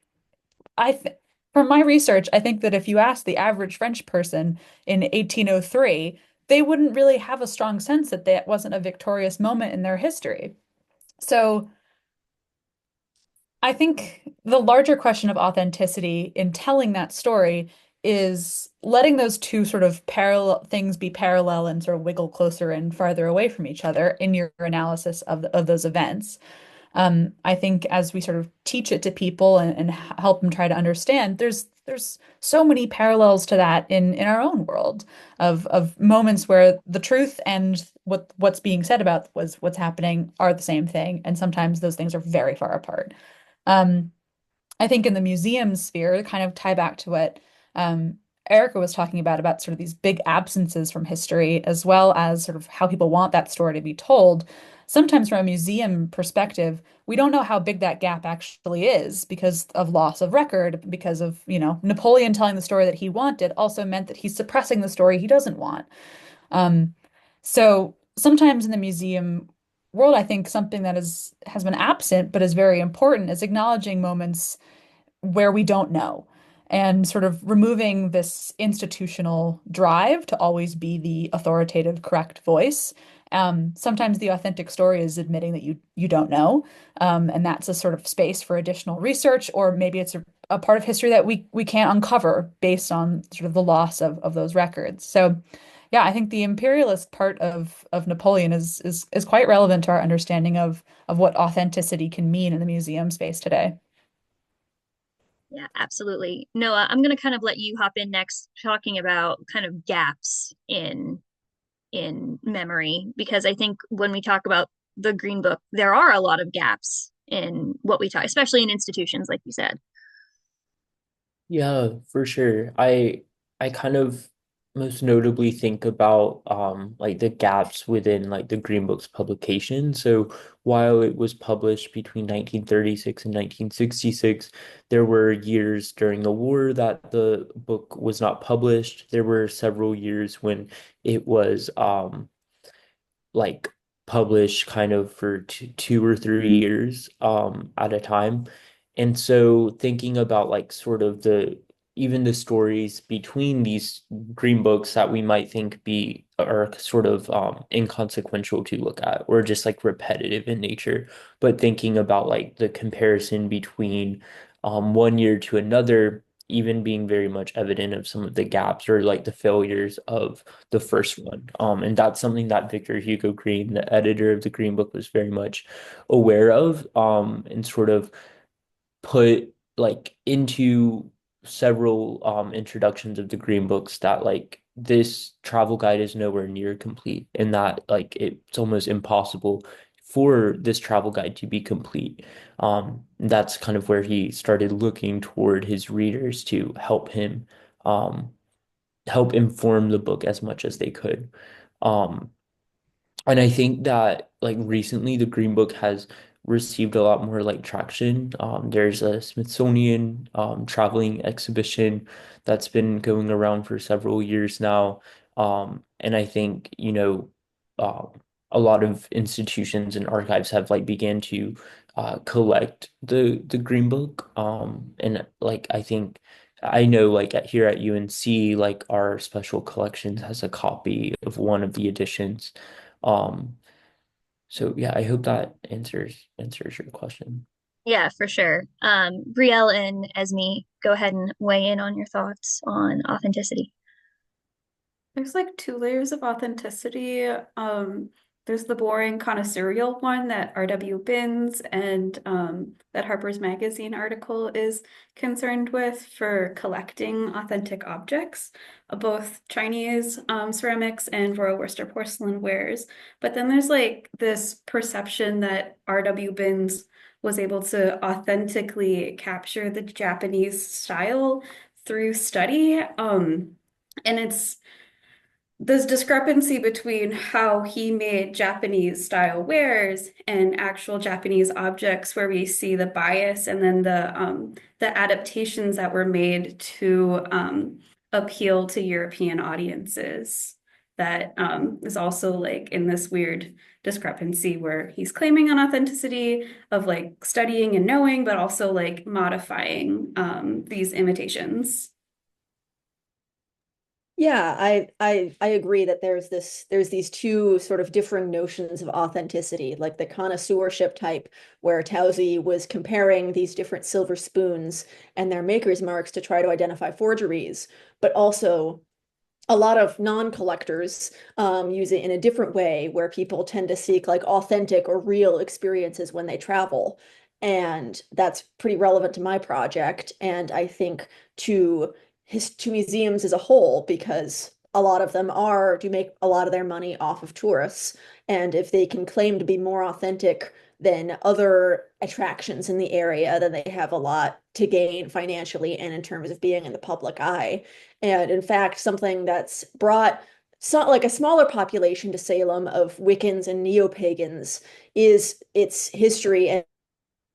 I th From my research, I think that if you ask the average French person in 1803, they wouldn't really have a strong sense that that wasn't a victorious moment in their history. So I think the larger question of authenticity in telling that story is letting those two sort of parallel things be parallel and sort of wiggle closer and farther away from each other in your analysis of those events. I think as we sort of teach it to people and help them try to understand, there's so many parallels to that in our own world of moments where the truth and what's being said about what's happening are the same thing, and sometimes those things are very far apart. Um, I think in the museum sphere, to kind of tie back to what um, Erica was talking about sort of these big absences from history, as well as sort of how people want that story to be told. Sometimes from a museum perspective, we don't know how big that gap actually is because of loss of record, because of, Napoleon telling the story that he wanted also meant that he's suppressing the story he doesn't want. Um, so sometimes in the museum world, I think something that has been absent but is very important is acknowledging moments where we don't know and sort of removing this institutional drive to always be the authoritative, correct voice. Sometimes the authentic story is admitting that you don't know, and that's a sort of space for additional research, or maybe it's a part of history that we can't uncover based on sort of the loss of those records. So, yeah, I think the imperialist part of Napoleon is quite relevant to our understanding of what authenticity can mean in the museum space today. Yeah, absolutely. Noah, I'm going to kind of let you hop in next talking about kind of gaps in memory, because I think when we talk about the Green Book, there are a lot of gaps in what we talk, especially in institutions, like you said. Yeah, for sure. I kind of most notably think about like the gaps within like the Green Book's publication. So while it was published between 1936 and 1966, there were years during the war that the book was not published. There were several years when it was like published kind of for 2 or 3 years at a time. And so thinking about like sort of the even the stories between these green books that we might think be are sort of inconsequential to look at or just like repetitive in nature, but thinking about like the comparison between one year to another even being very much evident of some of the gaps or like the failures of the first one. And that's something that Victor Hugo Green, the editor of the Green Book, was very much aware of, and sort of put like into several introductions of the Green Books that like this travel guide is nowhere near complete, and that like it's almost impossible for this travel guide to be complete. That's kind of where he started looking toward his readers to help him um, help inform the book as much as they could. Um, and I think that like recently the Green Book has received a lot more like traction. There's a Smithsonian traveling exhibition that's been going around for several years now. And I think, uh, a lot of institutions and archives have like began to collect the Green Book. And like I think I know like here at UNC, like our special collections has a copy of one of the editions. Um, so yeah, I hope that answers your question. Yeah, for sure. Brielle and Esme, go ahead and weigh in on your thoughts on authenticity. There's like two layers of authenticity. There's the boring connoisseurial one that R.W. Binns and that Harper's Magazine article is concerned with for collecting authentic objects, both Chinese ceramics and Royal Worcester porcelain wares. But then there's like this perception that R.W. Binns was able to authentically capture the Japanese style through study. And it's this discrepancy between how he made Japanese style wares and actual Japanese objects, where we see the bias and then the adaptations that were made to appeal to European audiences. That is also like in this weird discrepancy where he's claiming an authenticity of like studying and knowing, but also like modifying these imitations. Yeah, I agree that there's these two sort of differing notions of authenticity, like the connoisseurship type, where Towsey was comparing these different silver spoons and their maker's marks to try to identify forgeries, but also a lot of non-collectors use it in a different way, where people tend to seek like authentic or real experiences when they travel. And that's pretty relevant to my project. And I think to to museums as a whole, because a lot of them are do make a lot of their money off of tourists. And if they can claim to be more authentic than other attractions in the area, then they have a lot to gain financially and in terms of being in the public eye. And in fact, something that's brought like a smaller population to Salem of Wiccans and neo-pagans is its history and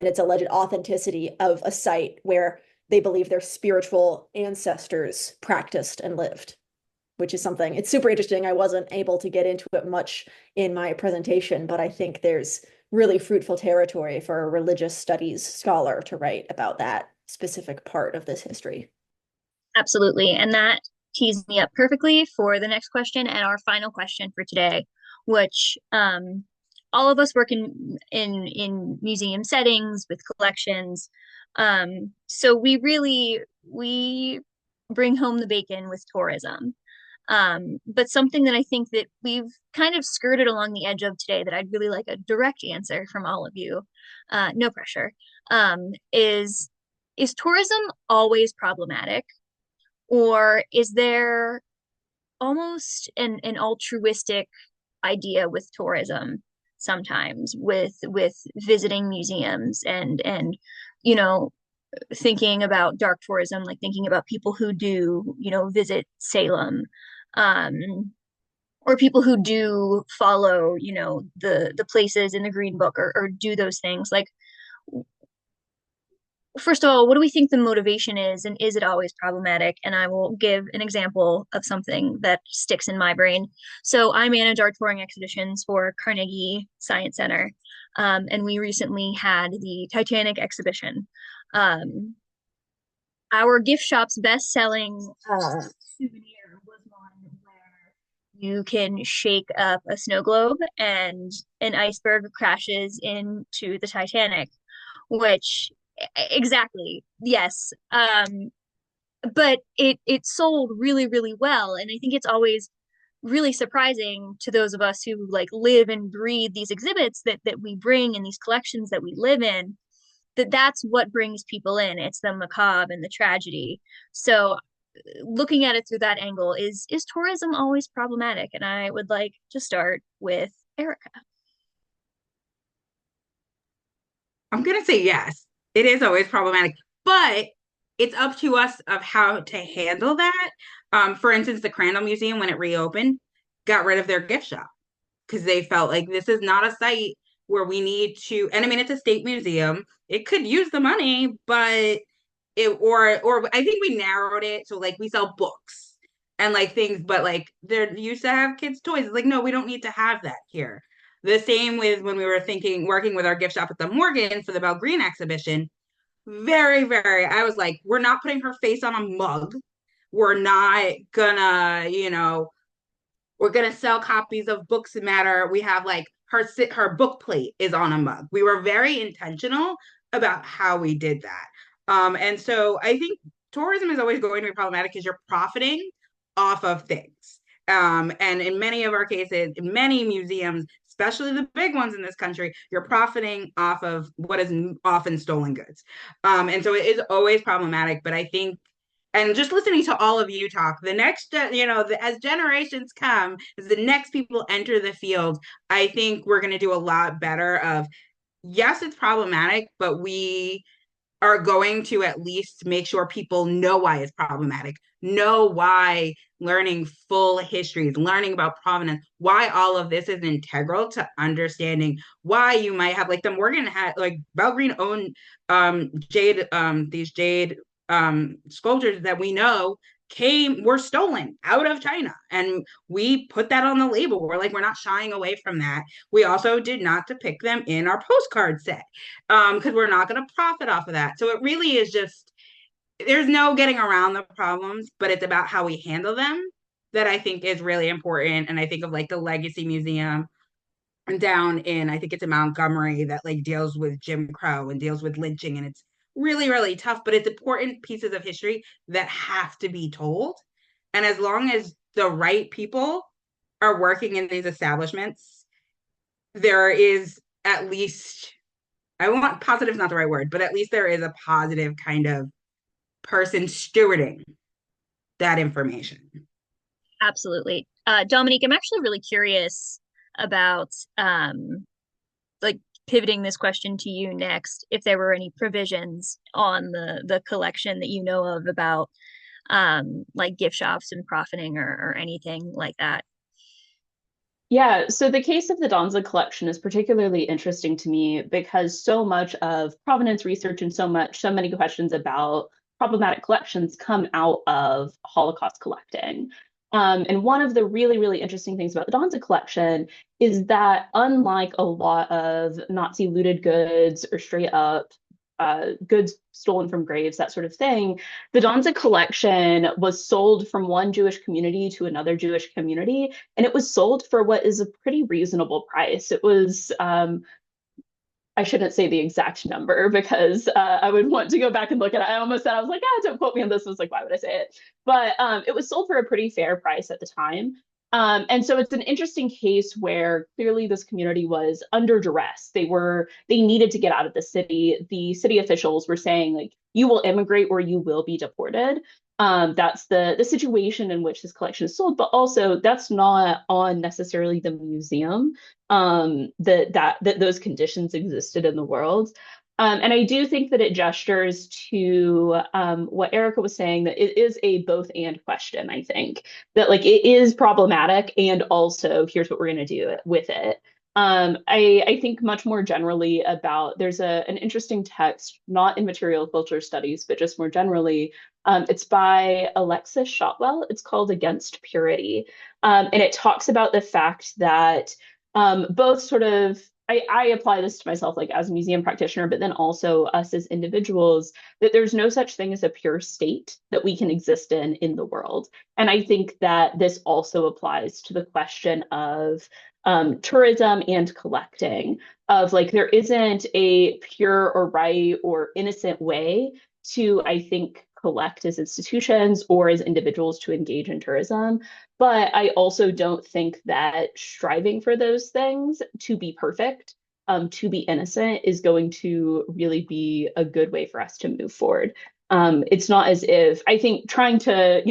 its alleged authenticity of a site where they believe their spiritual ancestors practiced and lived, which is something, it's super interesting. I wasn't able to get into it much in my presentation, but I think there's really fruitful territory for a religious studies scholar to write about that specific part of this history. Absolutely. And that tees me up perfectly for the next question and our final question for today, which all of us work in museum settings with collections. So we bring home the bacon with tourism. But something that I think that we've kind of skirted along the edge of today that I'd really like a direct answer from all of you, no pressure, is tourism always problematic? Or is there almost an altruistic idea with tourism sometimes with visiting museums and you know thinking about dark tourism, like thinking about people who do visit Salem, um or people who do follow the places in the Green Book, or do those things. Like, first of all, what do we think the motivation is, and is it always problematic? And I will give an example of something that sticks in my brain. So I manage our touring expeditions for Carnegie Science Center, and we recently had the Titanic exhibition. Um, our gift shop's best-selling souvenir was one where you can shake up a snow globe and an iceberg crashes into the Titanic, which exactly, yes. But it sold really, really well. And I think it's always really surprising to those of us who like live and breathe these exhibits that we bring, and these collections that we live in, that's what brings people in. It's the macabre and the tragedy. So looking at it through that angle, is tourism always problematic? And I would like to start with Erica. I'm gonna say yes. It is always problematic, but it's up to us of how to handle that. For instance, the Crandall Museum, when it reopened, got rid of their gift shop because they felt like this is not a site where we need to. And I mean, it's a state museum; it could use the money, but or I think we narrowed it so like we sell books and like things, but like they're used to have kids' toys. It's like, no, we don't need to have that here. The same with when we were thinking working with our gift shop at the Morgan for the Belle Green exhibition. Very, very, I was like, we're not putting her face on a mug. We're not gonna, we're gonna sell copies of Books That Matter. We have like her book plate is on a mug. We were very intentional about how we did that. And so I think tourism is always going to be problematic because you're profiting off of things. And in many of our cases, in many museums, especially the big ones in this country, you're profiting off of what is often stolen goods. And so it is always problematic. But I think and just listening to all of you talk, the next, as generations come, as the next people enter the field, I think we're going to do a lot better of, yes, it's problematic, but we are going to at least make sure people know why it's problematic, know why learning full histories, learning about provenance, why all of this is integral to understanding why you might have like the Morgan had like Belle Green owned these jade sculptures that we know were stolen out of China. And we put that on the label. We're like, we're not shying away from that. We also did not depict them in our postcard set because we're not going to profit off of that. So it really is just, there's no getting around the problems, but it's about how we handle them that I think is really important. And I think of like the Legacy Museum down in, I think it's in Montgomery, that like deals with Jim Crow and deals with lynching. And it's really, really tough, but it's important pieces of history that have to be told. And as long as the right people are working in these establishments, there is at least, I want positive is not the right word, but at least there is a positive kind of person stewarding that information. Absolutely. Dominique, I'm actually really curious about like pivoting this question to you next, if there were any provisions on the collection that you know of about like gift shops and profiting or anything like that. Yeah, so the case of the Donza collection is particularly interesting to me because so much of provenance research and so many questions about problematic collections come out of Holocaust collecting. And one of the really, really interesting things about the Donza collection is that unlike a lot of Nazi looted goods or straight up goods stolen from graves, that sort of thing, the Donza collection was sold from one Jewish community to another Jewish community, and it was sold for what is a pretty reasonable price. It was, I shouldn't say the exact number because I would want to go back and look at it. I almost said, I was like, ah, don't quote me on this. I was like, why would I say it? But it was sold for a pretty fair price at the time. And so it's an interesting case where clearly this community was under duress. They needed to get out of the city. The city officials were saying, like, you will immigrate or you will be deported. That's the situation in which this collection is sold, but also that's not on necessarily the museum that those conditions existed in the world. And I do think that it gestures to what Erica was saying, that it is a both and question, I think, that like it is problematic and also here's what we're going to do with it. I think much more generally about there's an interesting text, not in material culture studies, but just more generally. It's by Alexis Shotwell. It's called Against Purity. And it talks about the fact that both sort of I apply this to myself like as a museum practitioner, but then also us as individuals, that there's no such thing as a pure state that we can exist in the world. And I think that this also applies to the question of tourism and collecting, of like there isn't a pure or right or innocent way to, I think, collect as institutions or as individuals to engage in tourism. But I also don't think that striving for those things to be perfect, to be innocent, is going to really be a good way for us to move forward. It's not as if I think trying to,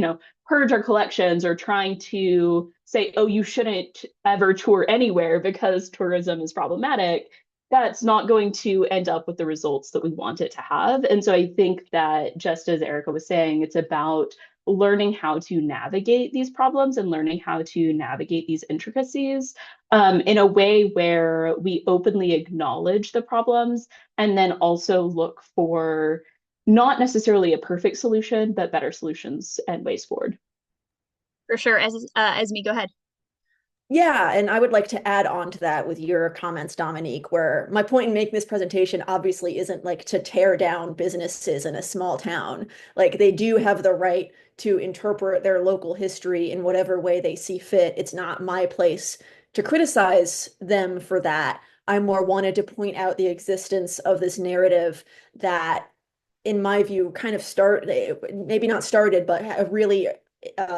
purge our collections or trying to say, oh, you shouldn't ever tour anywhere because tourism is problematic, that's not going to end up with the results that we want it to have. And so I think that just as Erica was saying, it's about learning how to navigate these problems and learning how to navigate these intricacies in a way where we openly acknowledge the problems and then also look for not necessarily a perfect solution, but better solutions and ways forward. For sure. Esme, go ahead. Yeah, and I would like to add on to that with your comments, Dominique, where my point in making this presentation obviously isn't like to tear down businesses in a small town. Like they do have the right to interpret their local history in whatever way they see fit. It's not my place to criticize them for that. I more wanted to point out the existence of this narrative that, in my view, kind of maybe not started, but a really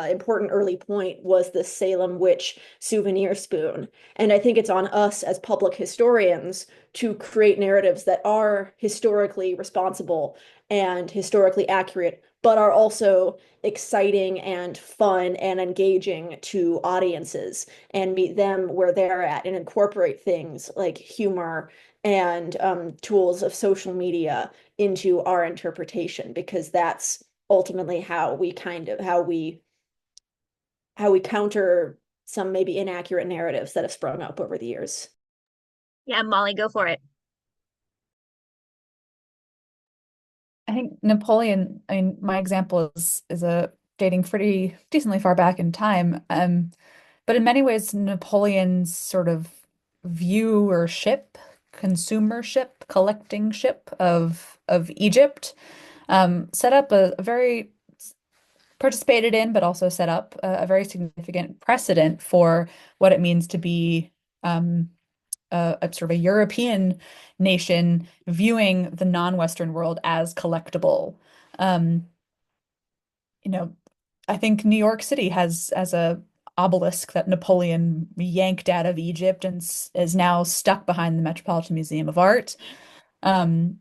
important early point was the Salem witch souvenir spoon. And I think it's on us as public historians to create narratives that are historically responsible and historically accurate, but are also exciting and fun and engaging to audiences and meet them where they're at and incorporate things like humor and tools of social media into our interpretation, because that's ultimately how we counter some maybe inaccurate narratives that have sprung up over the years. Yeah, Molly, go for it. I think Napoleon, I mean, my example is a dating pretty decently far back in time. But in many ways, Napoleon's sort of viewership, consumership, collectingship of Egypt set up a very participated in, but also set up a very significant precedent for what it means to be a sort of a European nation viewing the non-Western world as collectible. Um, you know, I think New York City has as a obelisk that Napoleon yanked out of Egypt and is now stuck behind the Metropolitan Museum of Art. Um,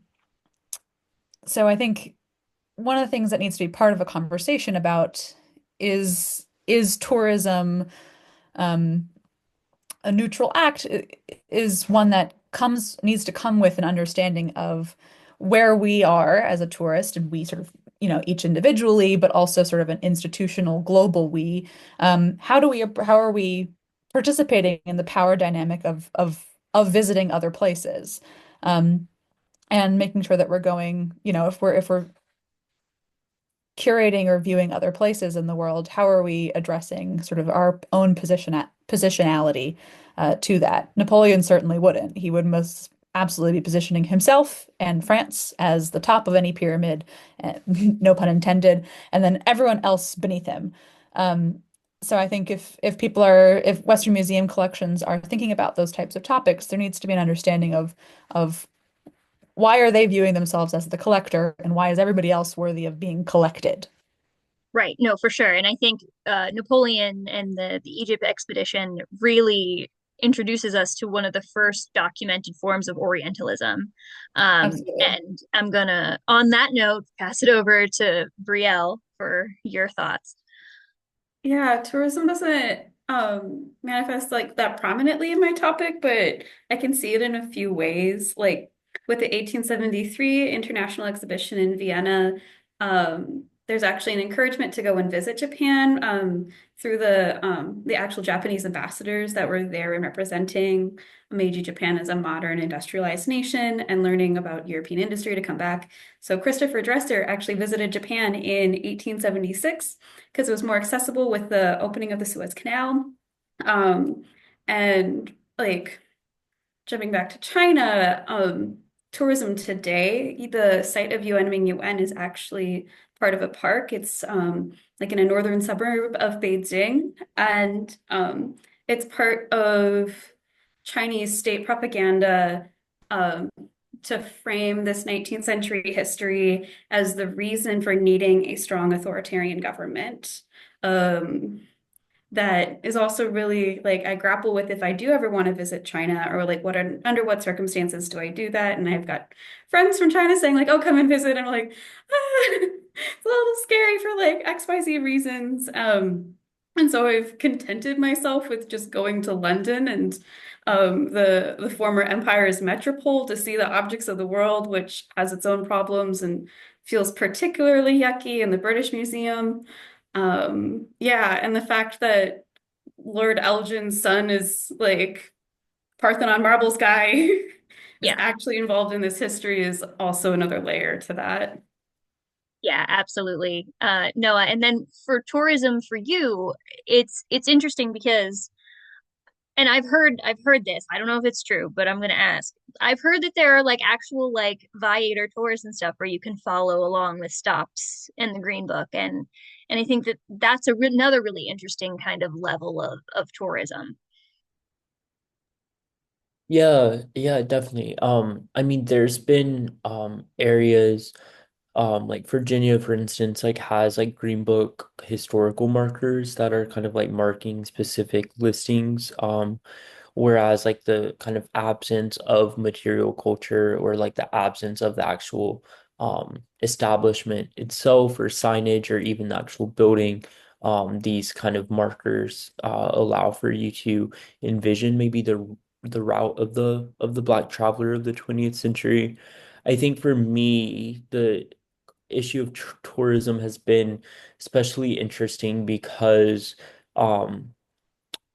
so I think one of the things that needs to be part of a conversation about is tourism um, a neutral act is one that needs to come with an understanding of where we are as a tourist and we sort of each individually but also sort of an institutional global we how are we participating in the power dynamic of visiting other places and making sure that we're going if we're curating or viewing other places in the world, how are we addressing sort of our own positionality to that? Napoleon certainly wouldn't. He would most absolutely be positioning himself and France as the top of any pyramid, no pun intended, and then everyone else beneath him. So I think if Western Museum collections are thinking about those types of topics, there needs to be an understanding of why are they viewing themselves as the collector and why is everybody else worthy of being collected? Right. No, for sure. And I think Napoleon and the Egypt expedition really introduces us to one of the first documented forms of Orientalism. Absolutely. And I'm gonna, on that note, pass it over to Brielle for your thoughts. Yeah, tourism doesn't manifest like that prominently in my topic, but I can see it in a few ways. Like with the 1873 International Exhibition in Vienna, there's actually an encouragement to go and visit Japan through the actual Japanese ambassadors that were there and representing Meiji Japan as a modern industrialized nation and learning about European industry to come back. So Christopher Dresser actually visited Japan in 1876 because it was more accessible with the opening of the Suez Canal. Um, and like jumping back to China, tourism today, the site of Yuan is actually part of a park. It's like in a northern suburb of Beijing, and it's part of Chinese state propaganda um, to frame this 19th century history as the reason for needing a strong authoritarian government. Um, that is also really like I grapple with if I do ever want to visit China, or like under what circumstances do I do that? And I've got friends from China saying like, "Oh, come and visit." And I'm like, it's a little scary for like XYZ reasons. And so I've contented myself with just going to London and the former empire's metropole to see the objects of the world, which has its own problems and feels particularly yucky, in the British Museum. Yeah, and the fact that Lord Elgin's son is like Parthenon Marbles guy is Yeah. actually involved in this history is also another layer to that. Yeah, absolutely. Noah, and then for tourism for you, it's interesting because and I've heard this. I don't know if it's true, but I'm gonna ask. I've heard that there are like actual like Viator tours and stuff where you can follow along with stops in the Green Book, and I think that that's another really interesting kind of level of tourism. Yeah, yeah, definitely. I mean, there's been areas like Virginia, for instance, like has like Green Book historical markers that are kind of like marking specific listings. Whereas like the kind of absence of material culture or like the absence of the actual establishment itself or signage or even the actual building, these kind of markers allow for you to envision maybe the route of the Black traveler of the 20th century. I think for me, the issue of tourism has been especially interesting because um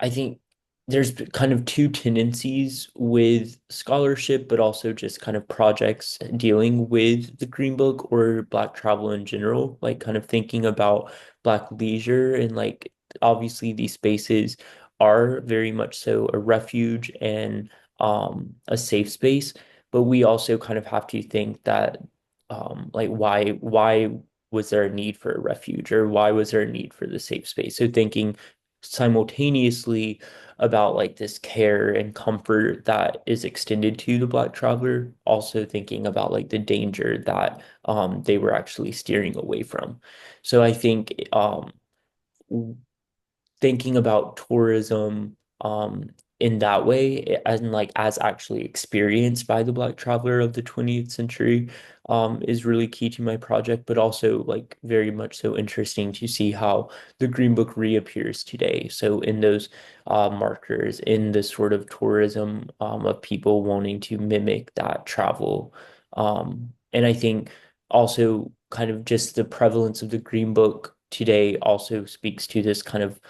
I think there's kind of two tendencies with scholarship, but also just kind of projects dealing with the Green Book or Black travel in general, like kind of thinking about Black leisure and like obviously these spaces are very much so a refuge and a safe space, but we also kind of have to think that like why was there a need for a refuge or why was there a need for the safe space? So thinking simultaneously about like this care and comfort that is extended to the Black traveler, also thinking about like the danger that they were actually steering away from. So I think thinking about tourism in that way and like as actually experienced by the Black traveler of the 20th century is really key to my project, but also like very much so interesting to see how the Green Book reappears today. So in those markers, in this sort of tourism of people wanting to mimic that travel. And I think also kind of just the prevalence of the Green Book today also speaks to this kind of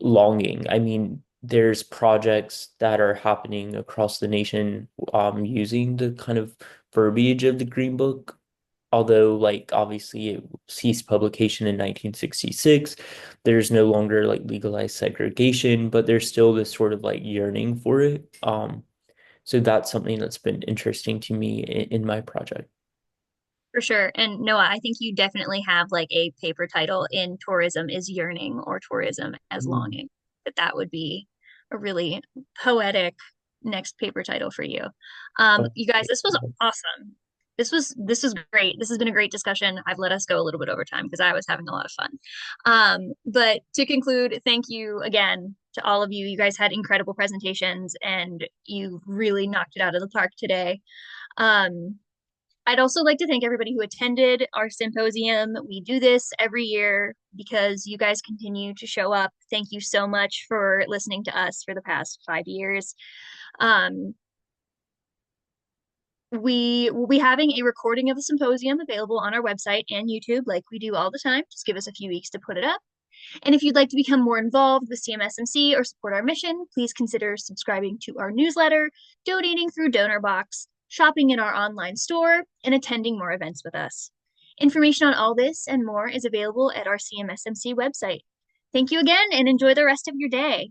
longing. I mean, there's projects that are happening across the nation using the kind of verbiage of the Green Book. Although, like, obviously it ceased publication in 1966, there's no longer like legalized segregation, but there's still this sort of like yearning for it. So that's something that's been interesting to me in my project. For sure. And Noah, I think you definitely have like a paper title in tourism is yearning or tourism as Mm. longing. That would be a really poetic next paper title for you. Oh, You guys, this was awesome. This was great. This has been a great discussion. I've let us go a little bit over time because I was having a lot of fun. But to conclude, thank you again to all of you. You guys had incredible presentations and you really knocked it out of the park today. Um, I'd also like to thank everybody who attended our symposium. We do this every year because you guys continue to show up. Thank you so much for listening to us for the past 5 years. Um, we will be having a recording of the symposium available on our website and YouTube like we do all the time. Just give us a few weeks to put it up. And if you'd like to become more involved with CMSMC or support our mission, please consider subscribing to our newsletter, donating through DonorBox, shopping in our online store, and attending more events with us. Information on all this and more is available at our CMSMC website. Thank you again and enjoy the rest of your day.